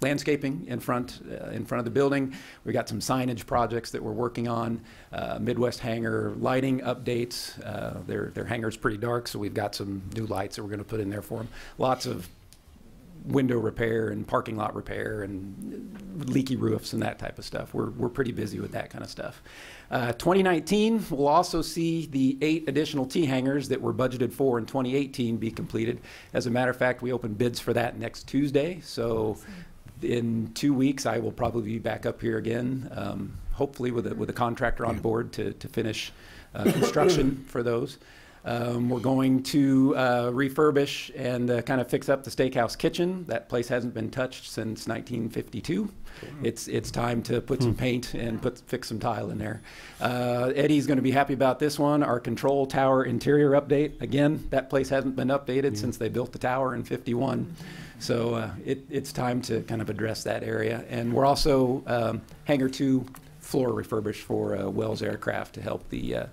landscaping in front of the building. We got some signage projects that we're working on. Midwest hangar lighting updates. Their hangar's pretty dark, so we've got some new lights that we're going to put in there for them. Lots of window repair and parking lot repair and leaky roofs and that type of stuff. We're pretty busy with that kind of stuff. 2019, we'll also see the 8 additional T hangars that were budgeted for in 2018 be completed. As a matter of fact, we open bids for that next Tuesday. So in 2 weeks, I will probably be back up here again, hopefully with a contractor on board to finish construction for those. We're going to refurbish and kind of fix up the steakhouse kitchen. That place hasn't been touched since 1952. It's time to put some paint and fix some tile in there. Eddie's going to be happy about this one. Our control tower interior update. Again, that place hasn't been updated since they built the tower in '51. So it's time to kind of address that area. And we're also Hangar 2 floor refurbished for Wells Aircraft to help the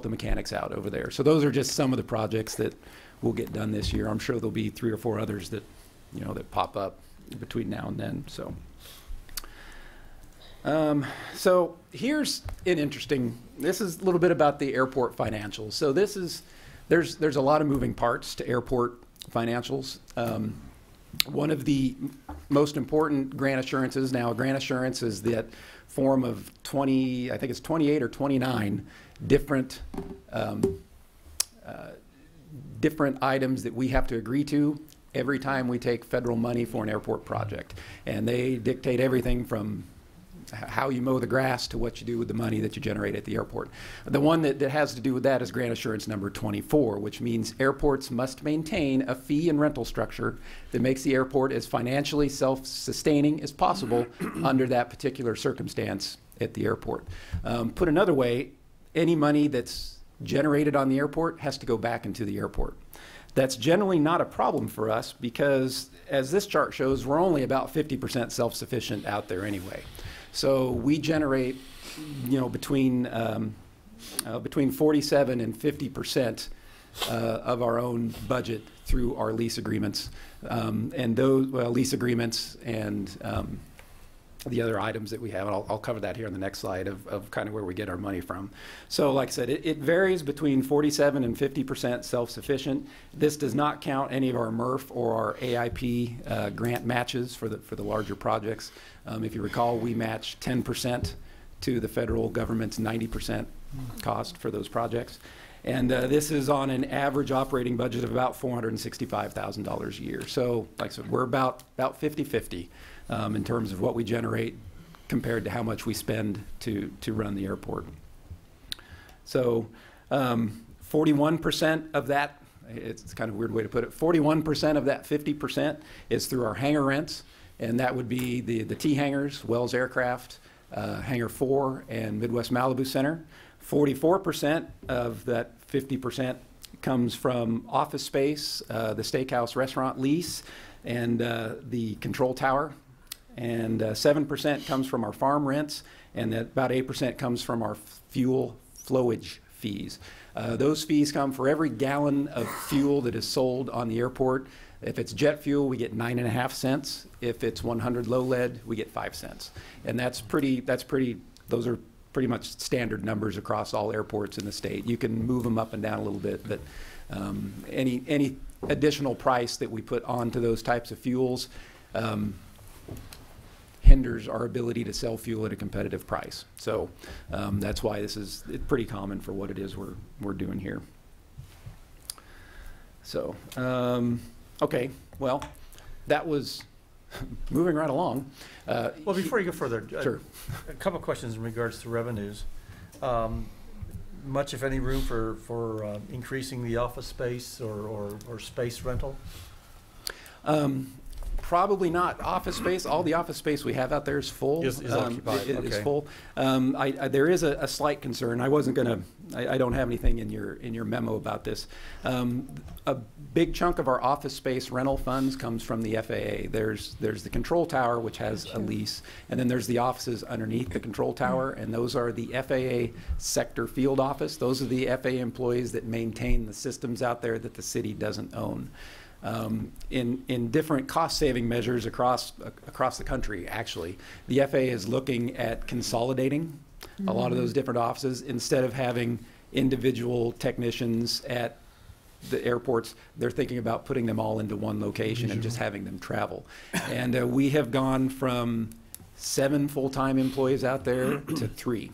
mechanics out over there. So those are just some of the projects that will get done this year. I'm sure there'll be 3 or 4 others that that pop up between now and then. So here's an interesting. This is a little bit about the airport financials. So there's a lot of moving parts to airport financials. One of the most important grant assurances. Now, a grant assurance is that form of 20, I think it's 28 or 29 different different items that we have to agree to every time we take federal money for an airport project. And they dictate everything from how you mow the grass to what you do with the money that you generate at the airport. The one that has to do with that is grant assurance number 24, which means airports must maintain a fee and rental structure that makes the airport as financially self-sustaining as possible under that particular circumstance at the airport. Put another way, any money that's generated on the airport has to go back into the airport. That's generally not a problem for us because, as this chart shows, we're only about 50% self-sufficient out there anyway. So we generate, between 47 and 50% of our own budget through our lease agreements, and those lease agreements and the other items that we have. And I'll cover that here on the next slide of kind of where we get our money from. So like I said, it varies between 47 and 50% self-sufficient. This does not count any of our MRF or our AIP grant matches for the larger projects. If you recall, we match 10% to the federal government's 90% cost for those projects. And this is on an average operating budget of about $465,000 a year. So like I said, we're about 50-50. In terms of what we generate compared to how much we spend to run the airport. So 41% of that, it's kind of a weird way to put it, 41% of that 50% is through our hangar rents, and that would be the T hangars, Wells Aircraft, Hangar 4, and Midwest Malibu Center. 44% of that 50% comes from office space, the steakhouse restaurant lease, and the control tower. And 7% comes from our farm rents, and about 8% comes from our fuel flowage fees. Those fees come for every gallon of fuel that is sold on the airport. If it's jet fuel, we get 9.5 cents. If it's 100 low lead, we get 5 cents. And those are pretty much standard numbers across all airports in the state. You can move them up and down a little bit, but any additional price that we put onto those types of fuels hinders our ability to sell fuel at a competitive price. So that's why it's pretty common for what it is we're doing here. So, okay, well, that was moving right along. Well, before you go further, sure. A couple of questions in regards to revenues. Much, if any, room for increasing the office space or space rental? Probably not. Office space, all the office space we have out there is full. Is occupied. Is full. There is a slight concern. I wasn't going to, I don't have anything in your memo about this. A big chunk of our office space rental funds comes from the FAA. There's the control tower, which has a lease, and then there's the offices underneath the control tower, and those are the FAA sector field office. Those are the FAA employees that maintain the systems out there that the city doesn't own. In different cost-saving measures across the country, actually, the FAA is looking at consolidating a lot of those different offices instead of having individual technicians at the airports. They're thinking about putting them all into one location and just having them travel. And we have gone from 7 full-time employees out there to 3.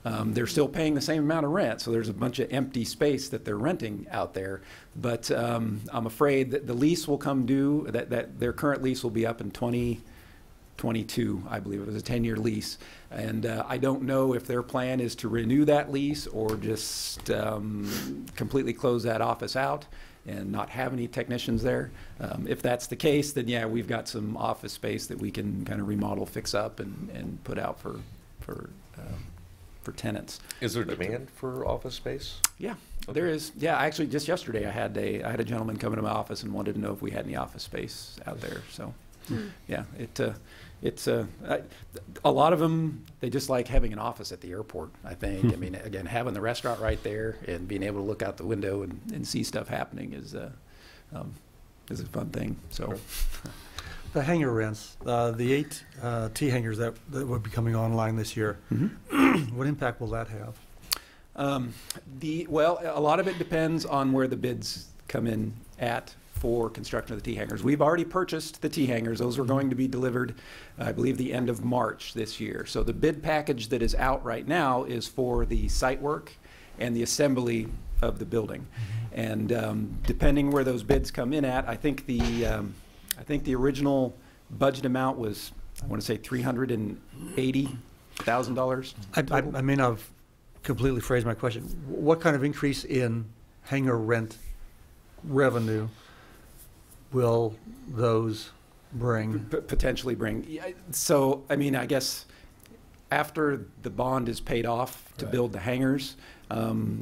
They're still paying the same amount of rent, so there's a bunch of empty space that they're renting out there. But I'm afraid that the lease will come due, that their current lease will be up in 2022, I believe. It was a 10-year lease. And I don't know if their plan is to renew that lease or just completely close that office out and not have any technicians there. If that's the case, then yeah, we've got some office space that we can kind of remodel, fix up, and put out for tenants. Is there demand for office space? Yeah, there is. Yeah, actually, just yesterday I had a gentleman come into my office and wanted to know if we had any office space out there. So, yeah, it's a lot of them. They just like having an office at the airport. I think. I mean, again, having the restaurant right there and being able to look out the window and see stuff happening is a fun thing. So. Sure. The hangar rents, the 8 T hangars that will be coming online this year, what impact will that have? Well, a lot of it depends on where the bids come in at for construction of the T hangars. We've already purchased the T hangars. Those are going to be delivered, I believe, the end of March this year. So the bid package that is out right now is for the site work and the assembly of the building. And depending where those bids come in at, I think the original budget amount was, I want to say, $380,000. I may not have completely phrased my question. What kind of increase in hangar rent revenue will those bring? Potentially bring. So, I mean, I guess after the bond is paid off to build the hangars,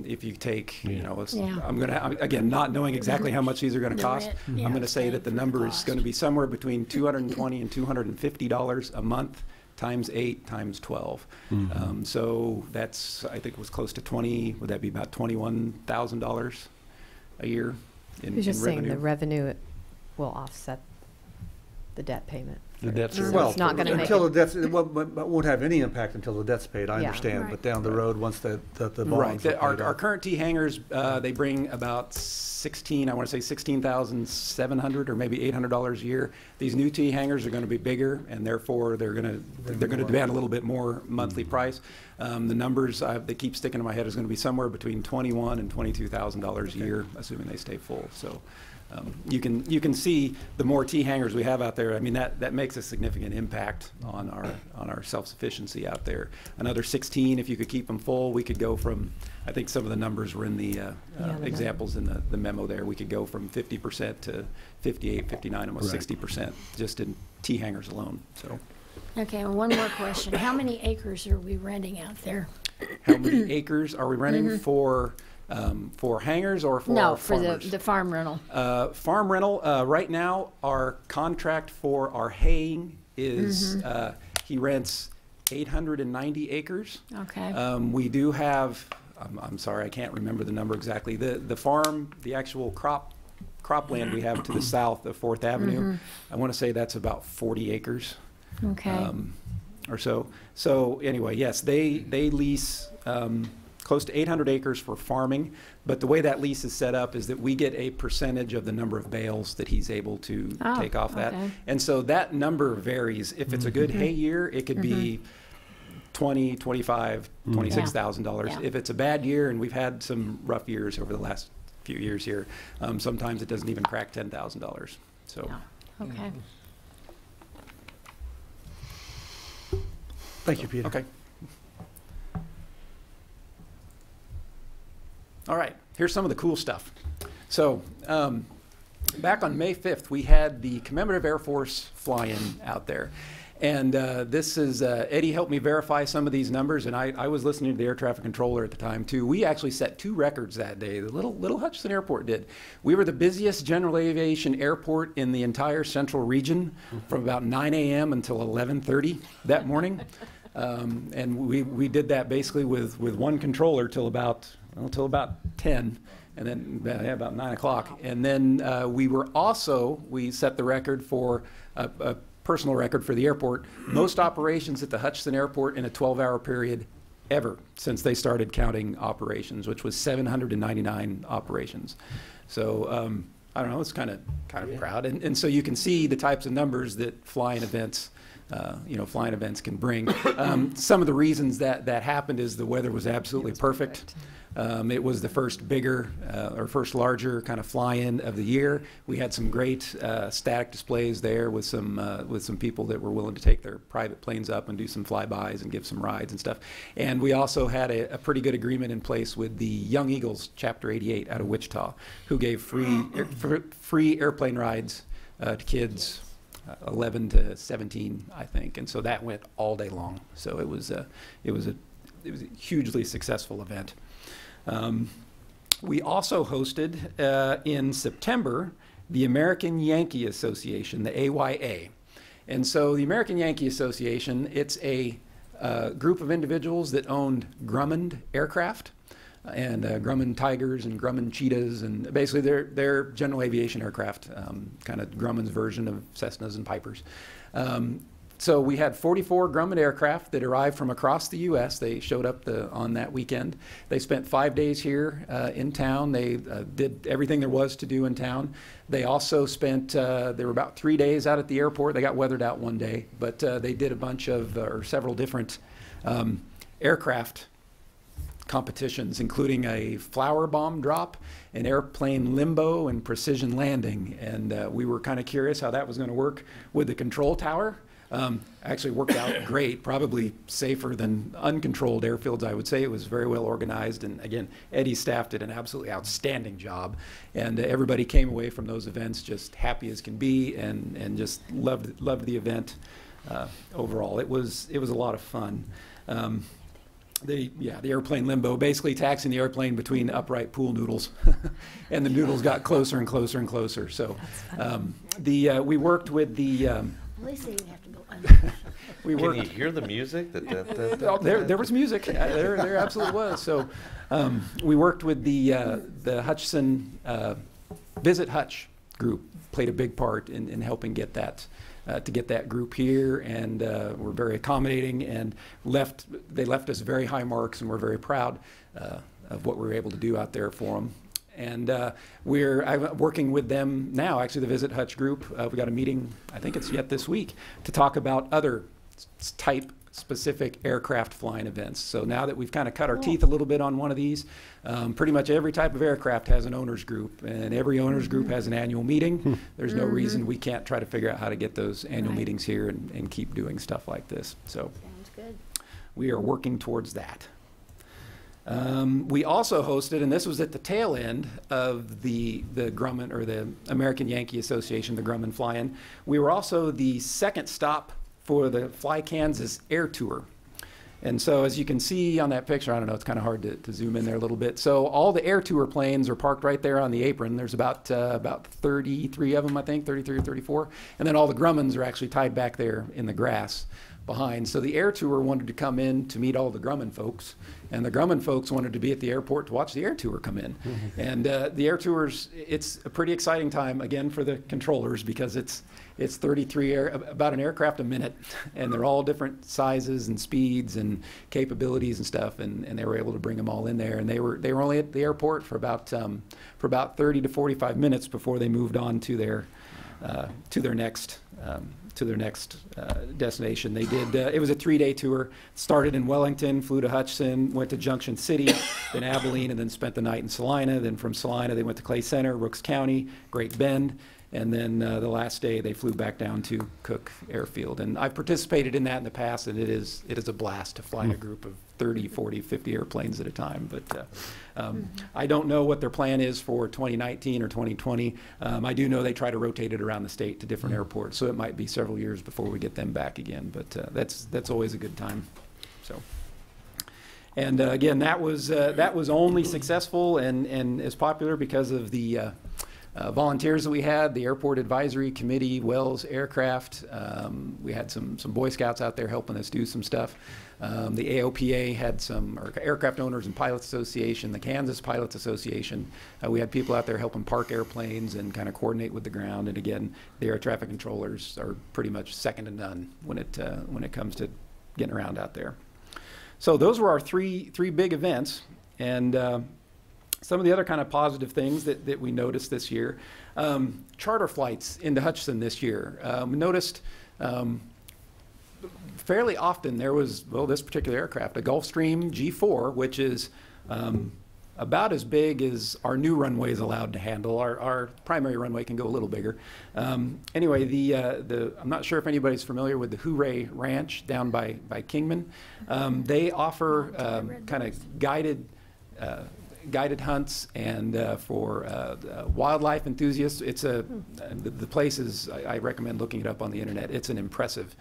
if you take, you know, I'm going to, again, not knowing exactly how much these are going to cost, I'm going to say that the number is going to be somewhere between $220 and $250 a month times 8 times 12. So that's, I think, was close to 20. Would that be about $21,000 a year in You're just saying revenue? the revenue will offset the debt payment. The debt service. Well, it's not going to make until the debt's, it won't have any impact until the debt's paid, I understand, but down the road, once the bonds are paid Our off. current T hangars, they bring about 16, I want to say $16,700 or maybe $800 a year. These new T hangars are going to be bigger, and therefore they're going to demand a little bit more monthly price. The numbers that keep sticking in my head is going to be somewhere between $21,000 and $22,000 a year, assuming they stay full. So. You can see the more T hangars we have out there. I mean, that makes a significant impact on our self-sufficiency out there. Another 16, if you could keep them full, we could go from, I think some of the numbers were in the examples in the memo there. We could go from 50% to 58, 59, almost 60% just in T hangars alone. So. Okay, and one more question. How many acres are we renting out there? How many acres are we renting for hangars or for No, our for farmers? the farm rental. Farm rental, right now, our contract for our haying is, he rents 890 acres. Okay. We do have, I'm sorry, I can't remember the number exactly. The farm, the actual cropland we have to the south of 4th Avenue, I want to say that's about 40 acres. Okay. Or so. So anyway, yes, they lease close to 800 acres for farming, but the way that lease is set up is that we get a percentage of the number of bales that he's able to take off that. And so that number varies. If it's a good hay year, it could be $20,000, $25,000, $26,000. If it's a bad year, and we've had some rough years over the last few years here, sometimes it doesn't even crack $10,000. So. Okay. Thank you, Peter. Okay. All right, here's some of the cool stuff. So back on May 5th, we had the Commemorative Air Force fly-in out there. And this is, Eddie helped me verify some of these numbers, and I was listening to the air traffic controller at the time too. We actually set 2 records that day. The little Hutchinson Airport did. We were the busiest general aviation airport in the entire central region from about 9 a.m. until 11:30 that morning. And we did that basically with one controller till about 10. And then about 9 o'clock. And then we set the record for a personal record for the airport. Most operations at the Hutchinson Airport in a 12-hour period ever since they started counting operations, which was 799 operations. So I don't know, it's kind of proud. And so you can see the types of numbers that flying events can bring. Some of the reasons that happened is the weather was absolutely perfect. It was the first first larger kind of fly-in of the year. We had some great static displays there with some people that were willing to take their private planes up and do some flybys and give some rides and stuff. And we also had a pretty good agreement in place with the Young Eagles Chapter 88 out of Wichita, who gave free airplane rides to kids 11 to 17, I think. And so that went all day long. So it was a hugely successful event. We also hosted in September the American Yankee Association, the AYA. And so the American Yankee Association, it's a group of individuals that owned Grumman aircraft and Grumman Tigers and Grumman Cheetahs, and basically they're general aviation aircraft, kind of Grumman's version of Cessnas and Pipers. So we had 44 Grumman aircraft that arrived from across the U.S. They showed up on that weekend. They spent 5 days here in town. They did everything there was to do in town. They also spent, they were about 3 days out at the airport. They got weathered out one day, but they did a bunch of, or several different aircraft competitions, including a flower bomb drop, an airplane limbo, and precision landing. And we were kind of curious how that was going to work with the control tower. Actually worked out great, probably safer than uncontrolled airfields, I would say. It was very well organized, and again, Eddie's staff did an absolutely outstanding job, and everybody came away from those events just happy as can be, and just loved the event overall. It was a lot of fun. The airplane limbo, basically taxiing the airplane between upright pool noodles, and the noodles got closer and closer and closer. So we worked with the They say you have to go under. Can you hear the music? There was music. There absolutely was. So we worked with the Hutchinson Visit Hutch group. Played a big part in helping get that to get that group here, and were very accommodating, and they left us very high marks, and we're very proud of what we were able to do out there for them. And I'm working with them now, actually the Visit Hutch group. We got a meeting, I think it's yet this week, to talk about other type specific aircraft flying events. So now that we've kind of cut our teeth a little bit on one of these, pretty much every type of aircraft has an owners group, and every owners group has an annual meeting. There's no reason we can't try to figure out how to get those annual meetings here and keep doing stuff like this. So Sounds good. we are working towards that. We also hosted, and this was at the tail end of the Grumman, or the American Yankee Association, the Grumman Fly-In. We were also the second stop for the Fly Kansas Air Tour. And so as you can see on that picture, I don't know, it's kind of hard to zoom in there a little bit. So all the Air Tour planes are parked right there on the apron. There's about 33 of them, I think, 33 or 34. And then all the Grummans are actually tied back there in the grass. behind. So the air tour wanted to come in to meet all the Grumman folks, and the Grumman folks wanted to be at the airport to watch the air tour come in. And the air tours, it's a pretty exciting time, again, for the controllers, because it's 33 about an aircraft a minute, and they're all different sizes and speeds and capabilities and stuff, and they were able to bring them all in there. And they were only at the airport for about 30 to 45 minutes before they moved on to their next destination. They did. It was a 3-day tour. Started in Wellington, flew to Hutchinson, went to Junction City, then Abilene, and then spent the night in Salina. Then from Salina, they went to Clay Center, Rooks County, Great Bend, and then the last day they flew back down to Cook Airfield. And I've participated in that in the past, and it is a blast to fly a group of 30, 40, 50 airplanes at a time. But I don't know what their plan is for 2019 or 2020. I do know they try to rotate it around the state to different airports, so it might be several years before we get them back again. But that's always a good time. So. And again, that was only successful and as popular because of the volunteers that we had, the Airport Advisory Committee, Wells Aircraft. We had some Boy Scouts out there helping us do some stuff. The AOPA had or Aircraft Owners and Pilots Association, the Kansas Pilots Association. We had people out there helping park airplanes and kind of coordinate with the ground. And again, the air traffic controllers are pretty much second to none when it comes to getting around out there. So those were our three big events. And some of the other kind of positive things that we noticed this year, charter flights into Hutchinson this year. We noticed fairly often there was, this particular aircraft, a Gulfstream G4, which is about as big as our new runway is allowed to handle. Our primary runway can go a little bigger. Anyway, I'm not sure if anybody's familiar with the Hooray Ranch down by Kingman. They offer kind of guided hunts and for wildlife enthusiasts. It's the place is, I recommend looking it up on the internet. It's an impressive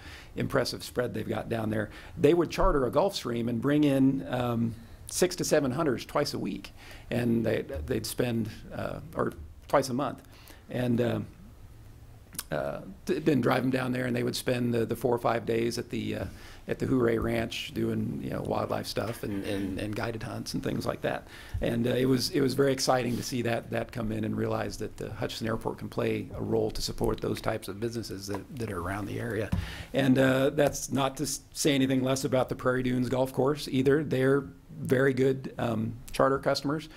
spread they've got down there. They would charter a Gulfstream and bring in 6 to 7 hunters twice a week, and they'd spend or twice a month, and then drive them down there, and they would spend the 4 or 5 days at the Hooray Ranch doing wildlife stuff and guided hunts and things like that. And it was very exciting to see that come in and realize that the Hutchinson Airport can play a role to support those types of businesses that are around the area. And that's not to say anything less about the Prairie Dunes Golf Course either. They're very good charter customers.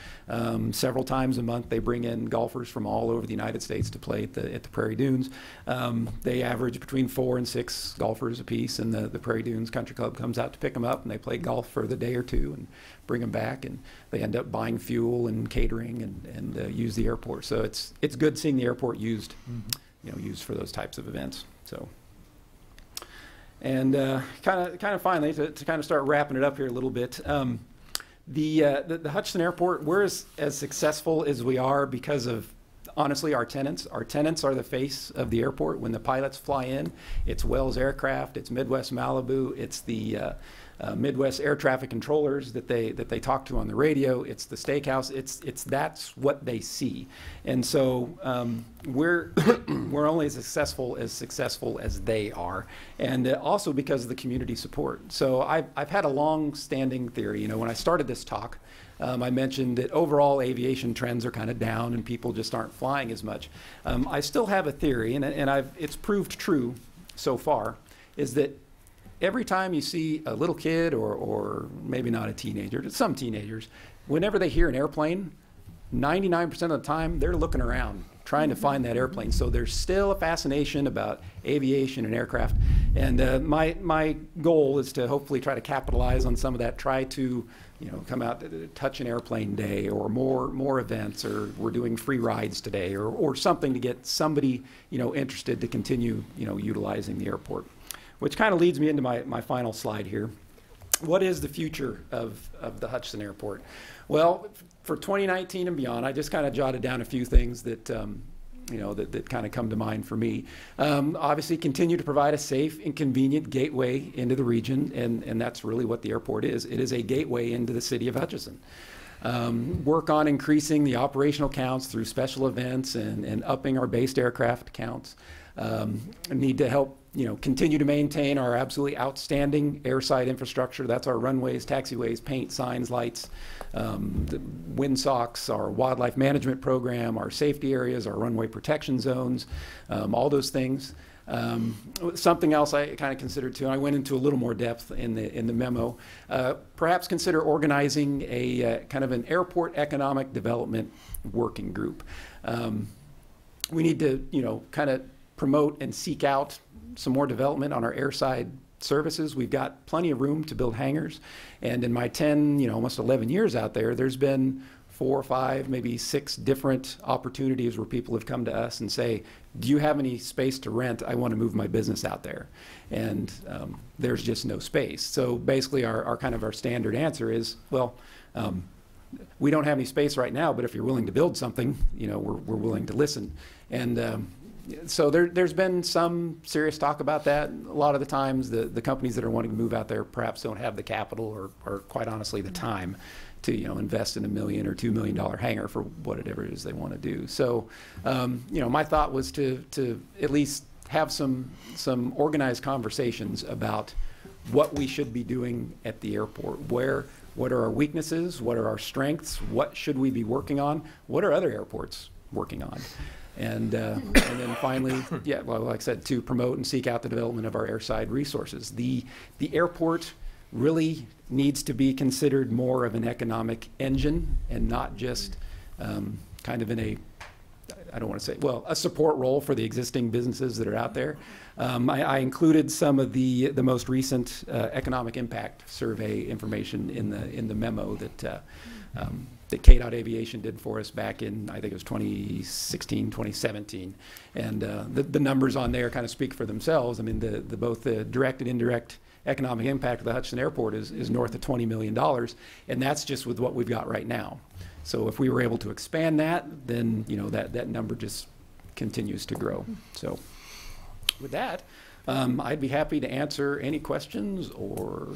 Several times a month they bring in golfers from all over the United States to play at the Prairie Dunes. They average between 4 and 6 golfers apiece, and the Prairie Dunes Country Club comes out to pick them up, and they play golf for the day or two and bring them back, and they end up buying fuel and catering and use the airport. So it's good seeing the airport used for those types of events. So. And kind of finally, to kind of start wrapping it up here a little bit, the Hutchinson Airport, we're as successful as we are because of, honestly, our tenants. Our tenants are the face of the airport. When the pilots fly in, it's Wells Aircraft, it's Midwest Malibu, it's the Midwest Air Traffic Controllers that they talk to on the radio. It's the steakhouse. That's what they see, and so we're only as successful as they are, and also because of the community support. So I've had a long-standing theory. When I started this talk, I mentioned that overall aviation trends are kind of down and people just aren't flying as much. I still have a theory, and it's proved true so far, is that every time you see a little kid or maybe not a teenager, some teenagers, whenever they hear an airplane, 99% of the time they're looking around trying to find that airplane. So there's still a fascination about aviation and aircraft. And my goal is to hopefully try to capitalize on some of that, try to come out to Touch an Airplane Day or more events, or we're doing free rides today or something to get somebody interested to continue utilizing the airport. Which kind of leads me into my final slide here. What is the future of the Hutchinson Airport? Well, for 2019 and beyond, I just kind of jotted down a few things that that kind of come to mind for me. Obviously, continue to provide a safe and convenient gateway into the region, and that's really what the airport is. It is a gateway into the city of Hutchinson. Work on increasing the operational counts through special events and upping our based aircraft counts. Need to help continue to maintain our absolutely outstanding airside infrastructure. That's our runways, taxiways, paint, signs, lights, the windsocks, our wildlife management program, our safety areas, our runway protection zones, all those things. Something else I kind of considered too, and I went into a little more depth in the memo, perhaps consider organizing a kind of an airport economic development working group. We need to, kind of promote and seek out some more development on our airside services. We've got plenty of room to build hangars, and in my 10, almost 11 years out there, there's been 4 or 5, maybe 6 different opportunities where people have come to us and say, do you have any space to rent? I want to move my business out there. And there's just no space. So basically our kind of our standard answer is, well, we don't have any space right now, but if you're willing to build something, we're willing to listen. And so there's been some serious talk about that. A lot of the times the companies that are wanting to move out there perhaps don't have the capital or quite honestly the time to invest in $1 million or $2 million hangar for whatever it is they want to do. So my thought was to at least have some organized conversations about what we should be doing at the airport. What are our weaknesses? What are our strengths? What should we be working on? What are other airports working on? And then finally, like I said, to promote and seek out the development of our airside resources. The airport really needs to be considered more of an economic engine and not just kind of in I don't want to say, a support role for the existing businesses that are out there. I included some of the most recent economic impact survey information in the memo that KDOT Aviation did for us back in, I think it was 2016, 2017. And the numbers on there kind of speak for themselves. I mean, both the direct and indirect economic impact of the Hutchinson Airport is north of $20 million, and that's just with what we've got right now. So if we were able to expand that, then that number just continues to grow. So with that, I'd be happy to answer any questions or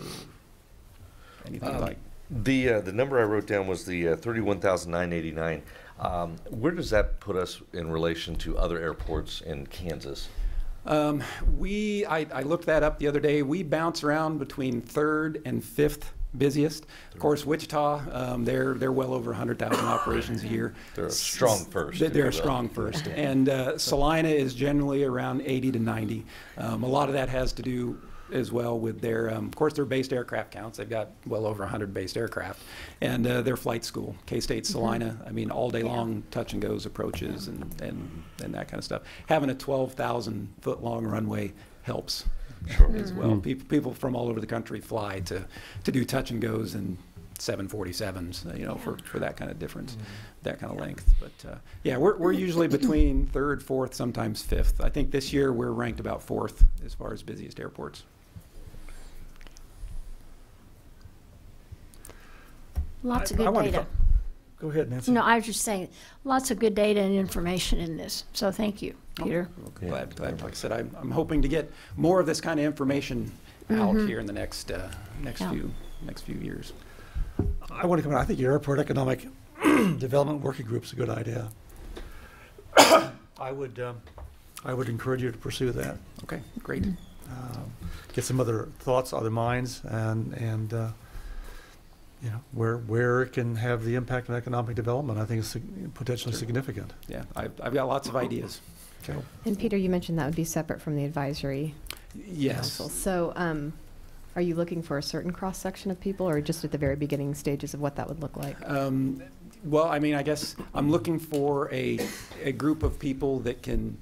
anything like. The number I wrote down was the 31,989. Where does that put us in relation to other airports in Kansas? I looked that up the other day. We bounce around between 3rd and 5th busiest. Of course, Wichita, they're well over 100,000 operations a year. They're a strong first. They're a strong first. And Salina is generally around 80 to 90. A lot of that has to do as well with their, of course, their based aircraft counts. They've got well over 100 based aircraft. And their flight school, K-State Salina, I mean, all day long touch and goes approaches and that kind of stuff. Having a 12,000-foot long runway helps as well. People from all over the country fly to do touch and goes and 747s, for that kind of difference, that kind of length. But we're usually between 3rd, 4th, sometimes 5th. I think this year we're ranked about 4th as far as busiest airports. Lots of good data. Go ahead, Nancy. No, I was just saying, lots of good data and information in this. So thank you, Peter. Okay. Glad. Like I said, I'm hoping to get more of this kind of information out here in the next few years. I want to come in. I think your airport economic development working group is a good idea. I would encourage you to pursue that. Okay, great. Get some other thoughts, other minds, and where it can have the impact on economic development. I think it's potentially significant. Yeah, I've got lots of ideas. So. And Peter, you mentioned that would be separate from the advisory council. So are you looking for a certain cross-section of people or just at the very beginning stages of what that would look like? Well, I mean, I guess I'm looking for a group of people that can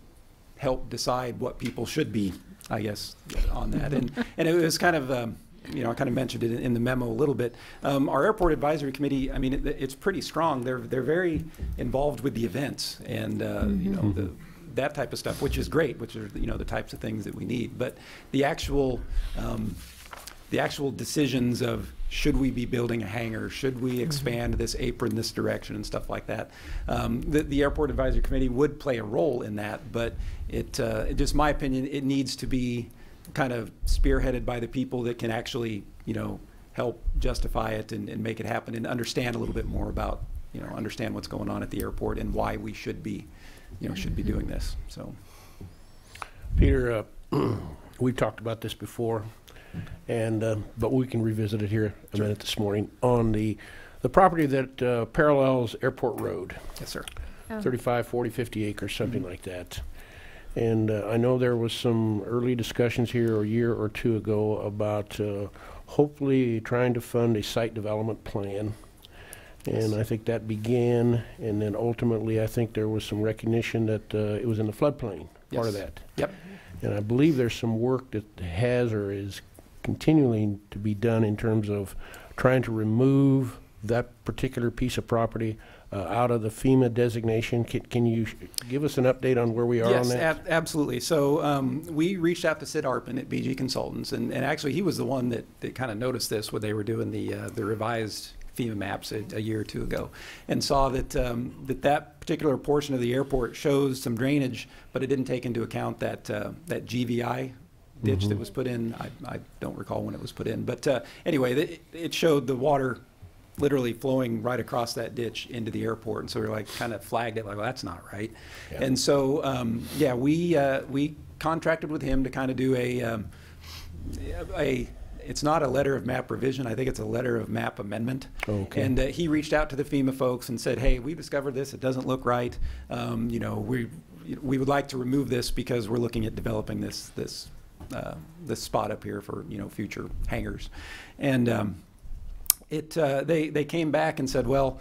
help decide what people should be, I guess, on that. And it was kind of, I kind of mentioned it in the memo a little bit. Our airport advisory committee, I mean, it's pretty strong. They're very involved with the events and, that type of stuff, which is great, which are, the types of things that we need. But the actual decisions of should we be building a hangar, should we expand this apron this direction and stuff like that, the airport advisory committee would play a role in that, but it just my opinion, it needs to be kind of spearheaded by the people that can actually help justify it and make it happen and understand a little bit more about understand what's going on at the airport and why we should be doing this. So Peter, we've talked about this before, and but we can revisit it here a minute this morning on the property that parallels Airport Road. Yes, sir. 35, 40, 50 acres, something like that. And I know there was some early discussions here a year or two ago about hopefully trying to fund a site development plan. And I think that began, and then ultimately I think there was some recognition that it was in the floodplain, part of that. Yep. And I believe there's some work that has or is continuing to be done in terms of trying to remove that particular piece of property out of the FEMA designation. Can you give us an update on where we are on that? Yes, absolutely. So we reached out to Sid Harpin at BG Consultants, and actually he was the one that kind of noticed this when they were doing the revised FEMA maps a year or two ago, and saw that that particular portion of the airport shows some drainage, but it didn't take into account that that GVI ditch that was put in. I don't recall when it was put in, but anyway, it showed the water literally flowing right across that ditch into the airport, and so we were like kind of flagged it, like, well, that's not right. Yeah. And so yeah, we contracted with him to kind of do a it's not a letter of map revision, I think it's a letter of map amendment. Okay. And he reached out to the FEMA folks and said, hey, we discovered this, it doesn't look right. You know, we would like to remove this because we're looking at developing this spot up here for, you know, future hangars. And they came back and said, well,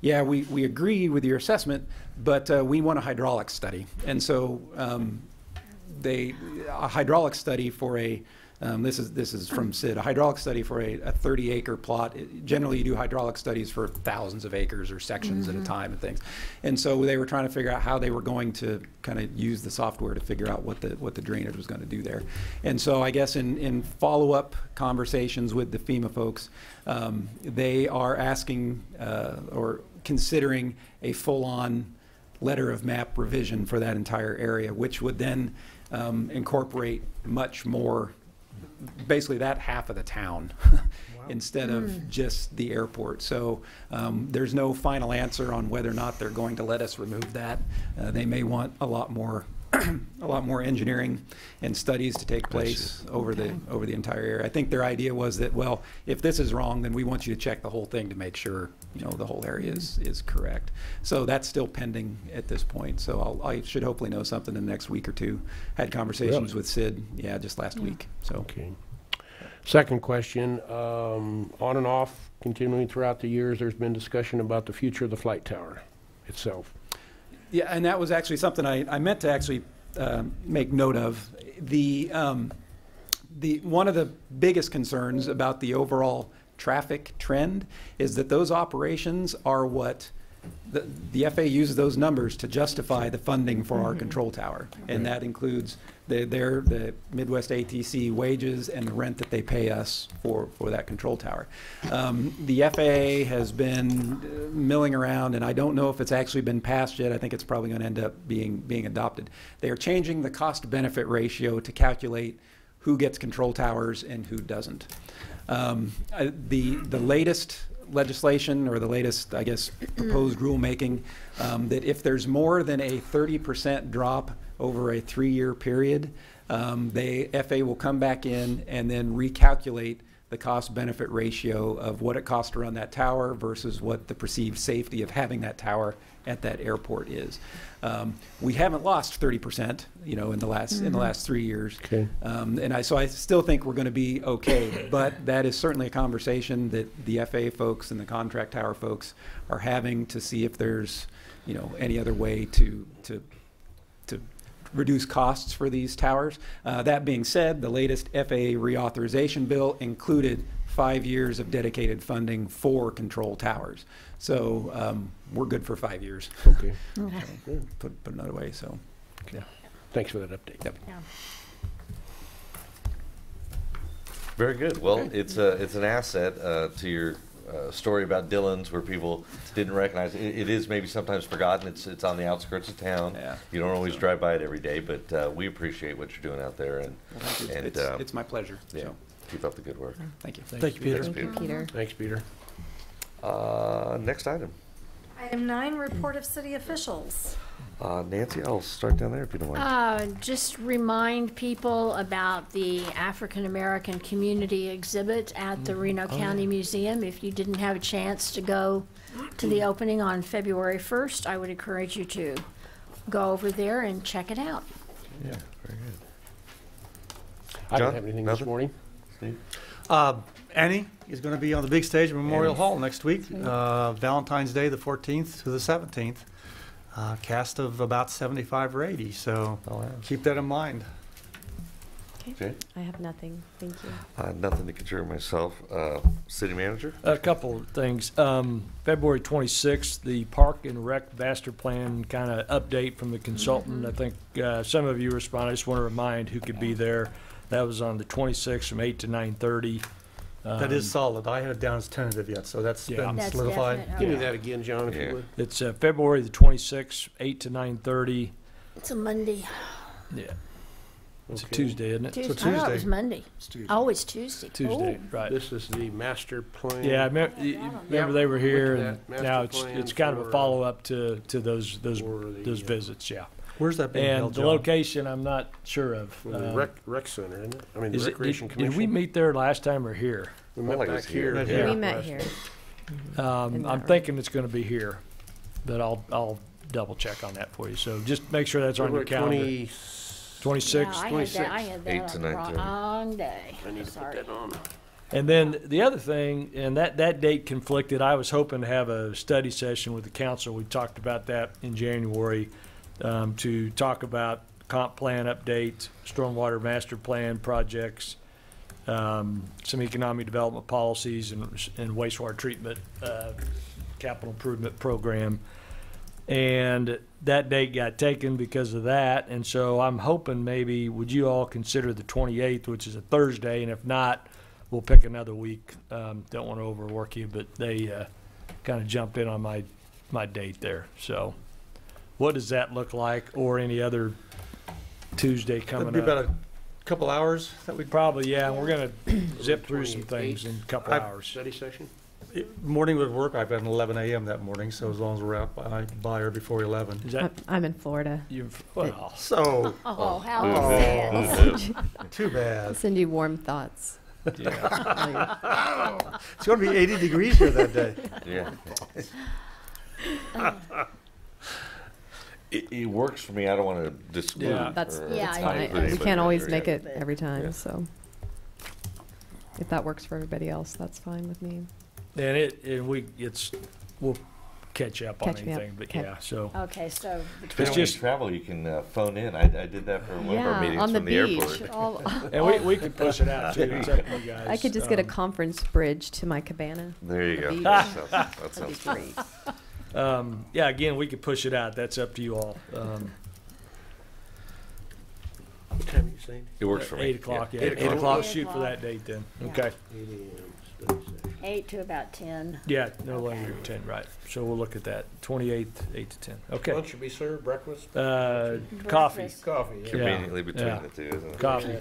yeah, we agree with your assessment, but we want a hydraulic study. And so a hydraulic study for a this is from Sid. A hydraulic study for a 30-acre plot. Generally, you do hydraulic studies for thousands of acres or sections at a time and things. And so they were trying to figure out how they were going to kind of use the software to figure out what the drainage was going to do there. And so I guess in follow-up conversations with the FEMA folks, they are asking or considering a full-on letter of map revision for that entire area, which would then incorporate much more, basically that half of the town instead of just the airport. So there's no final answer on whether or not they're going to let us remove that. They may want a lot more engineering and studies to take place over the entire area. I think their idea was that, well, if this is wrong, then we want you to check the whole thing to make sure, you know, the whole area is correct. So that's still pending at this point. So I should hopefully know something in the next week or two. Had conversations with Sid, just last week. So okay. Second question, on and off, continuing throughout the years, there's been discussion about the future of the flight tower itself. Yeah, and that was actually something I meant to actually make note of. One of the biggest concerns about the overall traffic trend is that those operations are what the FAA uses those numbers to justify the funding for our control tower, and that includes the Midwest ATC wages and the rent that they pay us for that control tower. The FAA has been milling around, and I don't know if it's actually been passed yet. I think it's probably going to end up being adopted. They are changing the cost-benefit ratio to calculate who gets control towers and who doesn't. The latest legislation, or the latest, I guess, proposed rulemaking, that if there's more than a 30% drop over a 3-year period, the FAA will come back in and then recalculate the cost-benefit ratio of what it costs to run that tower versus what the perceived safety of having that tower at that airport is. We haven't lost 30%, you know, in the last 3 years. Okay. So I still think we're going to be okay, but that is certainly a conversation that the FAA folks and the contract tower folks are having to see if there's, you know, any other way to reduce costs for these towers. That being said, the latest FAA reauthorization bill included 5 years of dedicated funding for control towers. So we're good for 5 years. Okay. Put another way. So, yeah. Thanks for that update. Yep. Yeah. Very good. Well, it's an asset to your story about Dillon's, where people didn't recognize it. It is maybe sometimes forgotten. It's on the outskirts of town. Yeah. You don't always drive by it every day, but we appreciate what you're doing out there. And, it's my pleasure. Yeah. So. Keep up the good work. Thank you. Thank you, Peter. Thanks, Peter. Next item. Item 9, report of city officials. Nancy, I'll start down there if you don't mind. Just remind people about the African American Community exhibit at the Reno County Museum. If you didn't have a chance to go to the opening on February 1st, I would encourage you to go over there and check it out. Yeah, very good. I don't John, have anything nothing? this morning. Steve? Annie is going to be on the big stage at Memorial Hall next week, Valentine's Day, the 14th to the 17th. Cast of about 75 or 80, so keep that in mind. Jay? I have nothing. Thank you. Nothing to concern myself. City manager? A couple of things. February 26th, the Park and Rec Master Plan kind of update from the consultant. I think some of you responded. I just want to remind who could be there. That was on the 26th from 8 to 9:30. That is solid. I had it down as tentative yet, so that's been solidified. Give me that again, John, if you would. It's February the 26th, 8 to 9:30. It's a Monday. Yeah. It's a Tuesday, isn't it? Tuesday. I thought it was Monday. Oh, it's Tuesday. Tuesday, right. This is the master plan. Yeah, I remember they were here, and now it's kind of a follow-up to those visits, yeah. Where's that being held, And the John? location, I'm not sure of. The rec center, isn't it? I mean, the Recreation Commission. Did we meet there last time or here? We met back here. We met here. I'm thinking it's going to be here, but I'll double check on that for you. So just make sure that's on your calendar. 26. Yeah, I had that 8 to on the 9:30. wrong day. I need to put that on. And then the other thing, and that date conflicted. I was hoping to have a study session with the council. We talked about that in January to talk about comp plan update, stormwater master plan projects, some economic development policies, and wastewater treatment capital improvement program. And that date got taken because of that. And so I'm hoping maybe, would you all consider the 28th, which is a Thursday? And if not, we'll pick another week. Don't want to overwork you, but they kind of jumped in on my date there. So what does that look like, or any other Tuesday coming up? That'd be about a couple hours that we'd Probably, yeah. We're going to zip through some things in a couple hours. Study session? Morning would work. I've got an 11 a.m. that morning, so as long as we're out by or before 11. Is that I'm in Florida. well? So, Oh, how sad. too bad. I'll send you warm thoughts. Yeah. It's going to be 80 degrees here that day. Yeah. It works for me. I don't want to disclude. Yeah. That's Yeah, fine. I- We can't always Yeah. make it every time, so if that works for everybody else, that's fine with me. And we'll catch up on Catch me up. anything, but Okay. yeah, so. Okay, so It's just travel. You can phone in. I did that for one of our meetings on the from the beach. airport. And we could push it out too. It's up to you guys. I could just get a conference bridge to my cabana. There you go. Beach. That That'd sounds be great. great. Yeah, again, we could push it out. That's up to you all. What time are you saying? It works for me. 8 o'clock, yeah. 8 8 o'clock, 8 shoot for that o'clock. date then. Yeah. Okay. 8 a.m. study session. 8 to about 10. Yeah, no longer than 10, right. So we'll look at that. 28th, 8 to 10. Okay. Lunch should be served, breakfast? Coffee. Breakfast. Coffee, yeah. Conveniently between Yeah. the two, isn't it? Coffee.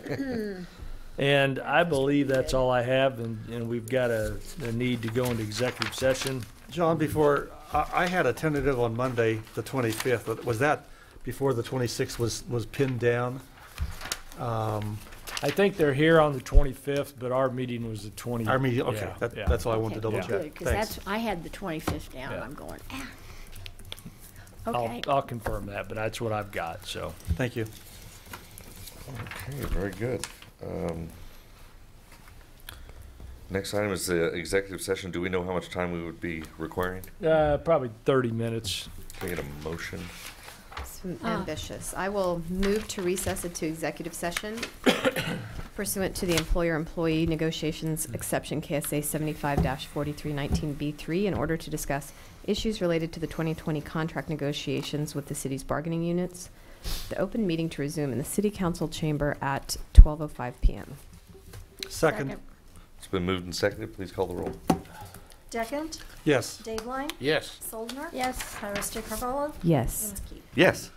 And I believe that's all I have, and we've got a need to go into executive session. John, before, I had a tentative on Monday, the 25th. but Was that before the 26th was pinned down? I think they're here on the 25th, but our meeting was the 20th. Our meeting, okay, Yeah. that's all I wanted to Okay, double good, check. 'cause Thanks. I had the 25th down, and Yeah. I'm going, Okay. I'll confirm that, but that's what I've got, so. Thank you. Okay, very good. Next item is the executive session. Do we know how much time we would be requiring? Probably 30 minutes. Can I get a motion? It's ambitious. I will move to recess into executive session pursuant to the employer-employee negotiations exception KSA 75-4319B3 in order to discuss issues related to the 2020 contract negotiations with the city's bargaining units. The open meeting to resume in the city council chamber at 12:05 p.m. Second. It's been moved and seconded. Please call the roll. Deckent? Yes. Dave Line? Yes. Soldner? Yes. Iris DeCarvalho? Yes. And Keith. Yes.